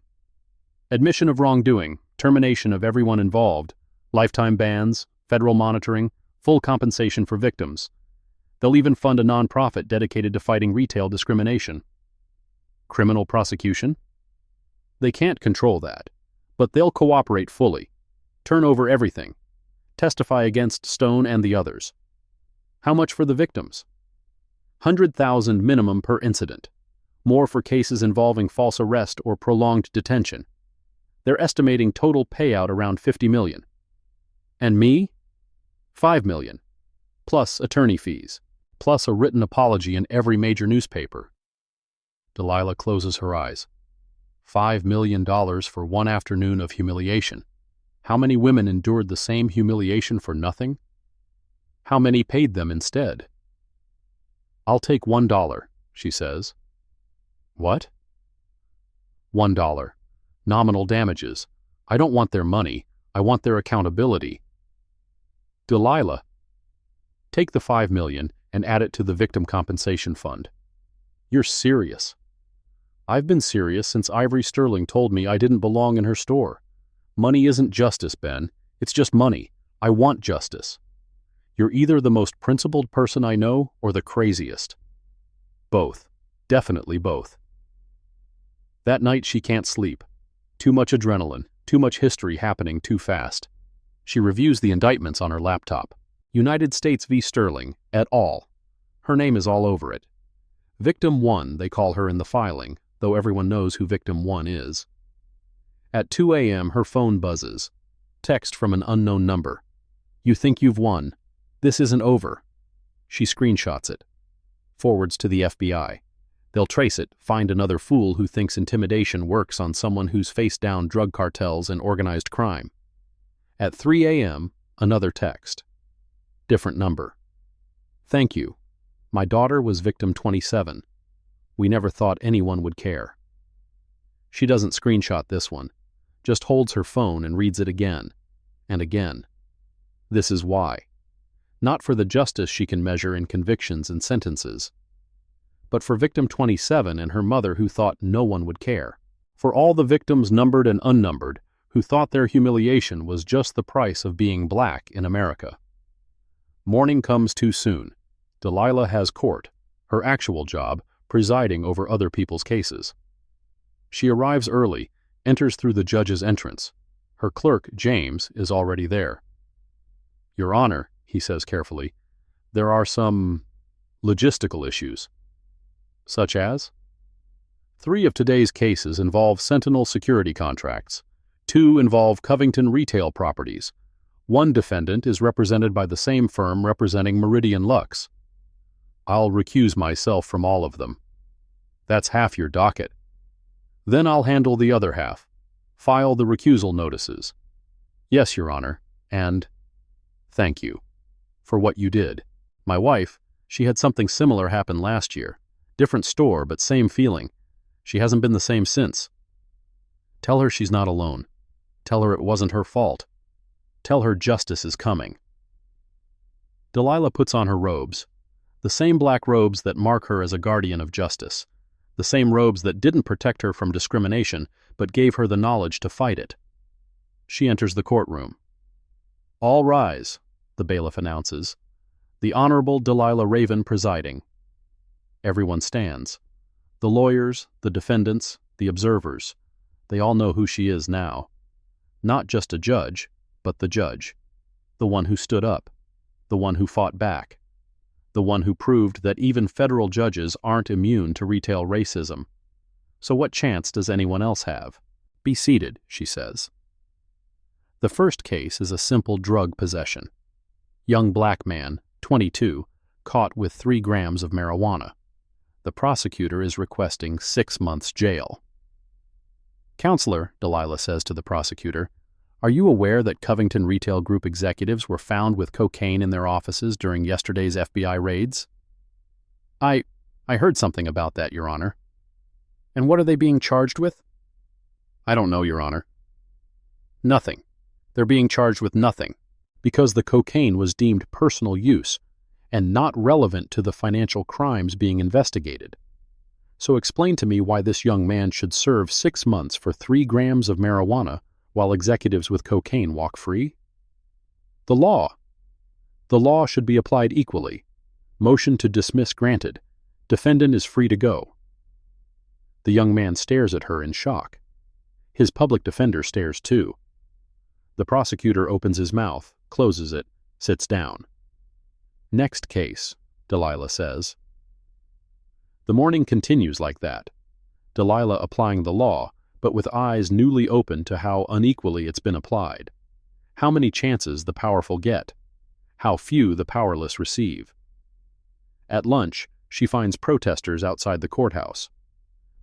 Admission of wrongdoing, termination of everyone involved, lifetime bans, federal monitoring, full compensation for victims. They'll even fund a nonprofit dedicated to fighting retail discrimination. Criminal prosecution? They can't control that, but they'll cooperate fully. Turn over everything. Testify against Stone and the others. How much for the victims? $100,000 minimum per incident. More for cases involving false arrest or prolonged detention. They're estimating total payout around $50 million. And me? $5 million. Plus attorney fees. Plus a written apology in every major newspaper. Delilah closes her eyes. $5 million for one afternoon of humiliation. How many women endured the same humiliation for nothing? How many paid them instead? I'll take $1, she says. What? $1. Nominal damages. I don't want their money. I want their accountability. Delilah, take the $5 million and add it to the Victim Compensation Fund. You're serious. I've been serious since Ivory Sterling told me I didn't belong in her store. Money isn't justice, Ben. It's just money. I want justice. You're either the most principled person I know or the craziest. Both. Definitely both. That night she can't sleep. Too much adrenaline, too much history happening too fast. She reviews the indictments on her laptop. United States v. Sterling, et al. Her name is all over it. Victim 1, they call her in the filing, though everyone knows who Victim 1 is. At 2 a.m. her phone buzzes. Text from an unknown number. You think you've won. This isn't over. She screenshots it. Forwards to the FBI. They'll trace it, find another fool who thinks intimidation works on someone who's faced down drug cartels and organized crime. At 3 a.m., another text. Different number. Thank you. My daughter was victim 27. We never thought anyone would care. She doesn't screenshot this one, just holds her phone and reads it again, and again. This is why. Not for the justice she can measure in convictions and sentences, but for victim 27 and her mother who thought no one would care. For all the victims numbered and unnumbered who thought their humiliation was just the price of being black in America. Morning comes too soon. Delilah has court, her actual job, presiding over other people's cases. She arrives early, enters through the judge's entrance. Her clerk, James, is already there. Your Honor, he says carefully, there are some logistical issues. Such as? 3 of today's cases involve Sentinel security contracts. 2 involve Covington retail properties. 1 defendant is represented by the same firm representing Meridian Lux. I'll recuse myself from all of them. That's half your docket. Then I'll handle the other half. File the recusal notices. Yes, Your Honor, and thank you for what you did. My wife, she had something similar happen last year. Different store, but same feeling. She hasn't been the same since. Tell her she's not alone. Tell her it wasn't her fault. Tell her justice is coming. Delilah puts on her robes, the same black robes that mark her as a guardian of justice, the same robes that didn't protect her from discrimination, but gave her the knowledge to fight it. She enters the courtroom. All rise, the bailiff announces. The Honorable Delilah Raven presiding. Everyone stands. The lawyers, the defendants, the observers. They all know who she is now. Not just a judge, but the judge. The one who stood up. the one who fought back, the one who proved that even federal judges aren't immune to retail racism. So what chance does anyone else have? Be seated, she says. The first case is a simple drug possession. Young black man, 22, caught with 3 grams of marijuana. The prosecutor is requesting 6 months jail. Counselor, Delilah says to the prosecutor, are you aware that Covington Retail Group executives were found with cocaine in their offices during yesterday's FBI raids? I heard something about that, Your Honor. And what are they being charged with? I don't know, Your Honor. Nothing. They're being charged with nothing, because the cocaine was deemed personal use and not relevant to the financial crimes being investigated. So explain to me why this young man should serve 6 months for 3 grams of marijuana while executives with cocaine walk free? The law. The law should be applied equally. Motion to dismiss granted. Defendant is free to go. The young man stares at her in shock. His public defender stares too. The prosecutor opens his mouth, closes it, sits down. Next case, Delilah says. The morning continues like that. Delilah applying the law, but with eyes newly opened to how unequally it's been applied. How many chances the powerful get. How few the powerless receive. At lunch, she finds protesters outside the courthouse.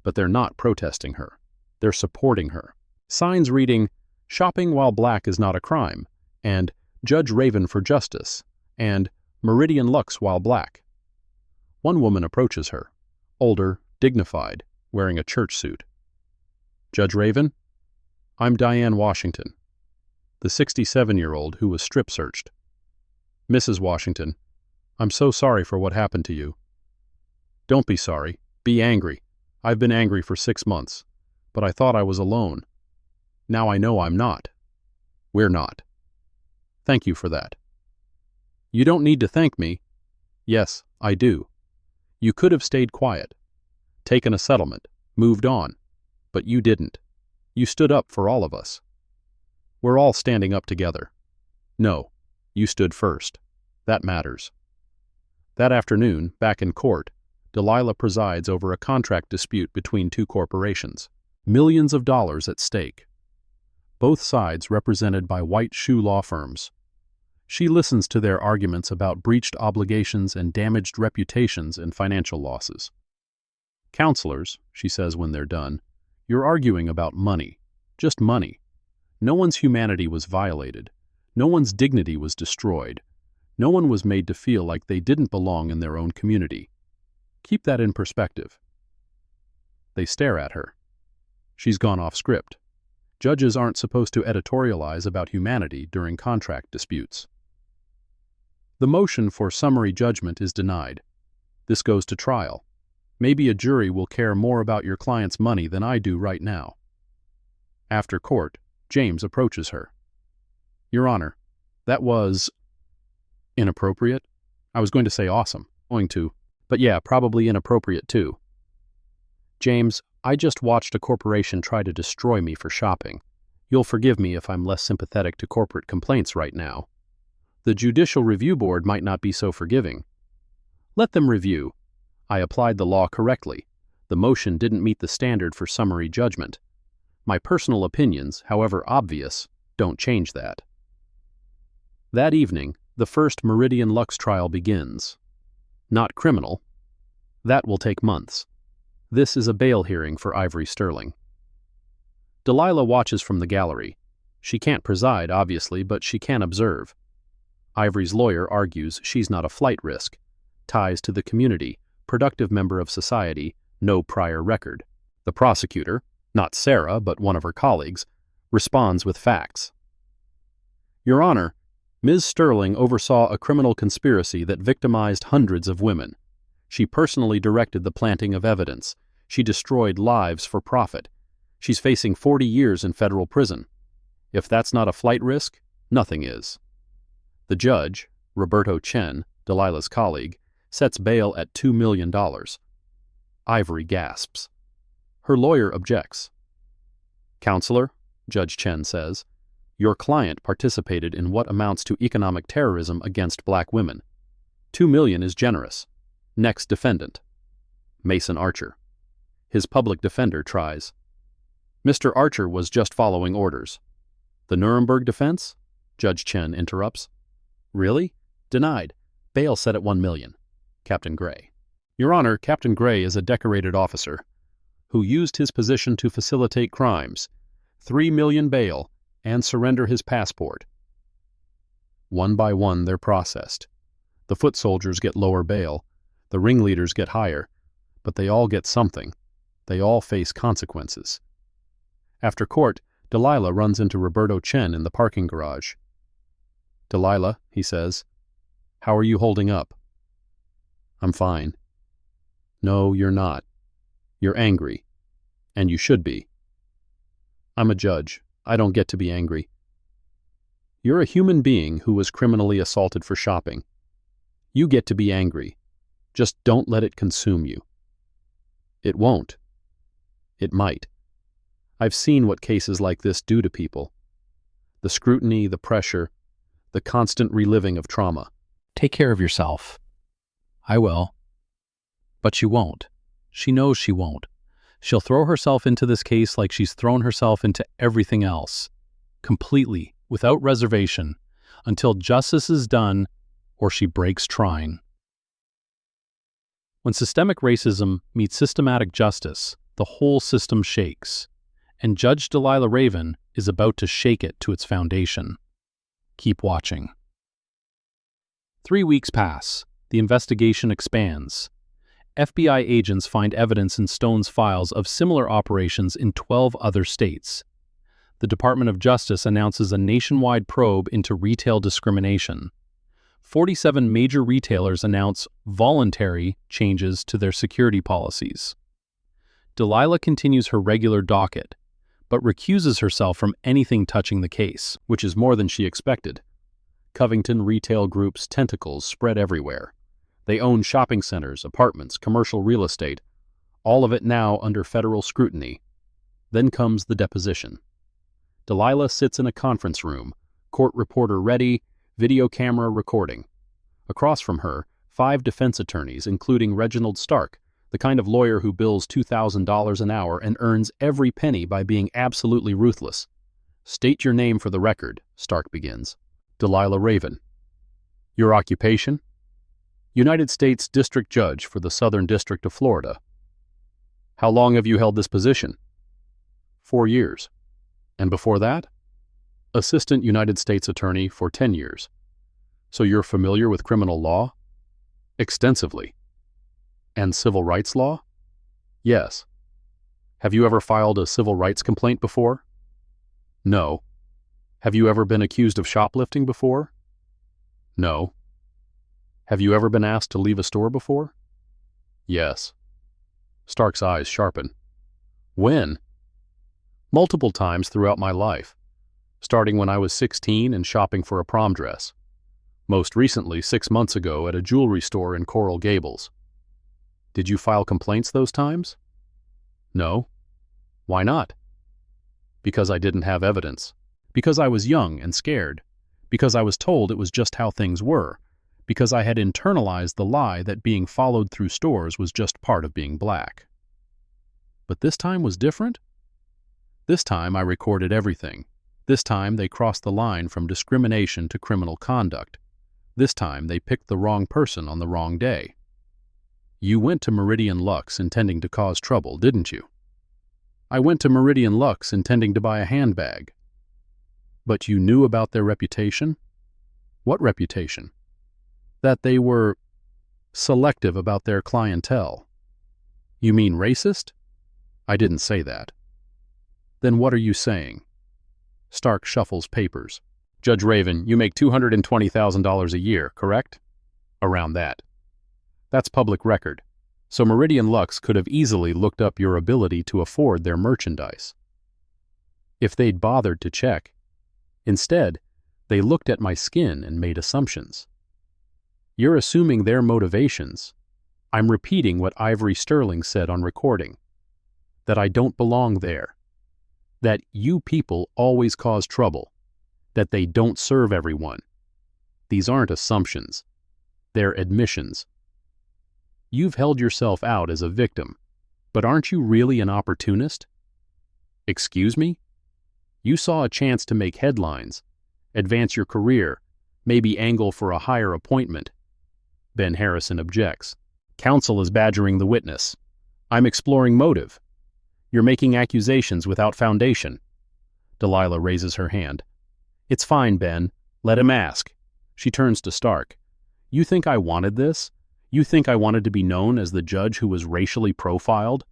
But they're not protesting her. They're supporting her. Signs reading, "Shopping while black is not a crime," and "Judge Raven for justice," and "Meridian Lux while black." One woman approaches her, older, dignified, wearing a church suit. "Judge Raven? I'm Diane Washington," the 67-year-old who was strip searched. "Mrs. Washington, I'm so sorry for what happened to you." "Don't be sorry. Be angry. I've been angry for 6 months, but I thought I was alone. Now I know I'm not. We're not. Thank you for that." "You don't need to thank me." "Yes, I do. You could have stayed quiet, taken a settlement, moved on, but you didn't. You stood up for all of us. We're all standing up together. No, you stood first. That matters." That afternoon, back in court, Delilah presides over a contract dispute between 2 corporations. Millions of dollars at stake. Both sides represented by white shoe law firms. She listens to their arguments about breached obligations and damaged reputations and financial losses. "Counselors," she says when they're done, "you're arguing about money. Just money. No one's humanity was violated. No one's dignity was destroyed. No one was made to feel like they didn't belong in their own community. Keep that in perspective." They stare at her. She's gone off script. Judges aren't supposed to editorialize about humanity during contract disputes. The motion for summary judgment is denied. This goes to trial. Maybe a jury will care more about your client's money than I do right now. After court, James approaches her. "Your Honor, that was inappropriate. I was going to say awesome. But yeah, probably inappropriate too. James, I just watched a corporation try to destroy me for shopping. You'll forgive me if I'm less sympathetic to corporate complaints right now. The Judicial Review Board might not be so forgiving. Let them review. I applied the law correctly. The motion didn't meet the standard for summary judgment. My personal opinions, however obvious, don't change that." That evening, the first Meridian Lux trial begins. Not criminal. That will take months. This is a bail hearing for Ivory Sterling. Delilah watches from the gallery. She can't preside, obviously, but she can observe. Ivory's lawyer argues she's not a flight risk. Ties to the community, productive member of society, no prior record. The prosecutor, not Sarah, but one of her colleagues, responds with facts. "Your Honor, Ms. Sterling oversaw a criminal conspiracy that victimized hundreds of women. She personally directed the planting of evidence. She destroyed lives for profit. She's facing 40 years in federal prison. If that's not a flight risk, nothing is." The judge, Roberto Chen, Delilah's colleague, sets bail at $2 million. Ivory gasps. Her lawyer objects. "Counselor," Judge Chen says, Your client participated in what amounts to economic terrorism against black women. 2 million is generous. Next defendant. Mason Archer. His public defender tries. Mr. Archer was just following orders. The Nuremberg defense? Judge Chen interrupts. Really? Denied. Bail set at 1 million. Captain Gray. Your Honor, Captain Gray is a decorated officer who used his position to facilitate crimes. 3 million bail and surrender his passport. One by one they're processed. The foot soldiers get lower bail. The ringleaders get higher. But they all get something. They all face consequences. After court, Delilah runs into Roberto Chen in the parking garage. Delilah, he says, how are you holding up? I'm fine. No, you're not. You're angry. And you should be. I'm a judge. I don't get to be angry. You're a human being who was criminally assaulted for shopping. You get to be angry. Just don't let it consume you. It won't. It might. I've seen what cases like this do to people. The scrutiny, the pressure, the constant reliving of trauma. Take care of yourself. I will. But she won't. She knows she won't. She'll throw herself into this case like she's thrown herself into everything else, completely, without reservation, until justice is done or she breaks trying. When systemic racism meets systematic justice, the whole system shakes, and Judge Delilah Raven is about to shake it to its foundation. Keep watching. 3 weeks pass. The investigation expands. FBI agents find evidence in Stone's files of similar operations in 12 other states. The Department of Justice announces a nationwide probe into retail discrimination. 47 major retailers announce voluntary changes to their security policies. Delilah continues her regular docket, but recuses herself from anything touching the case, which is more than she expected. Covington Retail Group's tentacles spread everywhere. They own shopping centers, apartments, commercial real estate, all of it now under federal scrutiny. Then comes the deposition. Delilah sits in a conference room, court reporter ready, video camera recording. Across from her, 5 defense attorneys, including Reginald Stark, the kind of lawyer who bills $2,000 an hour and earns every penny by being absolutely ruthless. State your name for the record, Stark begins. Delilah Raven. Your occupation? United States District Judge for the Southern District of Florida. How long have you held this position? 4 years. And before that? Assistant United States Attorney for 10 years. So you're familiar with criminal law? Extensively. And civil rights law? Yes. Have you ever filed a civil rights complaint before? No. Have you ever been accused of shoplifting before? No. Have you ever been asked to leave a store before? Yes. Stark's eyes sharpen. When? Multiple times throughout my life, starting when I was 16 and shopping for a prom dress. Most recently 6 months ago at a jewelry store in Coral Gables. Did you file complaints those times? No. Why not? Because I didn't have evidence. Because I was young and scared. Because I was told it was just how things were. Because I had internalized the lie that being followed through stores was just part of being black. But this time was different? This time I recorded everything. This time they crossed the line from discrimination to criminal conduct. This time they picked the wrong person on the wrong day. You went to Meridian Lux intending to cause trouble, didn't you? I went to Meridian Lux intending to buy a handbag. But you knew about their reputation? What reputation? That they were selective about their clientele. You mean racist? I didn't say that. Then what are you saying? Stark shuffles papers. Judge Raven, you make $220,000 a year, correct? Around that. That's public record. So Meridian Lux could have easily looked up your ability to afford their merchandise. If they'd bothered to check. Instead, they looked at my skin and made assumptions. You're assuming their motivations. I'm repeating what Ivory Sterling said on recording. That I don't belong there. That you people always cause trouble. that they don't serve everyone. These aren't assumptions. They're admissions. You've held yourself out as a victim, but aren't you really an opportunist? Excuse me? You saw a chance to make headlines, advance your career, maybe angle for a higher appointment. Ben Harrison objects. Counsel is badgering the witness. I'm exploring motive. You're making accusations without foundation. Delilah raises her hand. It's fine, Ben. Let him ask. She turns to Stark. You think I wanted this? You think I wanted to be known as the judge who was racially profiled?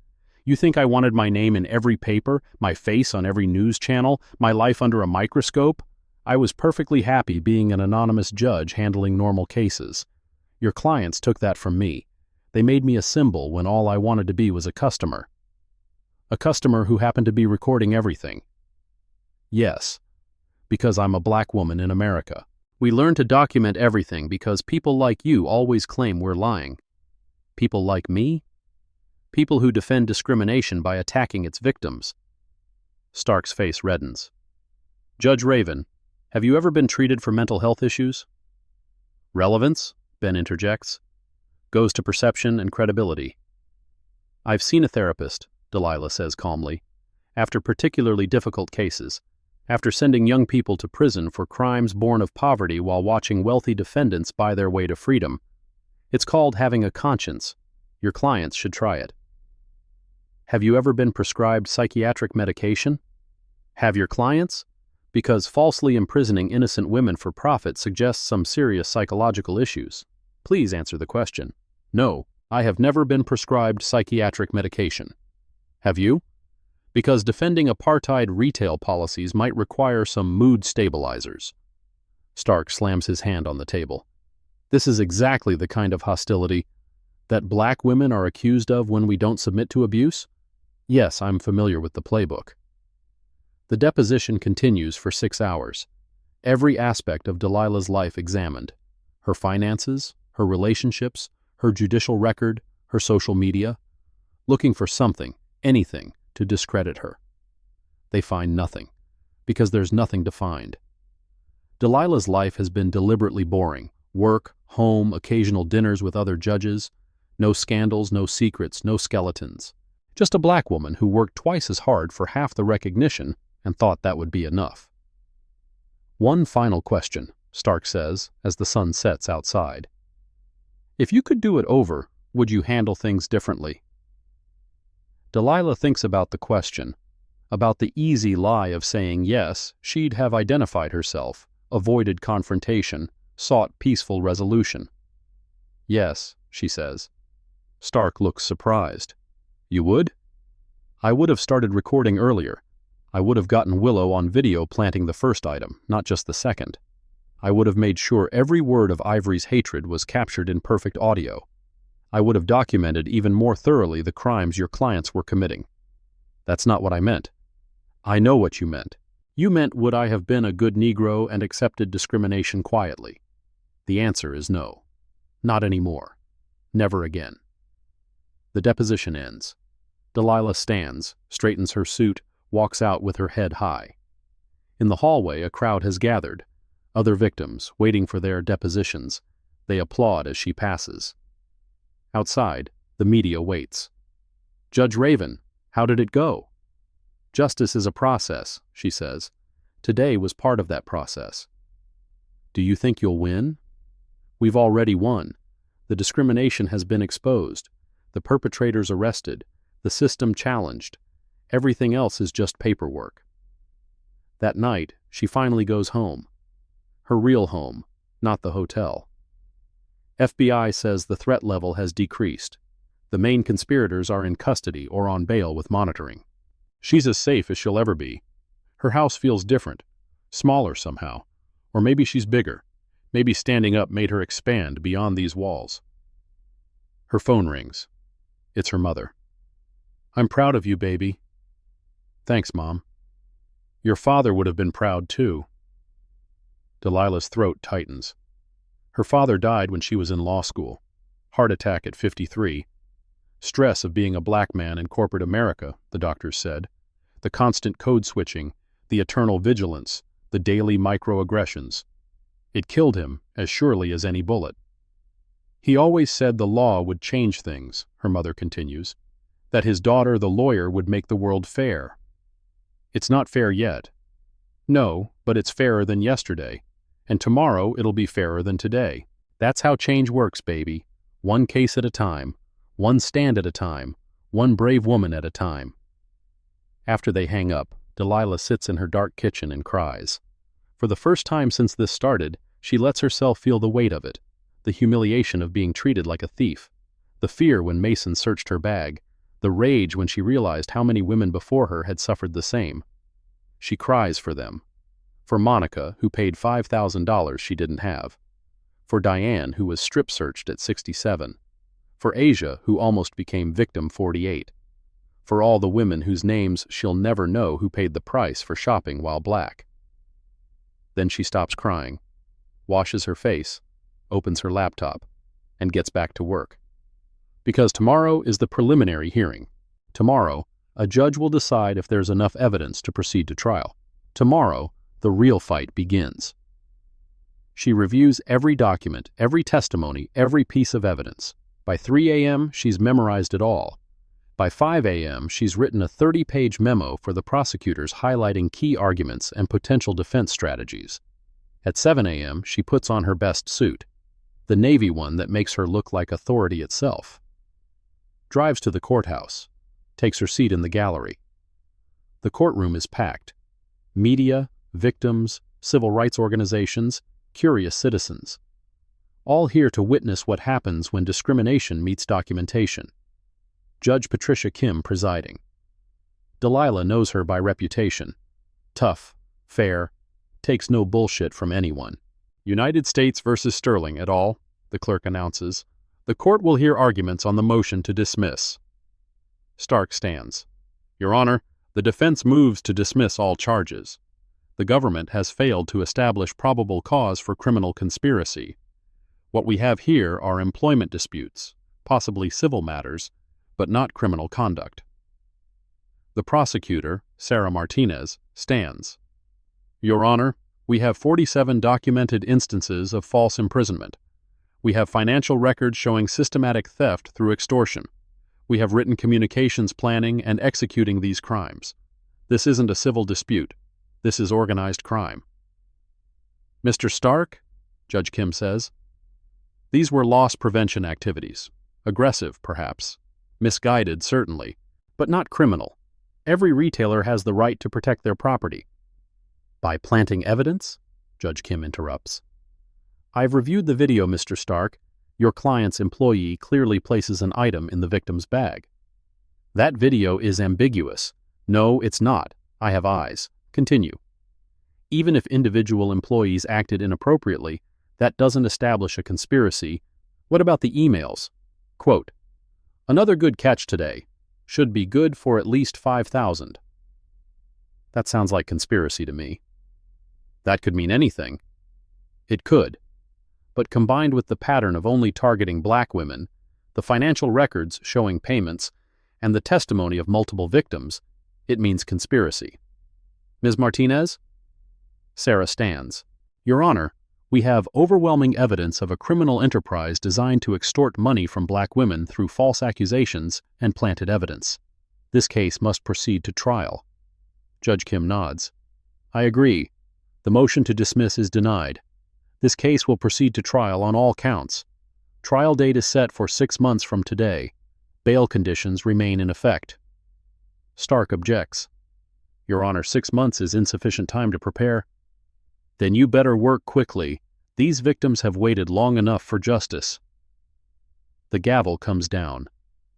You think I wanted my name in every paper, my face on every news channel, my life under a microscope? I was perfectly happy being an anonymous judge handling normal cases. Your clients took that from me. They made me a symbol when all I wanted to be was a customer. A customer who happened to be recording everything. Yes, because I'm a black woman in America. We learn to document everything because people like you always claim we're lying. People like me? People who defend discrimination by attacking its victims. Stark's face reddens. Judge Raven, have you ever been treated for mental health issues? Relevance, Ben interjects, goes to perception and credibility. I've seen a therapist, Delilah says calmly, after particularly difficult cases, after sending young people to prison for crimes born of poverty while watching wealthy defendants buy their way to freedom. It's called having a conscience. Your clients should try it. Have you ever been prescribed psychiatric medication? Have your clients? Because falsely imprisoning innocent women for profit suggests some serious psychological issues. Please answer the question. No, I have never been prescribed psychiatric medication. Have you? Because defending apartheid retail policies might require some mood stabilizers. Stark slams his hand on the table. This is exactly the kind of hostility that black women are accused of when we don't submit to abuse? Yes, I'm familiar with the playbook. The deposition continues for 6 hours. Every aspect of Delilah's life examined. Her finances, her relationships, her judicial record, her social media. Looking for something, anything, to discredit her. They find nothing, because there's nothing to find. Delilah's life has been deliberately boring. Work, home, occasional dinners with other judges. No scandals, no secrets, no skeletons. Just a black woman who worked twice as hard for half the recognition and thought that would be enough. One final question, Stark says as the sun sets outside. If you could do it over, would you handle things differently? Delilah thinks about the question, about the easy lie of saying yes, she'd have identified herself, avoided confrontation, sought peaceful resolution. Yes, she says. Stark looks surprised. You would? I would have started recording earlier. I would have gotten Willow on video planting the first item, not just the second. I would have made sure every word of Ivory's hatred was captured in perfect audio. I would have documented even more thoroughly the crimes your clients were committing. That's not what I meant. I know what you meant. You meant would I have been a good Negro and accepted discrimination quietly? The answer is no. Not anymore. Never again. The deposition ends. Delilah stands, straightens her suit, walks out with her head high. In the hallway, a crowd has gathered. Other victims, waiting for their depositions. They applaud as she passes. Outside, the media waits. Judge Raven, how did it go? Justice is a process, she says. Today was part of that process. Do you think you'll win? We've already won. The discrimination has been exposed. The perpetrators arrested. The system challenged. Everything else is just paperwork. That night, she finally goes home. Her real home, not the hotel. FBI says the threat level has decreased. The main conspirators are in custody or on bail with monitoring. She's as safe as she'll ever be. Her house feels different, smaller somehow. Or maybe she's bigger. Maybe standing up made her expand beyond these walls. Her phone rings. It's her mother. I'm proud of you, baby. Thanks, Mom. Your father would have been proud, too. Delilah's throat tightens. Her father died when she was in law school. Heart attack at 53. Stress of being a black man in corporate America, the doctors said. The constant code switching, the eternal vigilance, the daily microaggressions. It killed him as surely as any bullet. He always said the law would change things, her mother continues, that his daughter, the lawyer, would make the world fair. It's not fair yet. No, but it's fairer than yesterday, and tomorrow it'll be fairer than today. That's how change works, baby. One case at a time, one stand at a time, one brave woman at a time. After they hang up, Delilah sits in her dark kitchen and cries. For the first time since this started, she lets herself feel the weight of it, the humiliation of being treated like a thief, the fear when Mason searched her bag, the rage when she realized how many women before her had suffered the same. She cries for them. For Monica, who paid $5,000 she didn't have. For Diane, who was strip-searched at 67. For Asia, who almost became victim 48. For all the women whose names she'll never know who paid the price for shopping while black. Then she stops crying, washes her face, opens her laptop, and gets back to work. Because tomorrow is the preliminary hearing. Tomorrow, a judge will decide if there's enough evidence to proceed to trial. Tomorrow, the real fight begins. She reviews every document, every testimony, every piece of evidence. By 3 a.m., she's memorized it all. By 5 a.m., she's written a 30-page memo for the prosecutors highlighting key arguments and potential defense strategies. At 7 a.m., she puts on her best suit, the navy one that makes her look like authority itself. Drives to the courthouse, takes her seat in the gallery. The courtroom is packed. Media, victims, civil rights organizations, curious citizens. All here to witness what happens when discrimination meets documentation. Judge Patricia Kim presiding. Delilah knows her by reputation. Tough, fair, takes no bullshit from anyone. United States versus Sterling et al., the clerk announces. The court will hear arguments on the motion to dismiss. Stark stands. Your Honor, the defense moves to dismiss all charges. The government has failed to establish probable cause for criminal conspiracy. What we have here are employment disputes, possibly civil matters, but not criminal conduct. The prosecutor, Sarah Martinez, stands. Your Honor, we have 47 documented instances of false imprisonment. We have financial records showing systematic theft through extortion. We have written communications planning and executing these crimes. This isn't a civil dispute. This is organized crime. Mr. Stark, Judge Kim says, these were loss prevention activities. Aggressive, perhaps. Misguided, certainly, but not criminal. Every retailer has the right to protect their property. By planting evidence? Judge Kim interrupts. I've reviewed the video, Mr. Stark. Your client's employee clearly places an item in the victim's bag. That video is ambiguous. No, it's not. I have eyes. Continue. Even if individual employees acted inappropriately, that doesn't establish a conspiracy. What about the emails? Quote, another good catch today. Should be good for at least 5,000. That sounds like conspiracy to me. That could mean anything. It could. But combined with the pattern of only targeting black women, the financial records showing payments, and the testimony of multiple victims, it means conspiracy. Ms. Martinez? Sarah stands. Your Honor, we have overwhelming evidence of a criminal enterprise designed to extort money from black women through false accusations and planted evidence. This case must proceed to trial. Judge Kim nods. I agree. The motion to dismiss is denied. This case will proceed to trial on all counts. Trial date is set for 6 months from today. Bail conditions remain in effect. Stark objects. Your Honor, 6 months is insufficient time to prepare. Then you better work quickly. These victims have waited long enough for justice. The gavel comes down.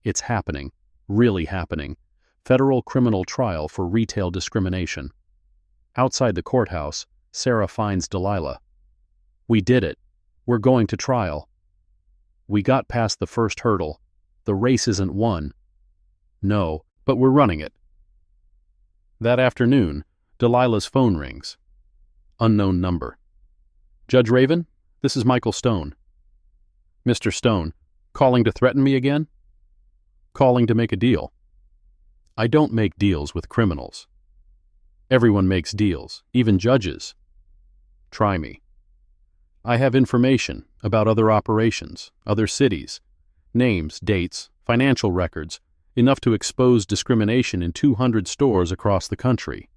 It's happening. Really happening. Federal criminal trial for retail discrimination. Outside the courthouse, Sarah finds Delilah. We did it. We're going to trial. We got past the first hurdle. The race isn't won. No, but we're running it. That afternoon, Delilah's phone rings. Unknown number. Judge Raven, this is Michael Stone. Mr. Stone, calling to threaten me again? Calling to make a deal. I don't make deals with criminals. Everyone makes deals, even judges. Try me. I have information about other operations, other cities, names, dates, financial records, enough to expose discrimination in 200 stores across the country.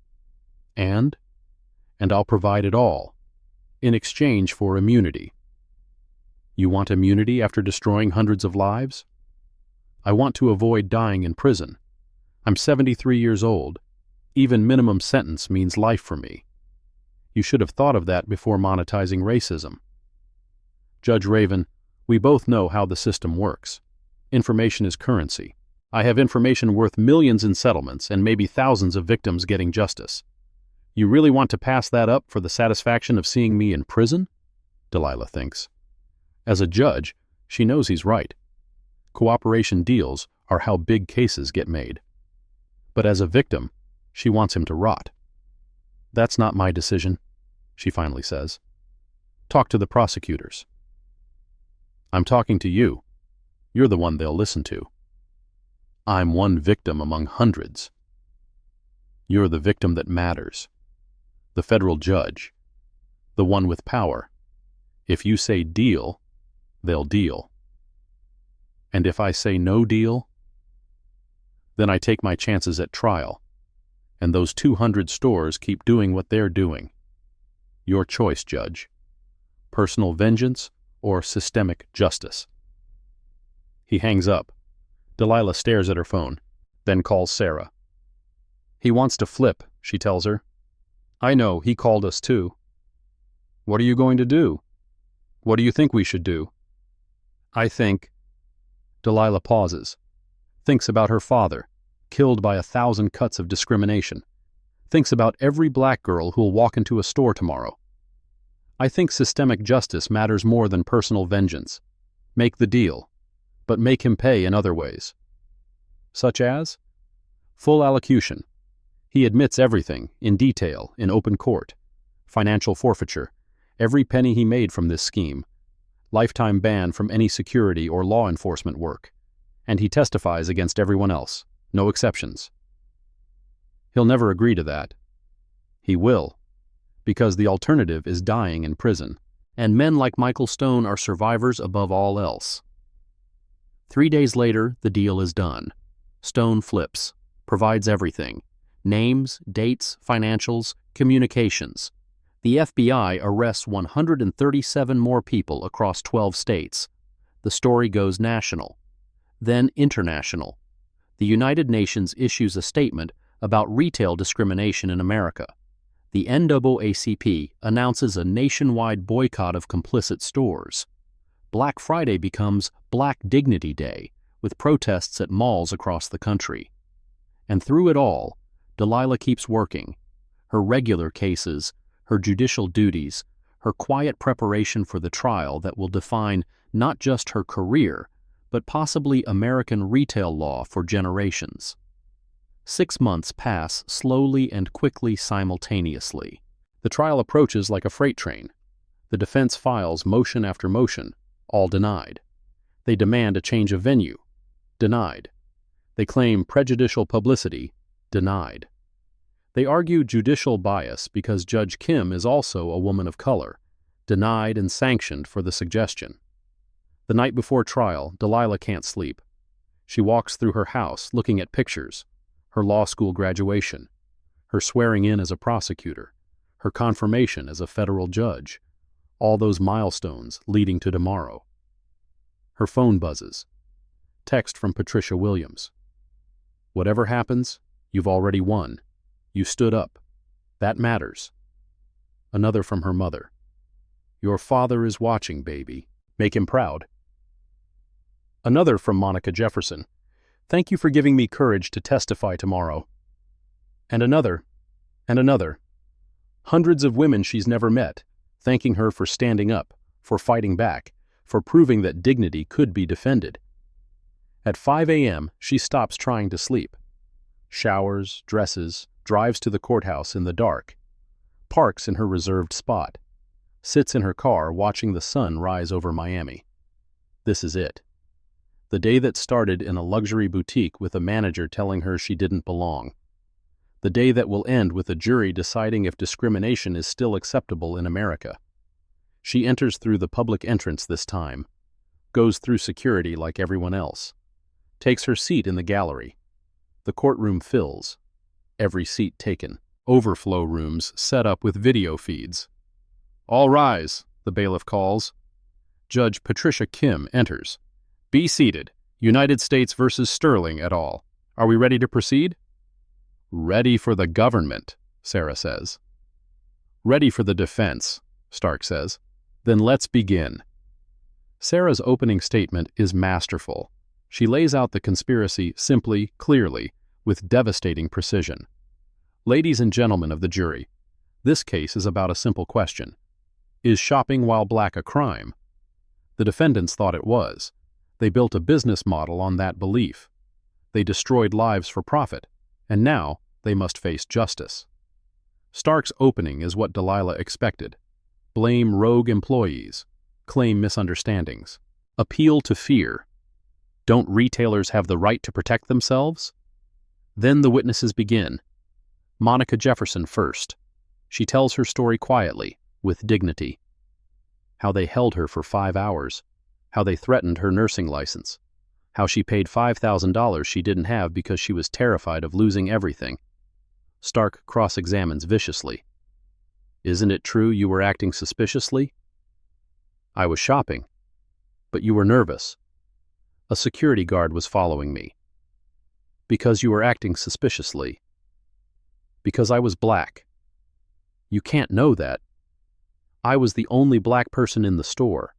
And I'll provide it all, in exchange for immunity. You want immunity after destroying hundreds of lives? I want to avoid dying in prison. I'm 73 years old. Even minimum sentence means life for me. You should have thought of that before monetizing racism. Judge Raven, we both know how the system works. Information is currency. I have information worth millions in settlements and maybe thousands of victims getting justice. You really want to pass that up for the satisfaction of seeing me in prison? Delilah thinks. As a judge, she knows he's right. Cooperation deals are how big cases get made. But as a victim, she wants him to rot. That's not my decision, she finally says. Talk to the prosecutors. I'm talking to you. You're the one they'll listen to. I'm one victim among hundreds. You're the victim that matters. The federal judge. The one with power. If you say deal, they'll deal. And if I say no deal, then I take my chances at trial, and those 200 stores keep doing what they're doing. Your choice, Judge. Personal vengeance or systemic justice. He hangs up. Delilah stares at her phone, then calls Sarah. He wants to flip, she tells her. I know, he called us too. What are you going to do? What do you think we should do? I think... Delilah pauses. Thinks about her father, killed by 1,000 cuts of discrimination. Thinks about every black girl who'll walk into a store tomorrow. I think systemic justice matters more than personal vengeance. Make the deal, but make him pay in other ways. Such as? Full allocution. He admits everything, in detail, in open court. Financial forfeiture, every penny he made from this scheme. Lifetime ban from any security or law enforcement work. And he testifies against everyone else, no exceptions. He'll never agree to that. He will, because the alternative is dying in prison, and men like Michael Stone are survivors above all else. 3 days later, the deal is done. Stone flips, provides everything. Names, dates, financials, communications. The FBI arrests 137 more people across 12 states. The story goes national, then international. The United Nations issues a statement about retail discrimination in America. The NAACP announces a nationwide boycott of complicit stores. Black Friday becomes Black Dignity Day, with protests at malls across the country. And through it all, Delilah keeps working. Her regular cases, her judicial duties, her quiet preparation for the trial that will define not just her career, but possibly American retail law for generations. 6 months pass slowly and quickly simultaneously. The trial approaches like a freight train. The defense files motion after motion, all denied. They demand a change of venue, denied. They claim prejudicial publicity, denied. They argue judicial bias because Judge Kim is also a woman of color, denied and sanctioned for the suggestion. The night before trial, Delilah can't sleep. She walks through her house looking at pictures, her law school graduation, her swearing in as a prosecutor, her confirmation as a federal judge, all those milestones leading to tomorrow. Her phone buzzes. Text from Patricia Williams. Whatever happens, you've already won. You stood up. That matters. Another from her mother. Your father is watching, baby. Make him proud. Another from Monica Jefferson. Thank you for giving me courage to testify tomorrow. And another. And another. Hundreds of women she's never met, thanking her for standing up, for fighting back, for proving that dignity could be defended. At 5 a.m., she stops trying to sleep. Showers, dresses, drives to the courthouse in the dark, parks in her reserved spot, sits in her car watching the sun rise over Miami. This is it. The day that started in a luxury boutique with a manager telling her she didn't belong. The day that will end with a jury deciding if discrimination is still acceptable in America. She enters through the public entrance this time, goes through security like everyone else, takes her seat in the gallery. The courtroom fills, every seat taken. Overflow rooms set up with video feeds. "All rise," the bailiff calls. Judge Patricia Kim enters. "Be seated. United States versus Sterling et al. Are we ready to proceed?" "Ready for the government," Sarah says. "Ready for the defense," Stark says. "Then let's begin." Sarah's opening statement is masterful. She lays out the conspiracy simply, clearly, with devastating precision. Ladies and gentlemen of the jury, this case is about a simple question. Is shopping while black a crime? The defendants thought it was. They built a business model on that belief. They destroyed lives for profit, and now they must face justice. Stark's opening is what Delilah expected. Blame rogue employees. Claim misunderstandings. Appeal to fear. Don't retailers have the right to protect themselves? Then the witnesses begin. Monica Jefferson first. She tells her story quietly, with dignity. How they held her for 5 hours. How they threatened her nursing license. How she paid $5,000 she didn't have because she was terrified of losing everything. Stark cross-examines viciously. "Isn't it true you were acting suspiciously?" "I was shopping." "But you were nervous." "A security guard was following me." "Because you were acting suspiciously." "Because I was black." "You can't know that." "I was the only black person in the store,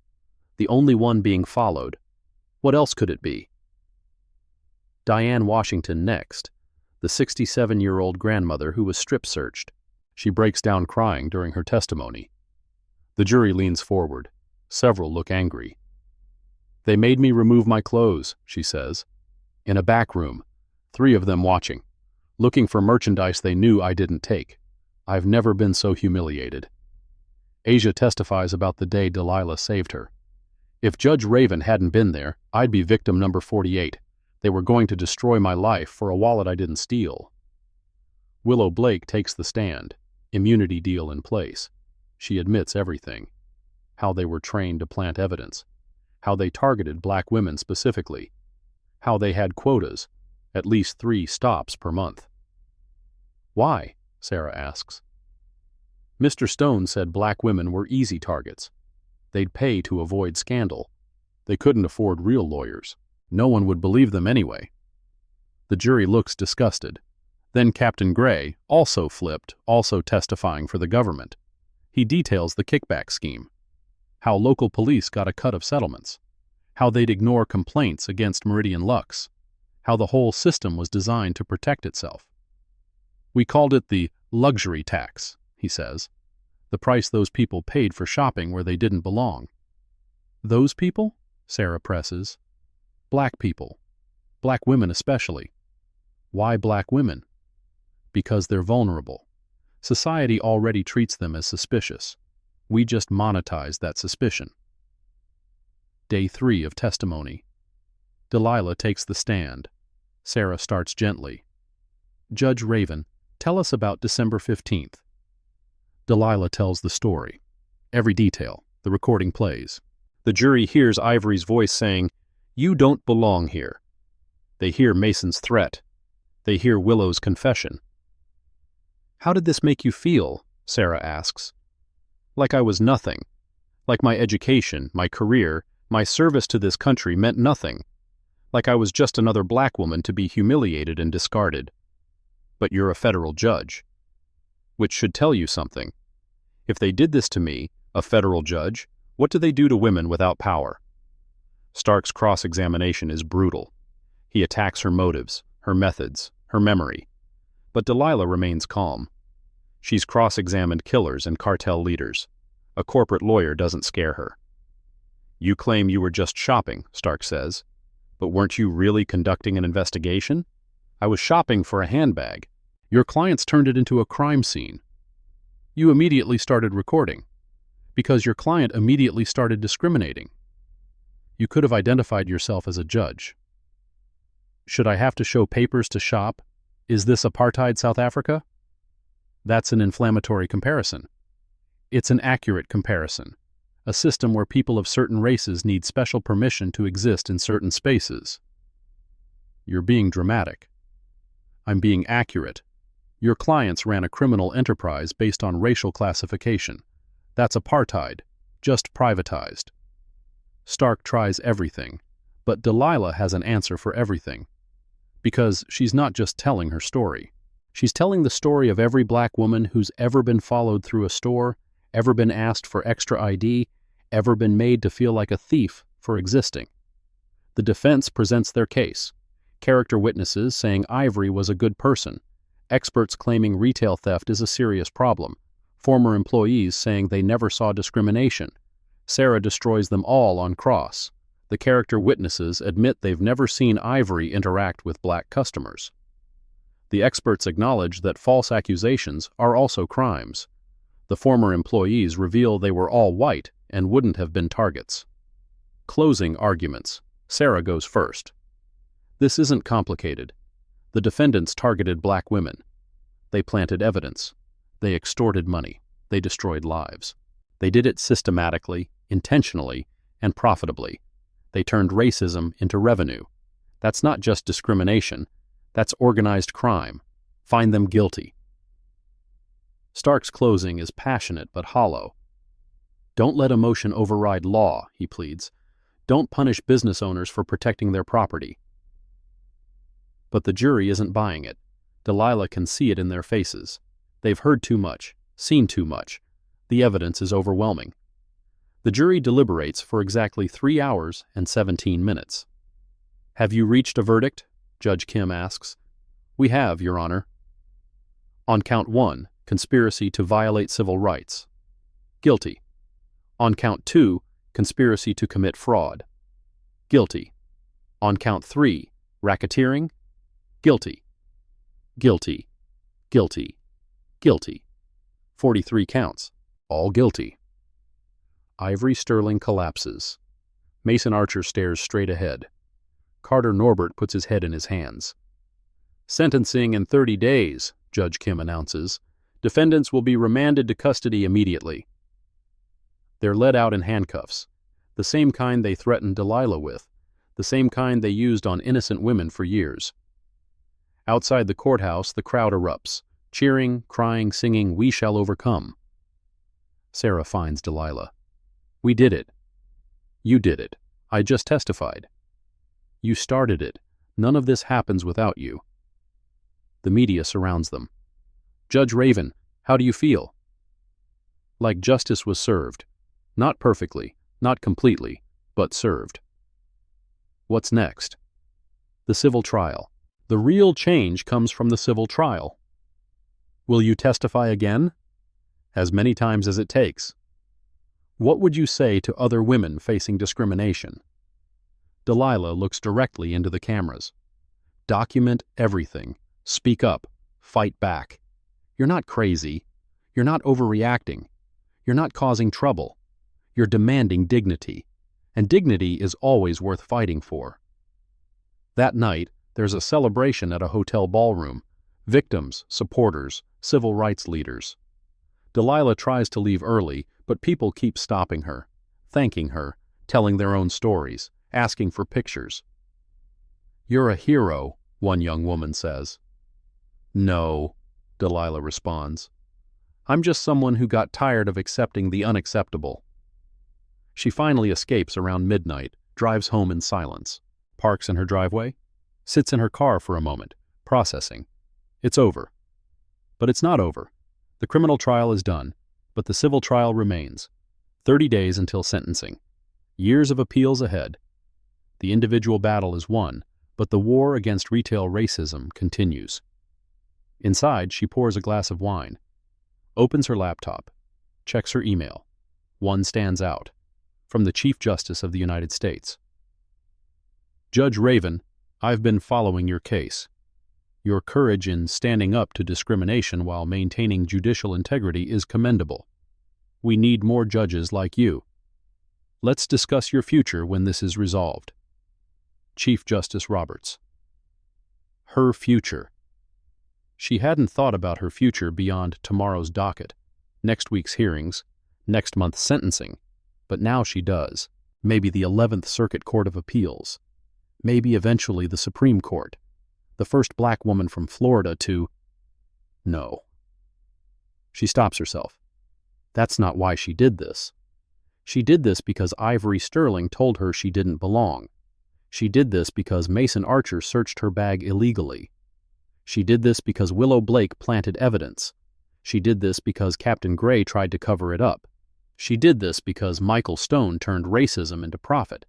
the only one being followed. What else could it be?" Diane Washington next, the 67-year-old grandmother who was strip-searched. She breaks down crying during her testimony. The jury leans forward. Several look angry. "They made me remove my clothes," she says. "In a back room, 3 of them watching, looking for merchandise they knew I didn't take. I've never been so humiliated." Asia testifies about the day Delilah saved her. "If Judge Raven hadn't been there, I'd be victim number 48. They were going to destroy my life for a wallet I didn't steal." Willow Blake takes the stand, immunity deal in place. She admits everything. How they were trained to plant evidence. How they targeted black women specifically. How they had quotas, at least 3 stops per month. "Why?" Sarah asks. "Mr. Stone said black women were easy targets. They'd pay to avoid scandal. They couldn't afford real lawyers. No one would believe them anyway." The jury looks disgusted. Then Captain Gray, also flipped, also testifying for the government. He details the kickback scheme. How local police got a cut of settlements. How they'd ignore complaints against Meridian Lux. How the whole system was designed to protect itself. "We called it the luxury tax," he says. "The price those people paid for shopping where they didn't belong." "Those people?" Sarah presses. "Black people. Black women especially." "Why black women?" "Because they're vulnerable. Society already treats them as suspicious. We just monetize that suspicion." Day 3 of testimony. Delilah takes the stand. Sarah starts gently. "Judge Raven, tell us about December 15th. Delilah tells the story. Every detail. The recording plays. The jury hears Ivory's voice saying, "You don't belong here." They hear Mason's threat. They hear Willow's confession. "How did this make you feel?" Sarah asks. "Like I was nothing. Like my education, my career, my service to this country meant nothing. Like I was just another black woman to be humiliated and discarded. But you're a federal judge. Which should tell you something. If they did this to me, a federal judge, what do they do to women without power?" Stark's cross-examination is brutal. He attacks her motives, her methods, her memory. But Delilah remains calm. She's cross-examined killers and cartel leaders. A corporate lawyer doesn't scare her. "You claim you were just shopping," Stark says. "But weren't you really conducting an investigation?" "I was shopping for a handbag." "Your clients turned it into a crime scene." "You immediately started recording." "Because your client immediately started discriminating." "You could have identified yourself as a judge." "Should I have to show papers to shop?" Is this apartheid South Africa? That's an inflammatory comparison. It's an accurate comparison. A system where people of certain races need special permission to exist in certain spaces. You're being dramatic. I'm being accurate. Your clients ran a criminal enterprise based on racial classification. That's apartheid, just privatized. Stark tries everything, but Delilah has an answer for everything. Because she's not just telling her story. She's telling the story of every black woman who's ever been followed through a store, ever been asked for extra ID, ever been made to feel like a thief for existing. The defense presents their case. Character witnesses saying Ivory was a good person. Experts claiming retail theft is a serious problem. Former employees saying they never saw discrimination. Sarah destroys them all on cross. The character witnesses admit they've never seen Ivory interact with black customers. The experts acknowledge that false accusations are also crimes. The former employees reveal they were all white and wouldn't have been targets. Closing arguments. Sarah goes first. This isn't complicated. The defendants targeted black women. They planted evidence. They extorted money. They destroyed lives. They did it systematically, intentionally, and profitably. They turned racism into revenue. That's not just discrimination. That's organized crime. Find them guilty. Stark's closing is passionate but hollow. Don't let emotion override law, he pleads. Don't punish business owners for protecting their property. But the jury isn't buying it. Delilah can see it in their faces. They've heard too much, seen too much. The evidence is overwhelming. The jury deliberates for exactly 3 hours and 17 minutes. Have you reached a verdict? Judge Kim asks. We have, Your Honor. On count 1, conspiracy to violate civil rights. Guilty. On count 2, conspiracy to commit fraud. Guilty. On count 3, racketeering. Guilty. Guilty. Guilty. Guilty. 43 counts. All guilty. Ivory Sterling collapses. Mason Archer stares straight ahead. Carter Norbert puts his head in his hands. Sentencing in 30 days, Judge Kim announces. Defendants will be remanded to custody immediately. They're led out in handcuffs, the same kind they threatened Delilah with, the same kind they used on innocent women for years. Outside the courthouse, the crowd erupts, cheering, crying, singing, "We shall overcome." Sarah finds Delilah. We did it. You did it. I just testified. You started it. None of this happens without you. The media surrounds them. Judge Raven, how do you feel? Like justice was served. Not perfectly, not completely, but served. What's next? The civil trial. The real change comes from the civil trial. Will you testify again? As many times as it takes. What would you say to other women facing discrimination? Delilah looks directly into the cameras. Document everything. Speak up. Fight back. You're not crazy. You're not overreacting. You're not causing trouble. You're demanding dignity. And dignity is always worth fighting for. That night, there's a celebration at a hotel ballroom. Victims, supporters, civil rights leaders. Delilah tries to leave early, but people keep stopping her, thanking her, telling their own stories, asking for pictures. You're a hero, one young woman says. No, Delilah responds. I'm just someone who got tired of accepting the unacceptable. She finally escapes around midnight, drives home in silence, parks in her driveway, sits in her car for a moment, processing. It's over. But it's not over. The criminal trial is done, but the civil trial remains. 30 days until sentencing. Years of appeals ahead. The individual battle is won, but the war against retail racism continues. Inside, she pours a glass of wine, opens her laptop, checks her email. One stands out. From the Chief Justice of the United States. Judge Raven, I've been following your case. Your courage in standing up to discrimination while maintaining judicial integrity is commendable. We need more judges like you. Let's discuss your future when this is resolved. Chief Justice Roberts. Her future. She hadn't thought about her future beyond tomorrow's docket, next week's hearings, next month's sentencing, but now she does. Maybe the 11th Circuit Court of Appeals. Maybe eventually the Supreme Court. The first black woman from Florida to... No. She stops herself. That's not why she did this. She did this because Ivory Sterling told her she didn't belong. She did this because Mason Archer searched her bag illegally. She did this because Willow Blake planted evidence. She did this because Captain Gray tried to cover it up. She did this because Michael Stone turned racism into profit.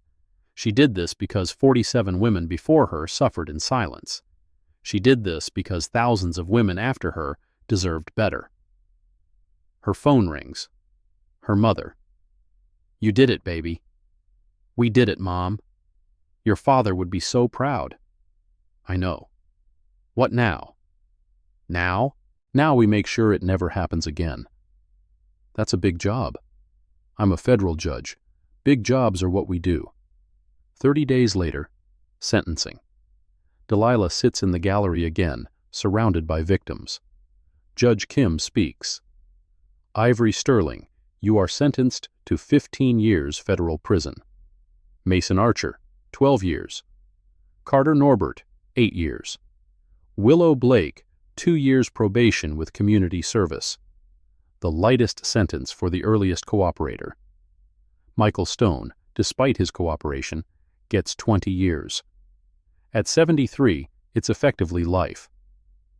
She did this because 47 women before her suffered in silence. She did this because thousands of women after her deserved better. Her phone rings. Her mother. You did it, baby. We did it, Mom. Your father would be so proud. I know. What now? Now? Now we make sure it never happens again. That's a big job. I'm a federal judge. Big jobs are what we do. 30 days later, sentencing. Delilah sits in the gallery again, surrounded by victims. Judge Kim speaks. Ivory Sterling, you are sentenced to 15 years federal prison. Mason Archer, 12 years. Carter Norbert, 8 years. Willow Blake, 2 years probation with community service. The lightest sentence for the earliest cooperator. Michael Stone, despite his cooperation, gets 20 years. At 73, it's effectively life.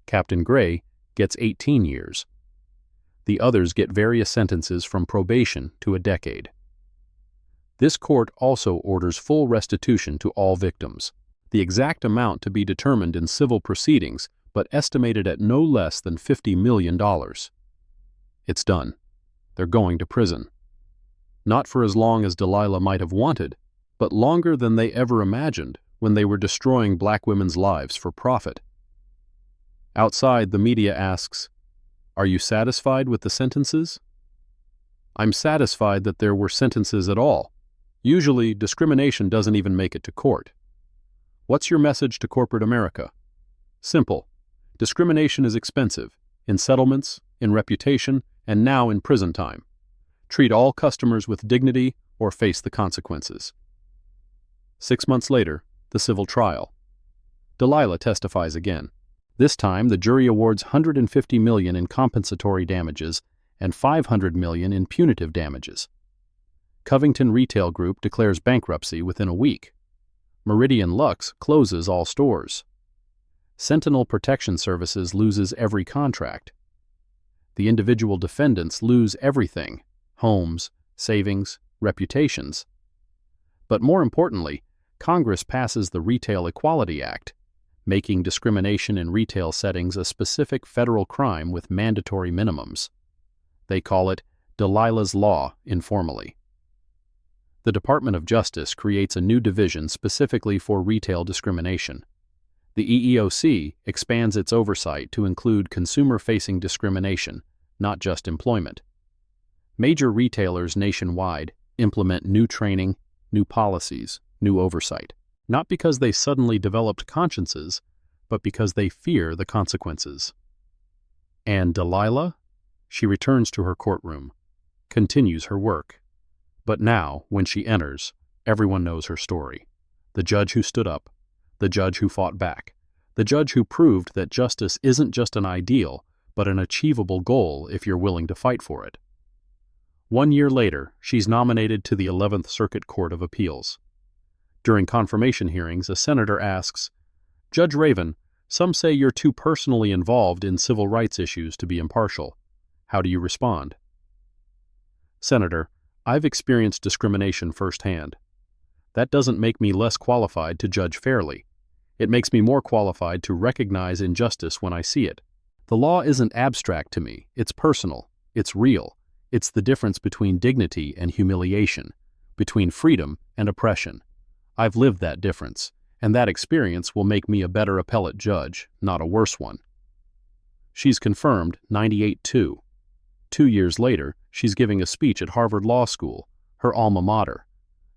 Captain Gray gets 18 years. The others get various sentences from probation to a decade. This court also orders full restitution to all victims, the exact amount to be determined in civil proceedings, but estimated at no less than $50 million. It's done. They're going to prison. Not for as long as Delilah might have wanted, but longer than they ever imagined when they were destroying black women's lives for profit. Outside, the media asks, "Are you satisfied with the sentences?" I'm satisfied that there were sentences at all. Usually, discrimination doesn't even make it to court. What's your message to corporate America? Simple. Discrimination is expensive, in settlements, in reputation, and now in prison time. Treat all customers with dignity or face the consequences. 6 months later, the civil trial. Delilah testifies again. This time, the jury awards $150 million in compensatory damages and $500 million in punitive damages. Covington Retail Group declares bankruptcy within a week. Meridian Lux closes all stores. Sentinel Protection Services loses every contract. The individual defendants lose everything: homes, savings, reputations. But more importantly, Congress passes the Retail Equality Act, making discrimination in retail settings a specific federal crime with mandatory minimums. They call it Delilah's Law informally. The Department of Justice creates a new division specifically for retail discrimination. The EEOC expands its oversight to include consumer-facing discrimination, not just employment. Major retailers nationwide implement new training, new policies, new oversight, not because they suddenly developed consciences, but because they fear the consequences. And Delilah? She returns to her courtroom, continues her work. But now, when she enters, everyone knows her story. The judge who stood up, the judge who fought back, the judge who proved that justice isn't just an ideal, but an achievable goal if you're willing to fight for it. 1 year later, she's nominated to the 11th Circuit Court of Appeals. During confirmation hearings, a senator asks, "Judge Raven, some say you're too personally involved in civil rights issues to be impartial. How do you respond?" "Senator, I've experienced discrimination firsthand. That doesn't make me less qualified to judge fairly. It makes me more qualified to recognize injustice when I see it. The law isn't abstract to me, it's personal, it's real. It's the difference between dignity and humiliation, between freedom and oppression. I've lived that difference, and that experience will make me a better appellate judge, not a worse one." She's confirmed 98-2. 2 years later, she's giving a speech at Harvard Law School, her alma mater,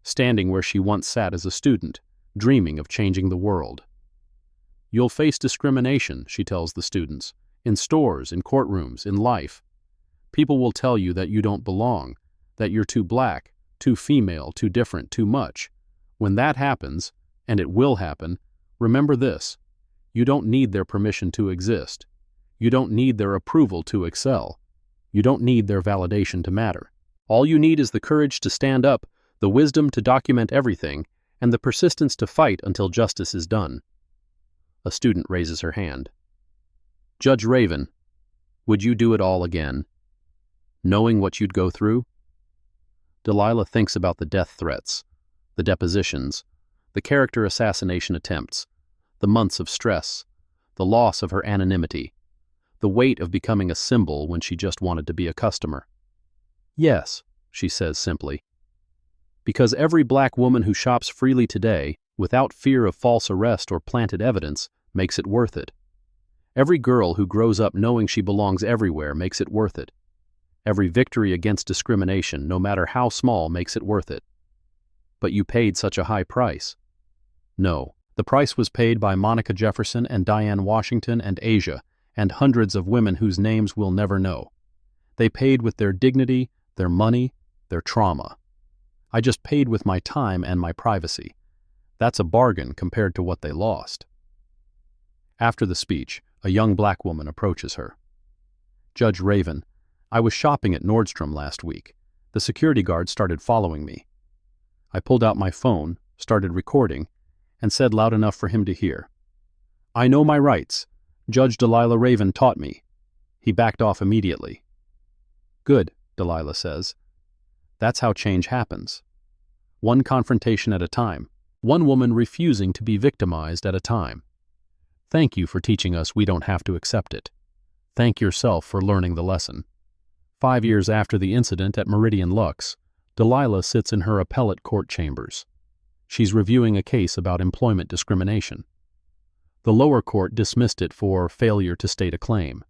standing where she once sat as a student, dreaming of changing the world. "You'll face discrimination," she tells the students, in stores, in courtrooms, in life. People will tell you that you don't belong, that you're too black, too female, too different, too much. When that happens, and it will happen, remember this: you don't need their permission to exist. You don't need their approval to excel. You don't need their validation to matter. All you need is the courage to stand up, the wisdom to document everything, and the persistence to fight until justice is done. A student raises her hand. Judge Raven, would you do it all again? Knowing what you'd go through? Delilah thinks about the death threats, the depositions, the character assassination attempts, the months of stress, the loss of her anonymity, the weight of becoming a symbol when she just wanted to be a customer. Yes, she says simply. Because every black woman who shops freely today, without fear of false arrest or planted evidence, makes it worth it. Every girl who grows up knowing she belongs everywhere makes it worth it. Every victory against discrimination, no matter how small, makes it worth it. But you paid such a high price. No, the price was paid by Monica Jefferson and Diane Washington and Asia, and hundreds of women whose names we'll never know. They paid with their dignity, their money, their trauma. I just paid with my time and my privacy. That's a bargain compared to what they lost. After the speech, a young black woman approaches her. Judge Raven, I was shopping at Nordstrom last week. The security guard started following me. I pulled out my phone, started recording, and said loud enough for him to hear. I know my rights. Judge Delilah Raven taught me. He backed off immediately. Good, Delilah says. That's how change happens. One confrontation at a time. One woman refusing to be victimized at a time. Thank you for teaching us we don't have to accept it. Thank yourself for learning the lesson. 5 years after the incident at Meridian Lux, Delilah sits in her appellate court chambers. She's reviewing a case about employment discrimination. The lower court dismissed it for failure to state a claim.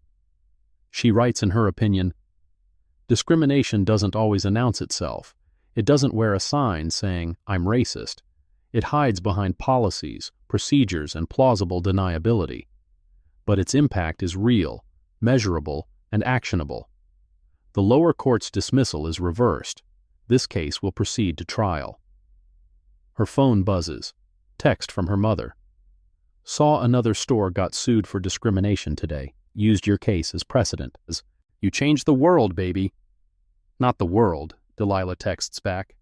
She writes in her opinion, discrimination doesn't always announce itself. It doesn't wear a sign saying, I'm racist. It hides behind policies, procedures, and plausible deniability. But its impact is real, measurable, and actionable. The lower court's dismissal is reversed. This case will proceed to trial. Her phone buzzes. Text from her mother. Saw another store got sued for discrimination today. Used your case as precedent. You changed the world, baby. Not the world, Delilah texts back.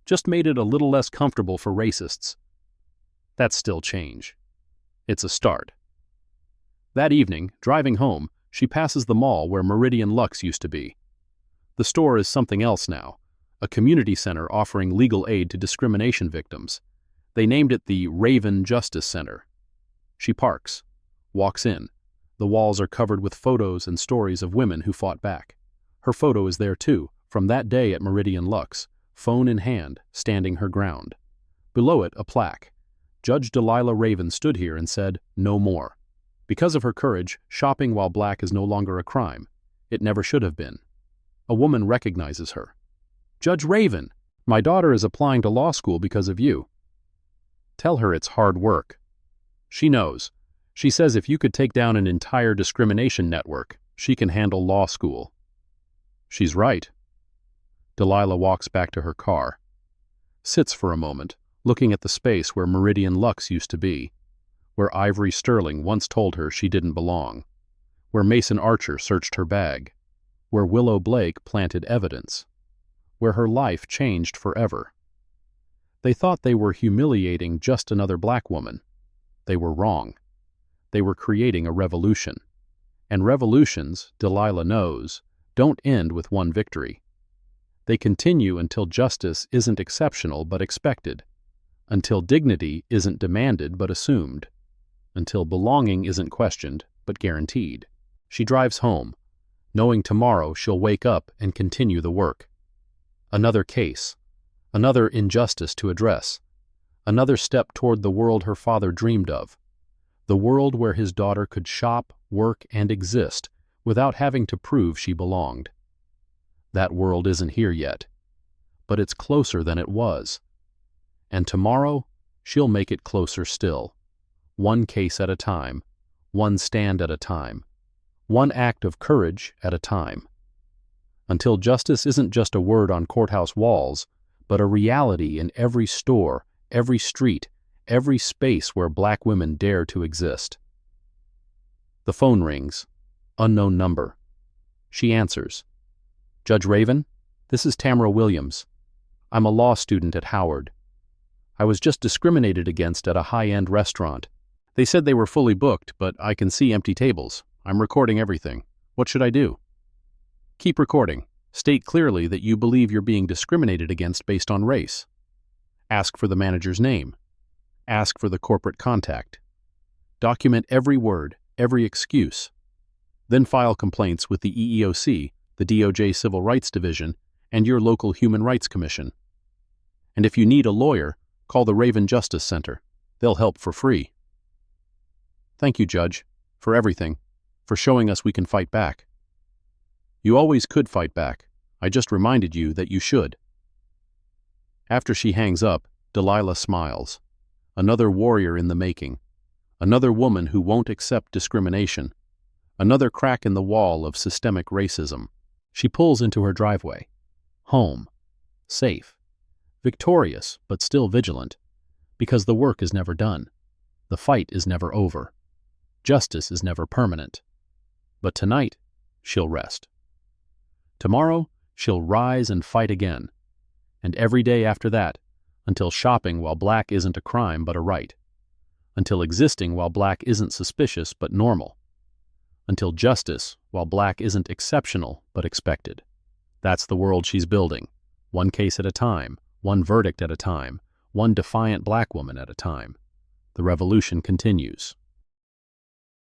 Just made it a little less comfortable for racists. That's still change. It's a start. That evening, driving home, she passes the mall where Meridian Lux used to be. The store is something else now, a community center offering legal aid to discrimination victims. They named it the Raven Justice Center. She parks, walks in. The walls are covered with photos and stories of women who fought back. Her photo is there too, from that day at Meridian Lux, phone in hand, standing her ground. Below it, a plaque. Judge Delilah Raven stood here and said, no more. Because of her courage, shopping while black is no longer a crime. It never should have been. A woman recognizes her. Judge Raven, my daughter is applying to law school because of you. Tell her it's hard work. She knows. She says if you could take down an entire discrimination network, she can handle law school. She's right. Delilah walks back to her car. Sits for a moment, looking at the space where Meridian Lux used to be, where Ivory Sterling once told her she didn't belong, where Mason Archer searched her bag, where Willow Blake planted evidence, where her life changed forever. They thought they were humiliating just another black woman. They were wrong. They were creating a revolution. And revolutions, Delilah knows, don't end with one victory. They continue until justice isn't exceptional but expected, until dignity isn't demanded but assumed, until belonging isn't questioned but guaranteed. She drives home, knowing tomorrow she'll wake up and continue the work. Another case, another injustice to address, another step toward the world her father dreamed of, the world where his daughter could shop, work, and exist without having to prove she belonged. That world isn't here yet, but it's closer than it was. And tomorrow, she'll make it closer still, one case at a time, one stand at a time, one act of courage at a time. Until justice isn't just a word on courthouse walls, but a reality in every store, every street, every space where Black women dare to exist. The phone rings. Unknown number. She answers. Judge Raven, this is Tamara Williams. I'm a law student at Howard. I was just discriminated against at a high-end restaurant. They said they were fully booked, but I can see empty tables. I'm recording everything. What should I do? Keep recording. State clearly that you believe you're being discriminated against based on race. Ask for the manager's name. Ask for the corporate contact. Document every word, every excuse. Then file complaints with the EEOC, the DOJ Civil Rights Division, and your local Human Rights Commission. And if you need a lawyer, call the Raven Justice Center. They'll help for free. Thank you, Judge, for everything, for showing us we can fight back. You always could fight back. I just reminded you that you should. After she hangs up, Delilah smiles. Another warrior in the making. Another woman who won't accept discrimination. Another crack in the wall of systemic racism. She pulls into her driveway. Home. Safe. Victorious, but still vigilant. Because the work is never done. The fight is never over. Justice is never permanent. But tonight, she'll rest. Tomorrow, she'll rise and fight again. And every day after that, until shopping while Black isn't a crime but a right. Until existing while Black isn't suspicious but normal. Until justice while Black isn't exceptional but expected. That's the world she's building, one case at a time, one verdict at a time, one defiant Black woman at a time. The revolution continues.